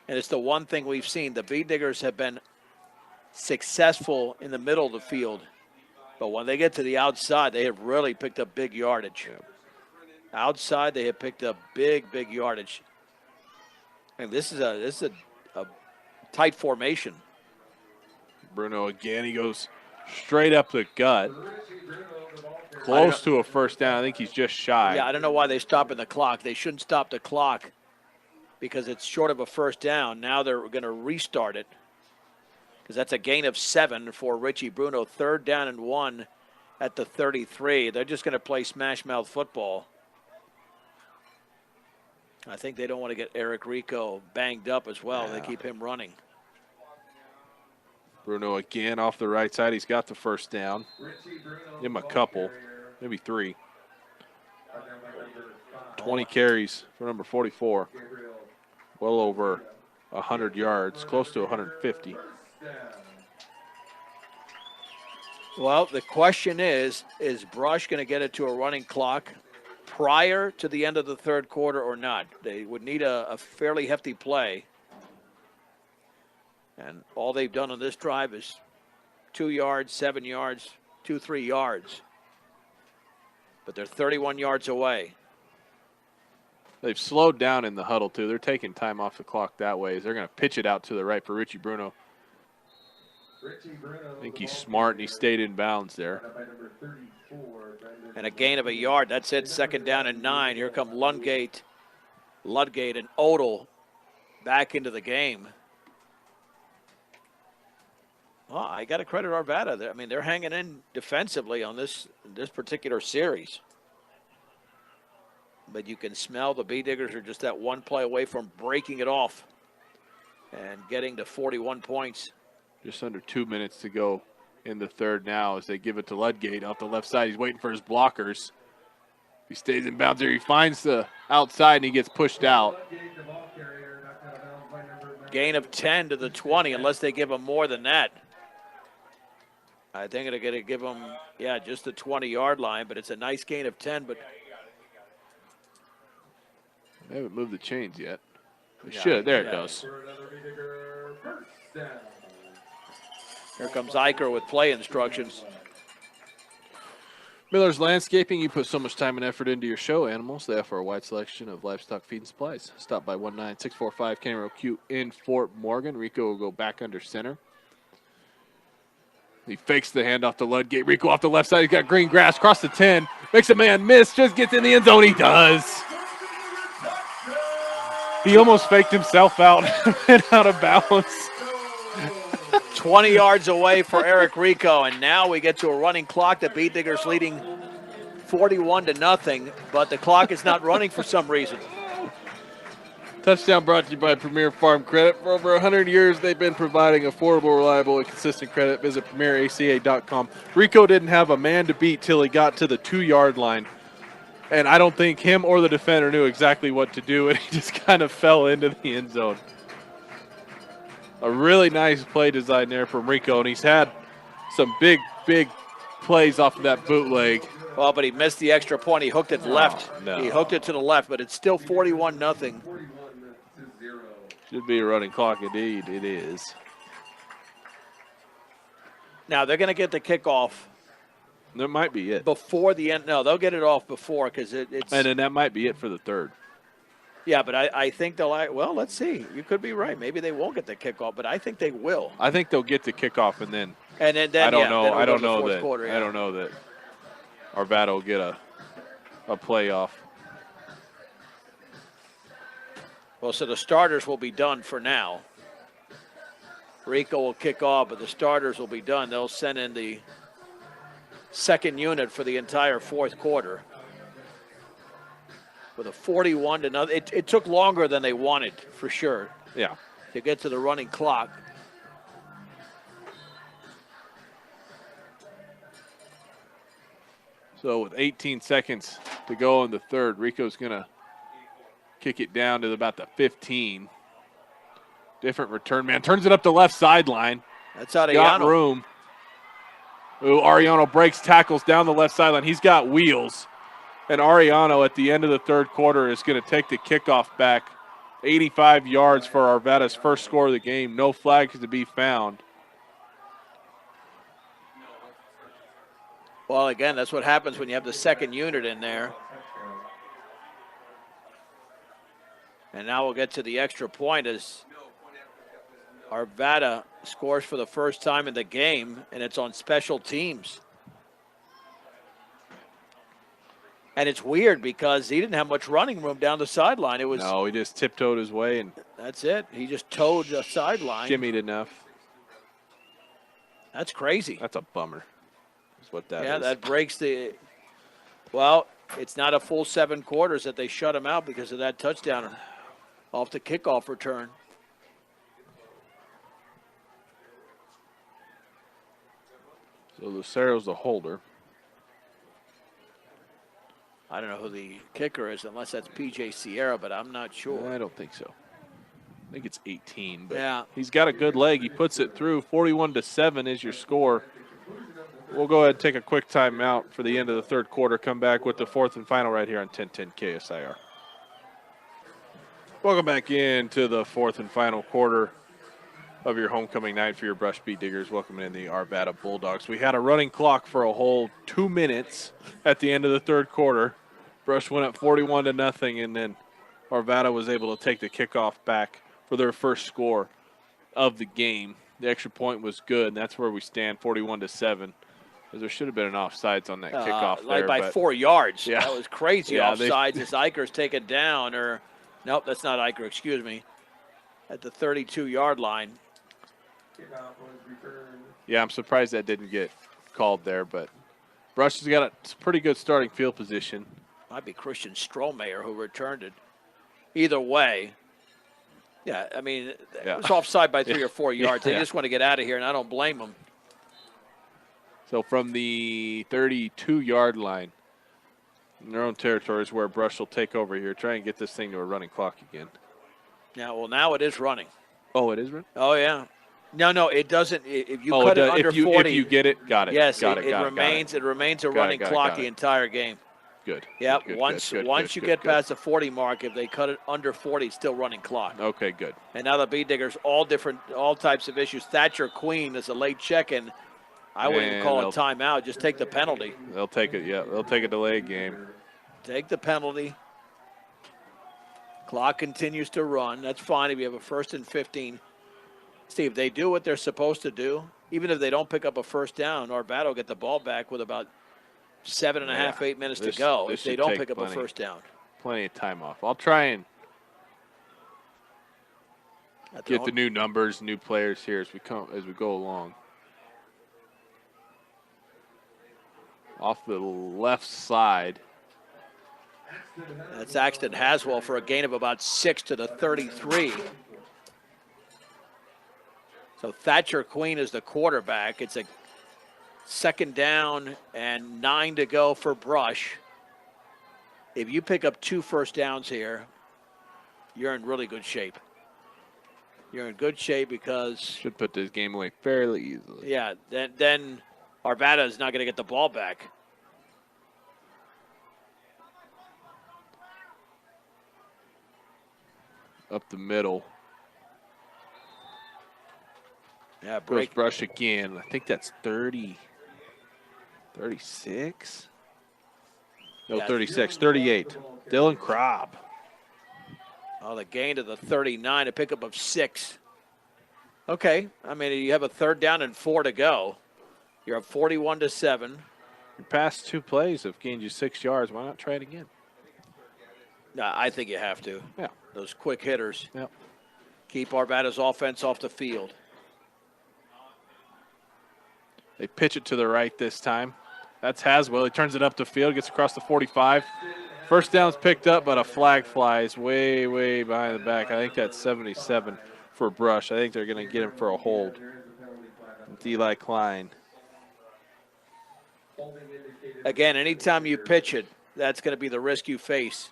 And it's the one thing we've seen. The Bee Diggers have been successful in the middle of the field. But when they get to the outside, they have really picked up big yardage. Outside, they have picked up big yardage. And this is a tight formation. Bruno again, he goes straight up the gut. Close to a 1st down. I think he's just shy. Yeah, I don't know why they stop in the clock. They shouldn't stop the clock because it's short of a 1st down. Now they're going to restart it because that's a gain of 7 for Richie Bruno. 3rd down and 1 at the 33. They're just going to play smash mouth football. I think they don't want to get Eric Rico banged up as well. They keep him running. Bruno again off the right side. He's got the 1st down. Give him a couple, maybe 3. 20 carries for number 44. Well over 100 yards, close to 150. Well, the question is Brush going to get it to a running clock prior to the end of the 3rd quarter or not? They would need a fairly hefty play. And all they've done on this drive is 2 yards, 7 yards, 2-3 yards. But they're 31 yards away. They've slowed down in the huddle, too. They're taking time off the clock that way. They're going to pitch it out to the right for Richie Bruno. I think he's smart, and he stayed in bounds there. And a gain of a yard. That's it, 2nd down and 9. Here come Ludgate and Odell back into the game. Well, I got to credit Arvada. I mean, they're hanging in defensively on this particular series. But you can smell the Bee Diggers are just that one play away from breaking it off and getting to 41 points. Just under 2 minutes to go in the 3rd now as they give it to Ludgate off the left side. He's waiting for his blockers. He stays in bounds there. He finds the outside and he gets pushed out. Gain of 10 to the 20, unless they give him more than that. I think they're going to give him, yeah, just the 20-yard line, but it's a nice gain of 10. But They haven't moved the chains yet. They Yeah, should. There yeah. it goes. here comes Eicher with play instructions. Miller's Landscaping, you put so much time and effort into your show animals. They offer a wide selection of livestock feed and supplies. Stop by 19645 County Road Q in Fort Morgan. Rico will go back under center. He fakes the handoff to Ludgate. Rico off the left side. He's got green grass across the 10. Makes a man miss. Just gets in the end zone. He does. He almost faked himself out and out of bounds. 20 yards away for Eric Rico, and now we get to a running clock. The Beat Diggers leading 41-0, but the clock is not running for some reason. Touchdown brought to you by Premier Farm Credit. For over 100 years, they've been providing affordable, reliable, and consistent credit. Visit PremierACA.com. Rico didn't have a man to beat till he got to the 2-yard line. And I don't think him or the defender knew exactly what to do, and he just kind of fell into the end zone. A really nice play design there from Rico, and he's had some big plays off of that bootleg. Well, but he missed the extra point. He hooked it left. no. He hooked it to the left, but it's still 41-0. Should be a running clock, indeed. It is. Now, they're going to get the kickoff That might be it. before the end. No, they'll get it off before because it's. And then that might be it for the third. Yeah, but I think they'll. Well, let's see. You could be right. Maybe they won't get the kickoff, but I think they will. I think they'll get the kickoff, and then And then I don't yeah, know. then it'll I go don't to the know fourth that. quarter, yeah. I don't know that Arvada will get a playoff. Well, so the starters will be done for now. Rico will kick off, but the starters will be done. They'll send in the second unit for the entire fourth quarter. With a 41-0. It took longer than they wanted, for sure, Yeah. to get to the running clock. So with 18 seconds to go in the third, Rico's going to kick it down to about the 15. Different return man. Turns it up the left sideline. That's out of Got Yano. room. Ooh, Ariano breaks tackles down the left sideline. He's got wheels. And Ariano at the end of the third quarter is going to take the kickoff back. 85 yards for Arvada's first score of the game. No flags to be found. Well, again, that's what happens when you have the second unit in there. And now we'll get to the extra point as Arvada scores for the first time in the game, and it's on special teams. And it's weird because he didn't have much running room down the sideline. It was No, he just tiptoed his way and That's it. He just towed the sideline. shimmied enough. That's crazy. That's a bummer. That's what that is. Yeah, that breaks the. Well, it's not a full 7 quarters that they shut him out because of that touchdown off the kickoff return. So Lucero's the holder. I don't know who the kicker is unless that's PJ Sierra, but I'm not sure. I don't think so. I think it's 18, but Yeah. he's got a good leg. He puts it through. 41-7 is your score. We'll go ahead and take a quick timeout for the end of the third quarter. Come back with the fourth and final right here on 1010 KSIR. Welcome back into the fourth and final quarter of your homecoming night for your Brush Beat Diggers. Welcome in the Arvada Bulldogs. We had a running clock for a whole 2 minutes at the end of the third quarter. Brush went up 41-0, and then Arvada was able to take the kickoff back for their first score of the game. The extra point was good, and that's where we stand, 41-7. Because there should have been an offsides on that kickoff like there. by but 4 yards. Yeah. That was crazy Yeah, offsides as Eicher's taken down. Or nope, that's not Eicher, excuse me. At the 32-yard line. Yeah, I'm surprised that didn't get called there, but Brush has got a pretty good starting field position. Might be Christian Strohmeyer who returned it. Either way. Yeah, I mean, Yeah. it was offside by 3 or 4 yards. They Yeah. just want to get out of here, and I don't blame them. So from the 32-yard line, In their own territory is where Brush will take over here. Try and get this thing to a running clock again. Now it is running. Oh, it is running? Oh, yeah. No, it doesn't. If you Oh, cut it it does. under If you 40. If you get it, got it. Yes, got it remains a running clock the entire game. Good. Yeah, good, once good, you good, get good. past the 40 mark, if they cut it under 40, it's still running clock. Okay, good. And now the Bee Diggers, all types of issues. Thatcher Queen is a late check-in. I wouldn't even call it timeout. Just take the penalty. They'll take it, yeah. They'll take a delayed game. Take the penalty. Clock continues to run. That's fine if you have a 1st and 15. Steve, they do what they're supposed to do. Even if they don't pick up a first down, Arvada will get the ball back with about 7.5, 8 minutes to go if they don't pick up a first down. Plenty of time off. I'll try and get the new numbers, new players here as we go along. Off the left side. That's Axton Haswell for a gain of about 6 to the 33. So Thatcher Queen is the quarterback. It's a 2nd down and 9 to go for Brush. If you pick up 2 first downs here, you're in really good shape. You're in good shape because should put this game away fairly easily. Yeah, then Arvada is not going to get the ball back. Up the middle. Yeah, break. Brush again. I think that's 36? No, Yeah. 36. 38. Dylan Krob. Oh, the gain to the 39, a pickup of 6. Okay, I mean, you have a 3rd down and 4 to go. You're up 41-7. Your past 2 plays have gained you 6 yards. Why not try it again? No, I think you have to. Yeah. Those quick hitters. Yep. Keep Arvada's offense off the field. They pitch it to the right this time. That's Haswell. He turns it up the field, gets across the 45. First down's picked up, but a flag flies way, way behind the back. I think that's 77 for Brush. I think they're going to get him for a hold. It's Eli Klein. Again, anytime you pitch it, that's going to be the risk you face.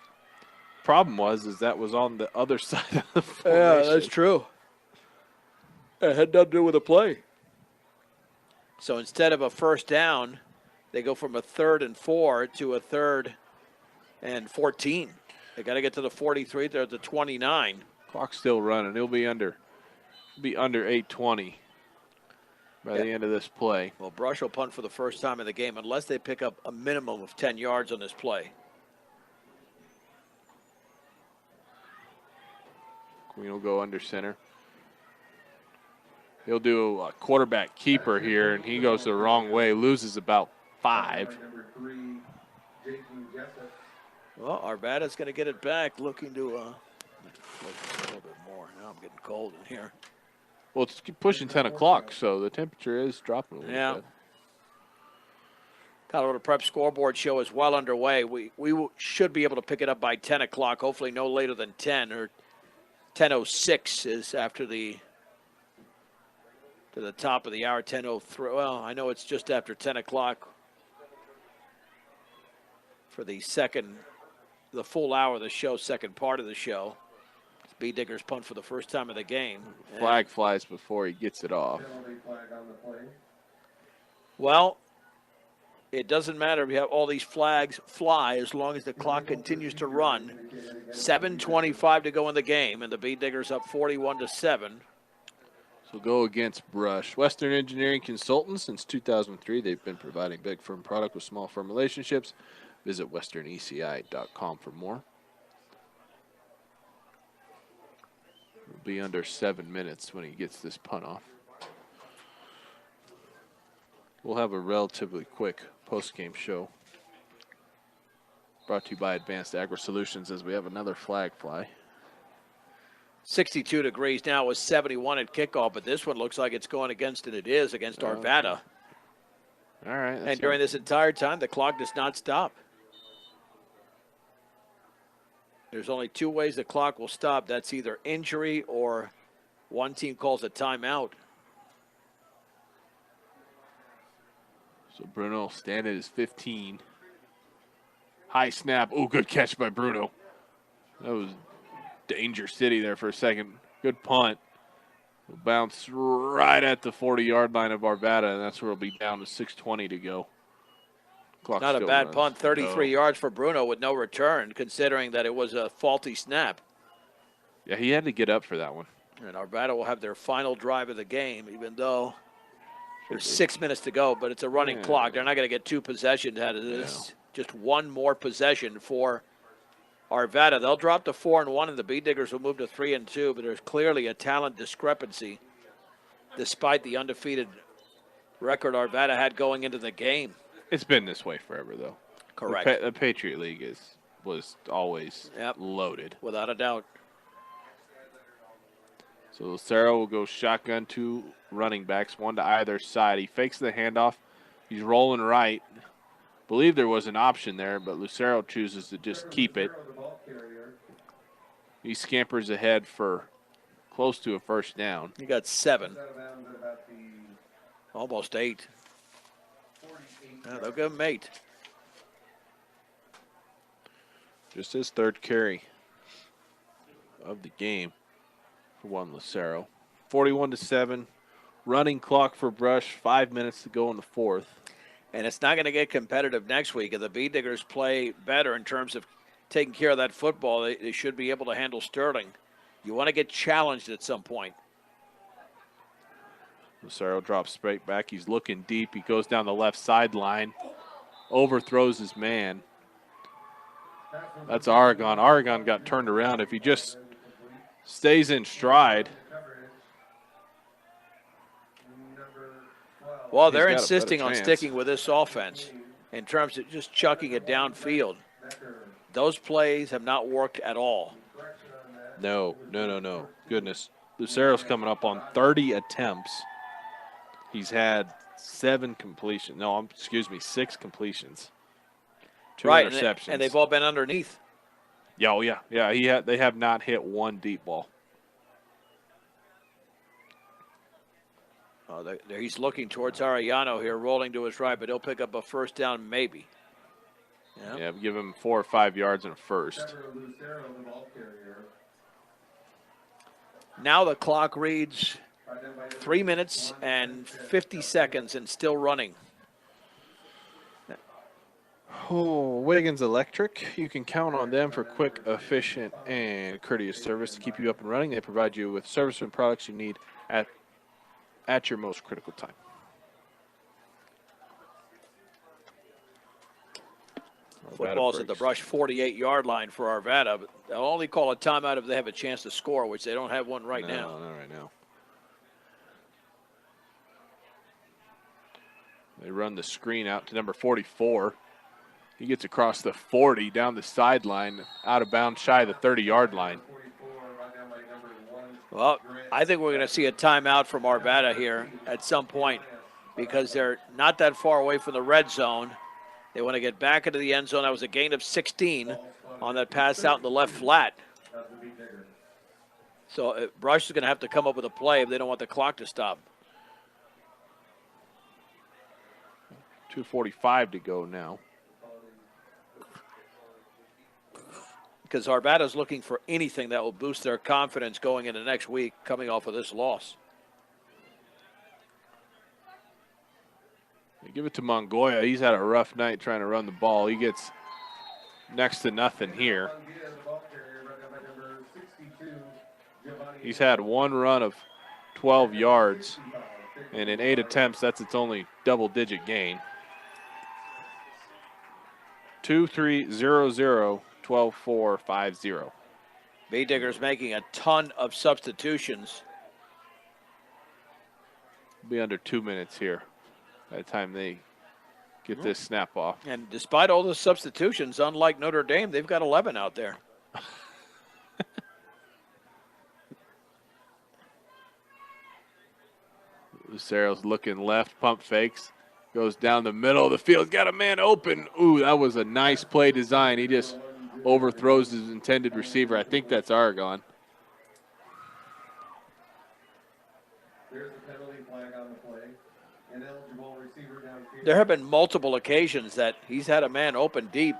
Problem was that was on the other side of the formation. Yeah, that's true. It had nothing to do with the play. So instead of a first down, they go from a 3rd and 4 to a 3rd and 14. They got to get to the 43. They're at the 29. Clock's still running. He'll be under 8:20 by the end of this play. Well, Brush will punt for the first time in the game unless they pick up a minimum of 10 yards on this play. Queen will go under center. He'll do a quarterback keeper here, and he goes the wrong way, loses about 5. Well, Arvada's going to get it back, looking to a little bit more. Now I'm getting cold in here. Well, it's pushing 10 o'clock, so the temperature is dropping a little bit. Colorado Prep scoreboard show is well underway. We should be able to pick it up by 10 o'clock, hopefully no later than 10, or 10:06 is after to the top of the hour, 10:03. Well, I know it's just after 10 o'clock for the full hour of the show, second part of the show. Bee Diggers punt for the first time of the game. Flag flies before he gets it off. Well, it doesn't matter if you have all these flags fly as long as the clock continues to run. 7:25 to go in the game, and the Bee Diggers up 41-7. So go against Brush. Western Engineering Consultants. Since 2003, they've been providing big firm product with small firm relationships. Visit westerneci.com for more. It'll be under 7 minutes when he gets this punt off. We'll have a relatively quick post-game show. Brought to you by Advanced Agri Solutions as we have another flag fly. 62 degrees now, it was 71 at kickoff, but this one looks like it's going against, and it is against Arvada. All right. And during this entire time, the clock does not stop. There's only 2 ways the clock will stop. That's either injury or one team calls a timeout. So Bruno stand at his 15. High snap. Oh, good catch by Bruno. That was danger city there for a second. Good punt. Bounce right at the 40-yard line of Arvada, and that's where it'll be down to 6:20 to go. Clock Not a still bad runs. punt, 33 No. yards for Bruno with no return, considering that it was a faulty snap. Yeah, he had to get up for that one. And Arvada will have their final drive of the game, even though there's Should be. 6 minutes to go, but it's a running Yeah. clock. They're not going to get 2 possessions out of this. Just one more possession for Arvada. They'll drop to 4-1, and the Bee Diggers will move to 3-2, but there's clearly a talent discrepancy despite the undefeated record Arvada had going into the game. It's been this way forever, though. Correct. The Patriot League was always loaded. Without a doubt. So Lucero will go shotgun, 2 running backs, 1 to either side. He fakes the handoff. He's rolling right. Believe there was an option there, but Lucero chooses to just keep it. He scampers ahead for close to a first down. He got 7. Almost 8. Yeah, they'll give him 8. Just his 3rd carry of the game for one Lucero. 41-7. Running clock for Brush. 5 minutes to go in the 4th. And it's not going to get competitive next week. If the Bee Diggers play better in terms of taking care of that football, they should be able to handle Sterling. You want to get challenged at some point. Lucero drops straight back. He's looking deep. He goes down the left sideline. Overthrows his man. That's Oregon. Oregon got turned around. If he just stays in stride. Well, they're He's got a insisting better on chance. sticking with this offense in terms of just chucking it downfield. Those plays have not worked at all. No. Goodness. Lucero's coming up on 30 attempts. He's had 6 completions. 2 Right, interceptions. and they've all been underneath. Yeah, oh yeah. They have not hit one deep ball. Oh, he's looking towards Arellano here, rolling to his right, but he'll pick up a first down maybe. Yeah, give him 4 or 5 yards and a first. Now the clock reads 3 minutes and 50 seconds and still running. Oh, Wiggins Electric. You can count on them for quick, efficient, and courteous service to keep you up and running. They provide you with service and products you need at your most critical time. Football's at the Brush 48-yard line for Arvada, but they'll only call a timeout if they have a chance to score, which they don't have one right now. No, not right now. They run the screen out to number 44. He gets across the 40, down the sideline, out of bounds, shy of the 30-yard line. Well, I think we're going to see a timeout from Arvada here at some point because they're not that far away from the red zone. They want to get back into the end zone. That was a gain of 16 on that pass out in the left flat. So Brush is going to have to come up with a play if they don't want the clock to stop. 2:45 to go now. Because Arvada's looking for anything that will boost their confidence going into next week coming off of this loss. They give it to Mongoya. He's had a rough night trying to run the ball. He gets next to nothing here. He's had one run of 12 yards, and in 8 attempts, that's its only double-digit gain. 2-3-0-0. 12-4-5-0. Bee Diggers making a ton of substitutions. Be under 2 minutes here by the time they get this snap off. And despite all the substitutions, unlike Notre Dame, they've got 11 out there. Lucero's looking left, pump fakes, goes down the middle of the field, got a man open. Ooh, that was a nice play design. He just overthrows his intended receiver. I think that's Oregon. There's a penalty flag on the play. Ineligible receiver downfield. There have been multiple occasions that he's had a man open deep,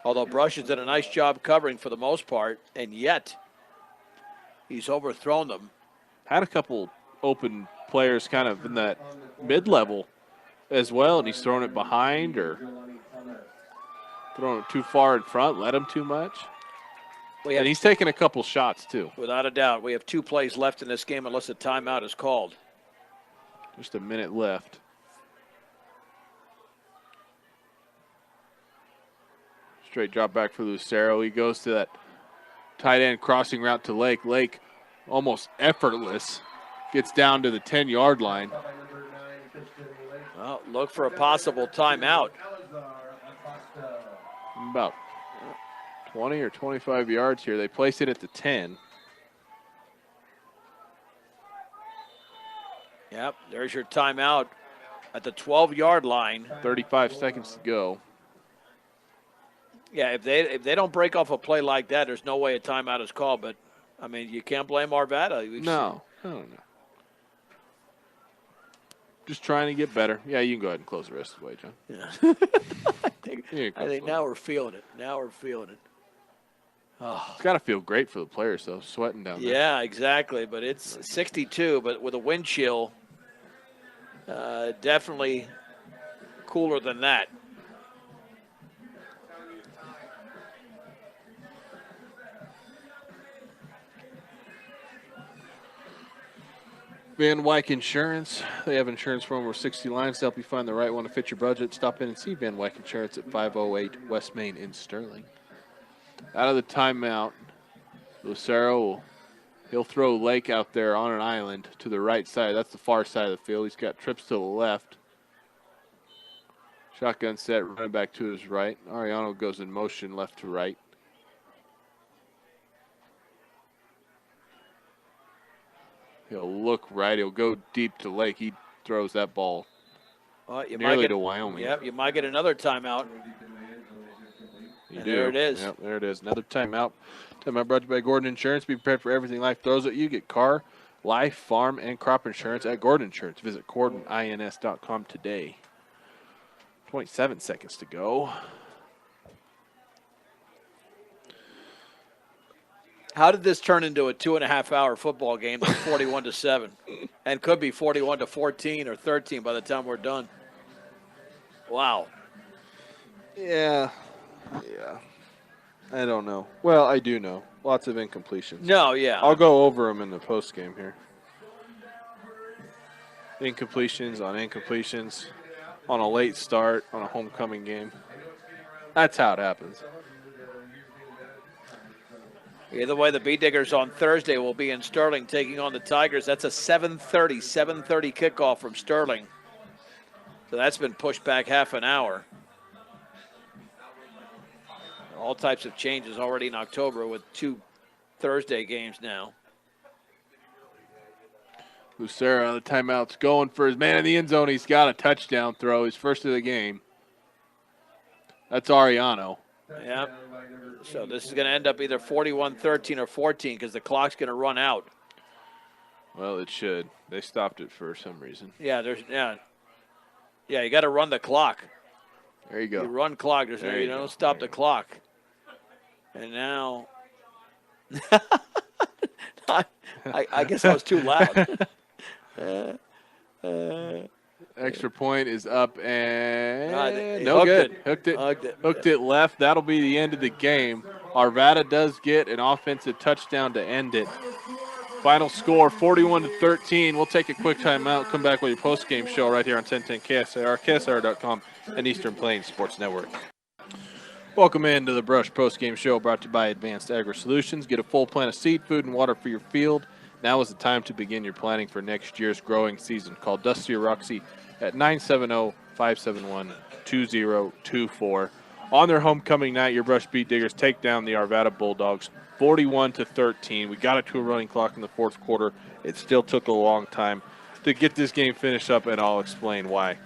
Although Brush has done a nice job covering for the most part, and yet he's overthrown them. Had a couple open players kind of in that mid-level as well, and he's throwing it behind or throwing it too far in front, let him too much. And he's taking a couple shots, too. Without a doubt. We have 2 plays left in this game unless a timeout is called. Just a minute left. Straight drop back for Lucero. He goes to that tight end crossing route to Lake. Lake, almost effortless, gets down to the 10-yard line. Well, look for a possible timeout. About 20 or 25 yards here. They place it at the 10. Yep, there's your timeout at the 12-yard line. 35 seconds to go. Yeah, if they don't break off a play like that, there's no way a timeout is called. But, I mean, you can't blame Arvada. No. Just trying to get better. Yeah, you can go ahead and close the rest of the way, John. Yeah. I think now we're feeling it. Oh. It's got to feel great for the players, though, sweating down there. Yeah, exactly. But it's 62, but with a wind chill, definitely cooler than that. Van Wyck Insurance. They have insurance for over 60 lines to help you find the right one to fit your budget. Stop in and see Van Wyck Insurance at 508 West Main in Sterling. Out of the timeout, Lucero, he'll throw Lake out there on an island to the right side. That's the far side of the field. He's got trips to the left. Shotgun set, running back to his right. Ariano goes in motion left to right. He'll look right. He'll go deep to Lake. He throws that ball nearly to Wyoming. Yep, you might get another timeout. And there it is. Yep, there it is. Another timeout. Timeout brought to you by Gordon Insurance. Be prepared for everything life throws at you. Get car, life, farm, and crop insurance at Gordon Insurance. Visit GordonINS.com today. 27 seconds to go. How did this turn into a 2.5-hour football game that's 41-7 and could be 41-14 or 13 by the time we're done? Wow. Yeah. I don't know. Well, I do know. Lots of incompletions. No, yeah. I'll go over them in the post game here. Incompletions on incompletions on a late start on a homecoming game. That's how it happens. Either way, the Bee Diggers on Thursday will be in Sterling taking on the Tigers. That's a 7:30 kickoff from Sterling. So that's been pushed back half an hour. All types of changes already in October with 2 Thursday games now. Lucero, the timeout's going for his man in the end zone. He's got a touchdown throw. His first of the game. That's Ariano. Yep. So this is going to end up either 41-13 or 14 because the clock's going to run out. Well, it should. They stopped it for some reason. Yeah, you got to run the clock. There you go. You run clock. You don't stop the clock. And now, I guess I was too loud. Extra point is up and no good. Hooked it left. That'll be the end of the game. Arvada does get an offensive touchdown to end it. Final score 41-13. We'll take a quick timeout. Come back with your post-game show right here on 1010 KSR, KSR.com, and Eastern Plains Sports Network. Welcome into the Brush post-game show brought to you by Advanced Agri Solutions. Get a full plan of seed, food, and water for your field. Now is the time to begin your planning for next year's growing season. Call Dusty or Roxy at 970-571-2024. On their homecoming night, your Brush Beat Diggers take down the Arvada Bulldogs 41-13. We got it to a running clock in the fourth quarter. It still took a long time to get this game finished up, and I'll explain why.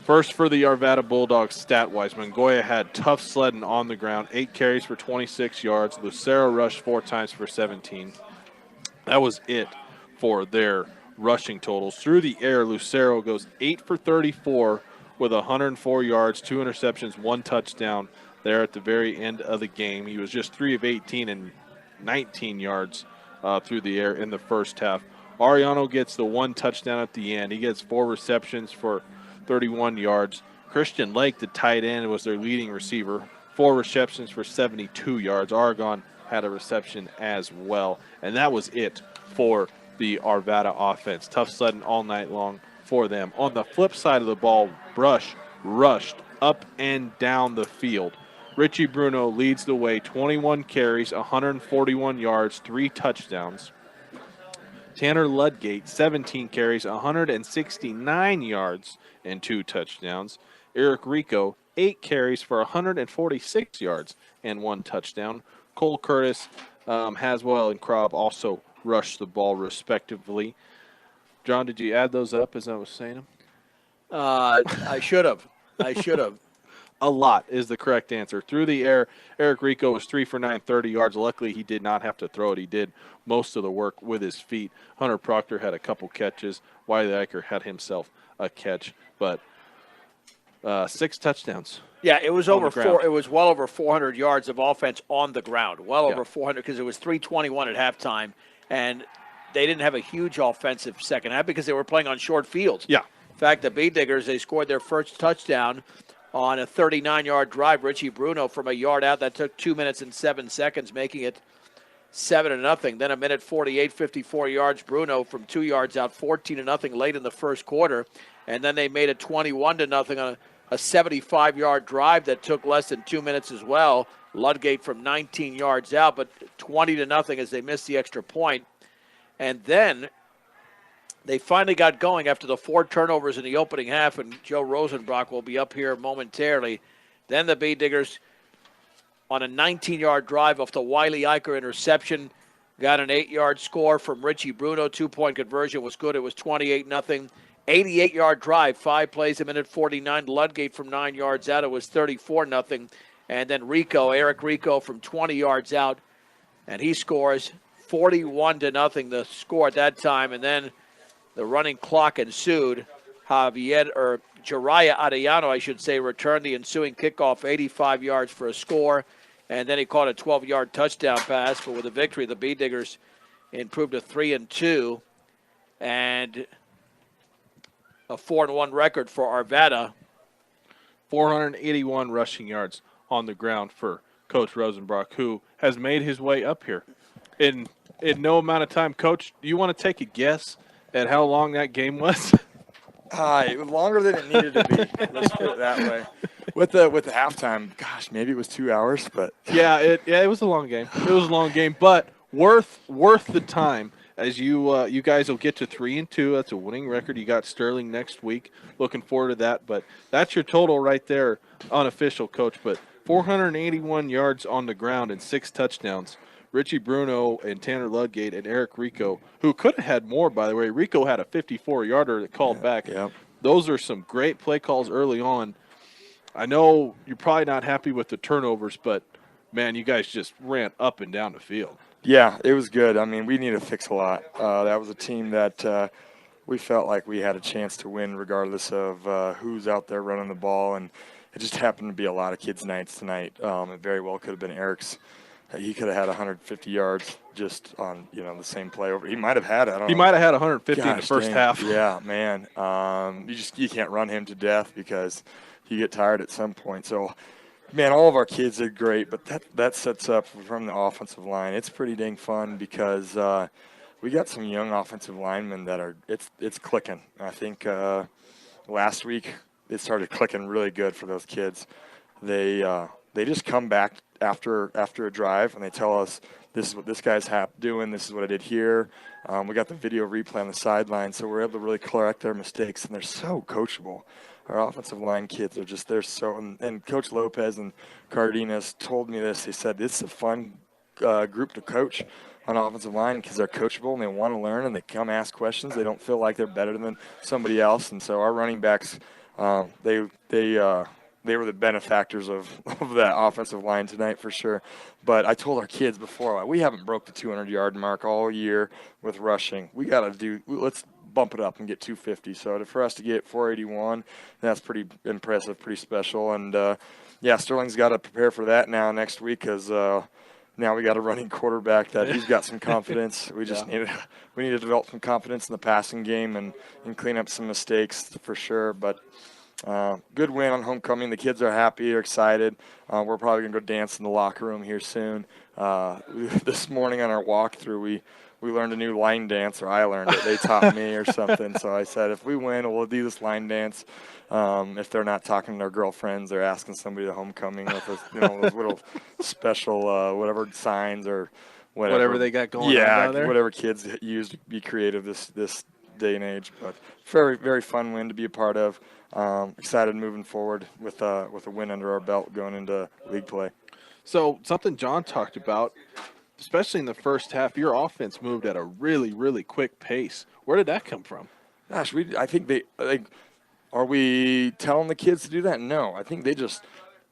First for the Arvada Bulldogs stat-wise, Mongoya had tough sledding on the ground, 8 carries for 26 yards. Lucero rushed 4 times for 17. That was it for their rushing totals. Through the air, Lucero goes 8 for 34 with 104 yards, 2 interceptions, 1 touchdown. there at the very end of the game. He was just 3 of 18 and 19 yards through the air in the first half. Ariano gets the 1 touchdown at the end. He gets 4 receptions for 31 yards. Christian Lake, the tight end, was their leading receiver. 4 receptions for 72 yards. Oregon had a reception as well. And that was it for the Arvada offense. Tough sledding all night long for them. On the flip side of the ball, Brush rushed up and down the field. Richie Bruno leads the way, 21 carries, 141 yards, 3 touchdowns. Tanner Ludgate, 17 carries, 169 yards, and 2 touchdowns. Eric Rico, 8 carries for 146 yards and 1 touchdown. Cole Curtis, Haswell, and Krob also rushed the ball respectively. John, did you add those up as I was saying them? I should have. A lot is the correct answer. Through the air, Eric Rico was 3 for 9, 30 yards. Luckily, he did not have to throw it. He did most of the work with his feet. Hunter Proctor had a couple catches. Wiley Eicher had himself a catch, but 6 touchdowns. Yeah, it was on over the ground. 4. It was well over 400 yards of offense on the ground. Well Yeah. over 400 because it was 321 at halftime, and they didn't have a huge offensive second half because they were playing on short fields. Yeah. In fact, the Bee Diggers, they scored their first touchdown on a 39-yard drive. Richie Bruno from a yard out. That took 2 minutes and 7 seconds, making it 7-0. Then a minute 48, 54 yards. Bruno from 2 yards out, 14-0 late in the first quarter. And then they made it 21-0 on a 75-yard drive that took less than 2 minutes as well. Ludgate from 19 yards out, but 20-0 as they missed the extra point. And then they finally got going after the 4 turnovers in the opening half, and Joe Rosenbrock will be up here momentarily. Then the Bee Diggers, on a 19-yard drive off the Wiley Eicher interception, got an 8-yard score from Richie Bruno. 2-point conversion was good. It was 28-0. 88-yard drive, 5 plays a minute 49. Ludgate from 9 yards out. It was 34-0. And then Eric Rico from 20 yards out, and he scores 41-0, the score at that time. And then the running clock ensued. Jariah Arellano, I should say, returned the ensuing kickoff 85 yards for a score. And then he caught a 12-yard touchdown pass. But with a victory, the Bee Diggers improved to 3-2 and a 4-1 record for Arvada. 481 rushing yards on the ground for Coach Rosenbrock, who has made his way up here in no amount of time. Coach, do you want to take a guess at how long that game was? It was longer than it needed to be. Let's put it that way. With the halftime, gosh, maybe it was 2 hours, but Yeah, it was a long game. It was a long game, but worth the time. As you guys will get to 3-2, that's a winning record. You got Sterling next week. Looking forward to that. But that's your total right there, unofficial, Coach. But 481 yards on the ground and 6 touchdowns. Richie Bruno and Tanner Ludgate and Eric Rico, who could have had more, by the way. Rico had a 54-yarder that called back. Yep. Those are some great play calls early on. I know you're probably not happy with the turnovers, but, man, you guys just ran up and down the field. yeah, it was good. I mean, we need to fix a lot. That was a team that we felt like we had a chance to win regardless of who's out there running the ball, and it just happened to be a lot of kids' nights tonight. It very well could have been Eric's. He could have had 150 yards just on, the same play over. He might have had it. I don't He know. might have had 150 in the Gosh, first dang. half. Yeah, man. You can't run him to death because you get tired at some point. So, man, all of our kids did great, but that sets up from the offensive line. It's pretty dang fun because we got some young offensive linemen that are it's clicking. I think last week it started clicking really good for those kids. They just come back after a drive and they tell us, this is what this guy's doing, this is what I did here. We got the video replay on the sideline, so we're able to really correct their mistakes, and they're so coachable. Our offensive line kids are just, they're so, and Coach Lopez and Cardenas told me this. They said this is a fun group to coach on offensive line because they're coachable and they want to learn and they come ask questions. They don't feel like they're better than somebody else, and so our running backs, they were the benefactors of that offensive line tonight for sure. But I told our kids before, we haven't broke the 200-yard mark all year with rushing. Let's bump it up and get 250. So for us to get 481, that's pretty impressive, pretty special. And yeah, Sterling's got to prepare for that now next week because now we got a running quarterback that he's got some confidence. We just need to develop some confidence in the passing game and clean up some mistakes for sure. But good win on homecoming. The kids are happy, are excited. We're probably gonna go dance in the locker room here soon. This morning on our walkthrough, we learned a new line dance, or I learned it. They taught me or something. So I said, if we win, we'll do this line dance. If they're not talking to their girlfriends, they're asking somebody to homecoming with those little special whatever signs or Whatever they got going on down there. whatever kids use to be creative this day and age. But very, very fun win to be a part of. Excited moving forward with a win under our belt going into league play. So something John talked about, especially in the first half, your offense moved at a really, really quick pace. Where did that come from? Gosh, I think are we telling the kids to do that? No, I think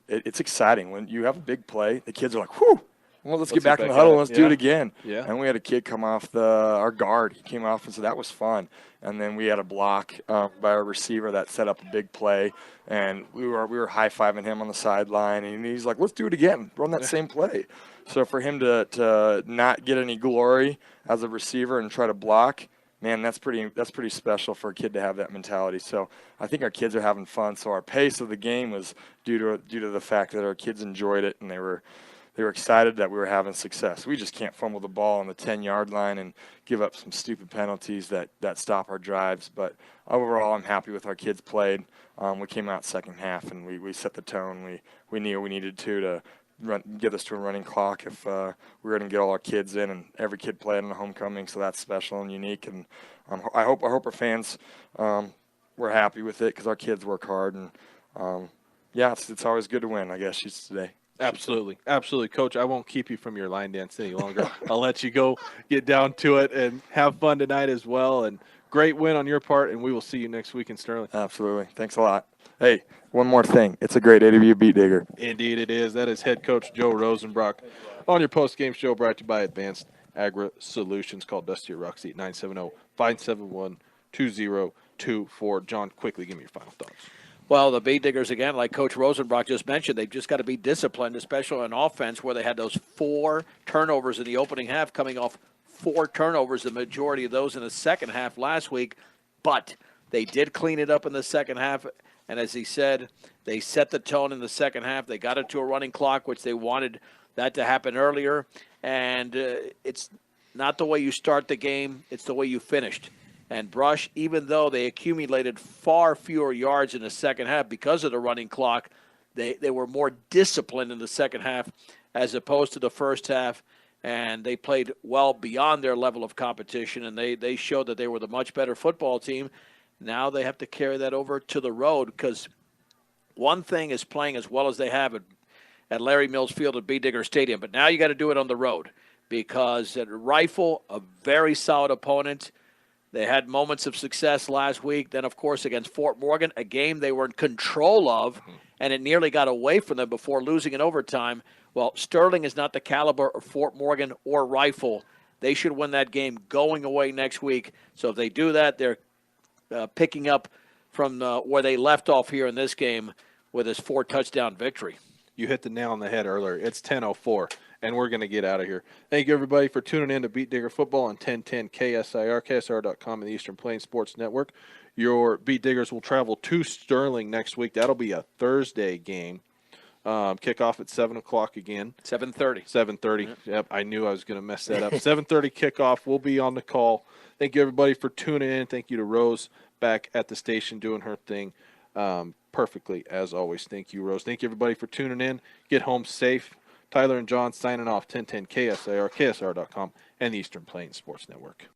it's exciting when you have a big play. The kids are like, "Whew, well, let's get back in the huddle. Let's do it again." Yeah. And we had a kid come off our guard. He came off, and so that was fun. And then we had a block by our receiver that set up a big play, and we were high-fiving him on the sideline, and he's like, "Let's do it again. Run that same play." So for him to not get any glory as a receiver and try to block, man, that's pretty special for a kid to have that mentality. So I think our kids are having fun. So our pace of the game was due to the fact that our kids enjoyed it and they were excited that we were having success. We just can't fumble the ball on the 10-yard line and give up some stupid penalties that stop our drives. But overall, I'm happy with our kids played. We came out second half and we set the tone. We knew we needed to get us to a running clock if we were going to get all our kids in, and every kid played in the homecoming, so that's special and unique. And I hope our fans were happy with it because our kids work hard, and it's always good to win, I guess, today. Absolutely. Absolutely. Coach, I won't keep you from your line dance any longer. I'll let you go get down to it and have fun tonight as well. And great win on your part, and we will see you next week in Sterling. Absolutely. Thanks a lot. Hey, one more thing. It's a great day to be a beat digger. Indeed it is. That is head coach Joe Rosenbrock on your post-game show brought to you by Advanced Agri Solutions. Call Dusty or Roxy at 970-571-2024. John, quickly give me your final thoughts. Well, the Beat Diggers, again, like Coach Rosenbrock just mentioned, they've just got to be disciplined, especially on offense, where they had those 4 turnovers in the opening half, coming off 4 turnovers, the majority of those in the second half last week. But they did clean it up in the second half, and as he said, they set the tone in the second half. They got it to a running clock, which they wanted that to happen earlier. And it's not the way you start the game, it's the way you finished. And Brush, even though they accumulated far fewer yards in the second half because of the running clock, they were more disciplined in the second half as opposed to the first half. And they played well beyond their level of competition, and they showed that they were the much better football team. Now they have to carry that over to the road, because one thing is playing as well as they have at Larry Mills Field at B. Digger Stadium, but now you got to do it on the road, because at Rifle, a very solid opponent. They had moments of success last week. Then, of course, against Fort Morgan, a game they were in control of, and it nearly got away from them before losing in overtime. Well, Sterling is not the caliber of Fort Morgan or Rifle. They should win that game going away next week. So if they do that, they're picking up from where they left off here in this game with this 4-touchdown victory. You hit the nail on the head earlier. It's 10:04, and we're going to get out of here. Thank you, everybody, for tuning in to Beat Digger Football on 1010 KSIR, KSR.com, and the Eastern Plains Sports Network. Your Beat Diggers will travel to Sterling next week. That'll be a Thursday game. Kickoff at 7 o'clock again. 7:30. 7:30. Yep, I knew I was going to mess that up. 7:30 kickoff. We'll be on the call. Thank you, everybody, for tuning in. Thank you to Rose back at the station doing her thing perfectly, as always. Thank you, Rose. Thank you, everybody, for tuning in. Get home safe. Tyler and John signing off. 1010 KSIR, KSR.com, and the Eastern Plains Sports Network.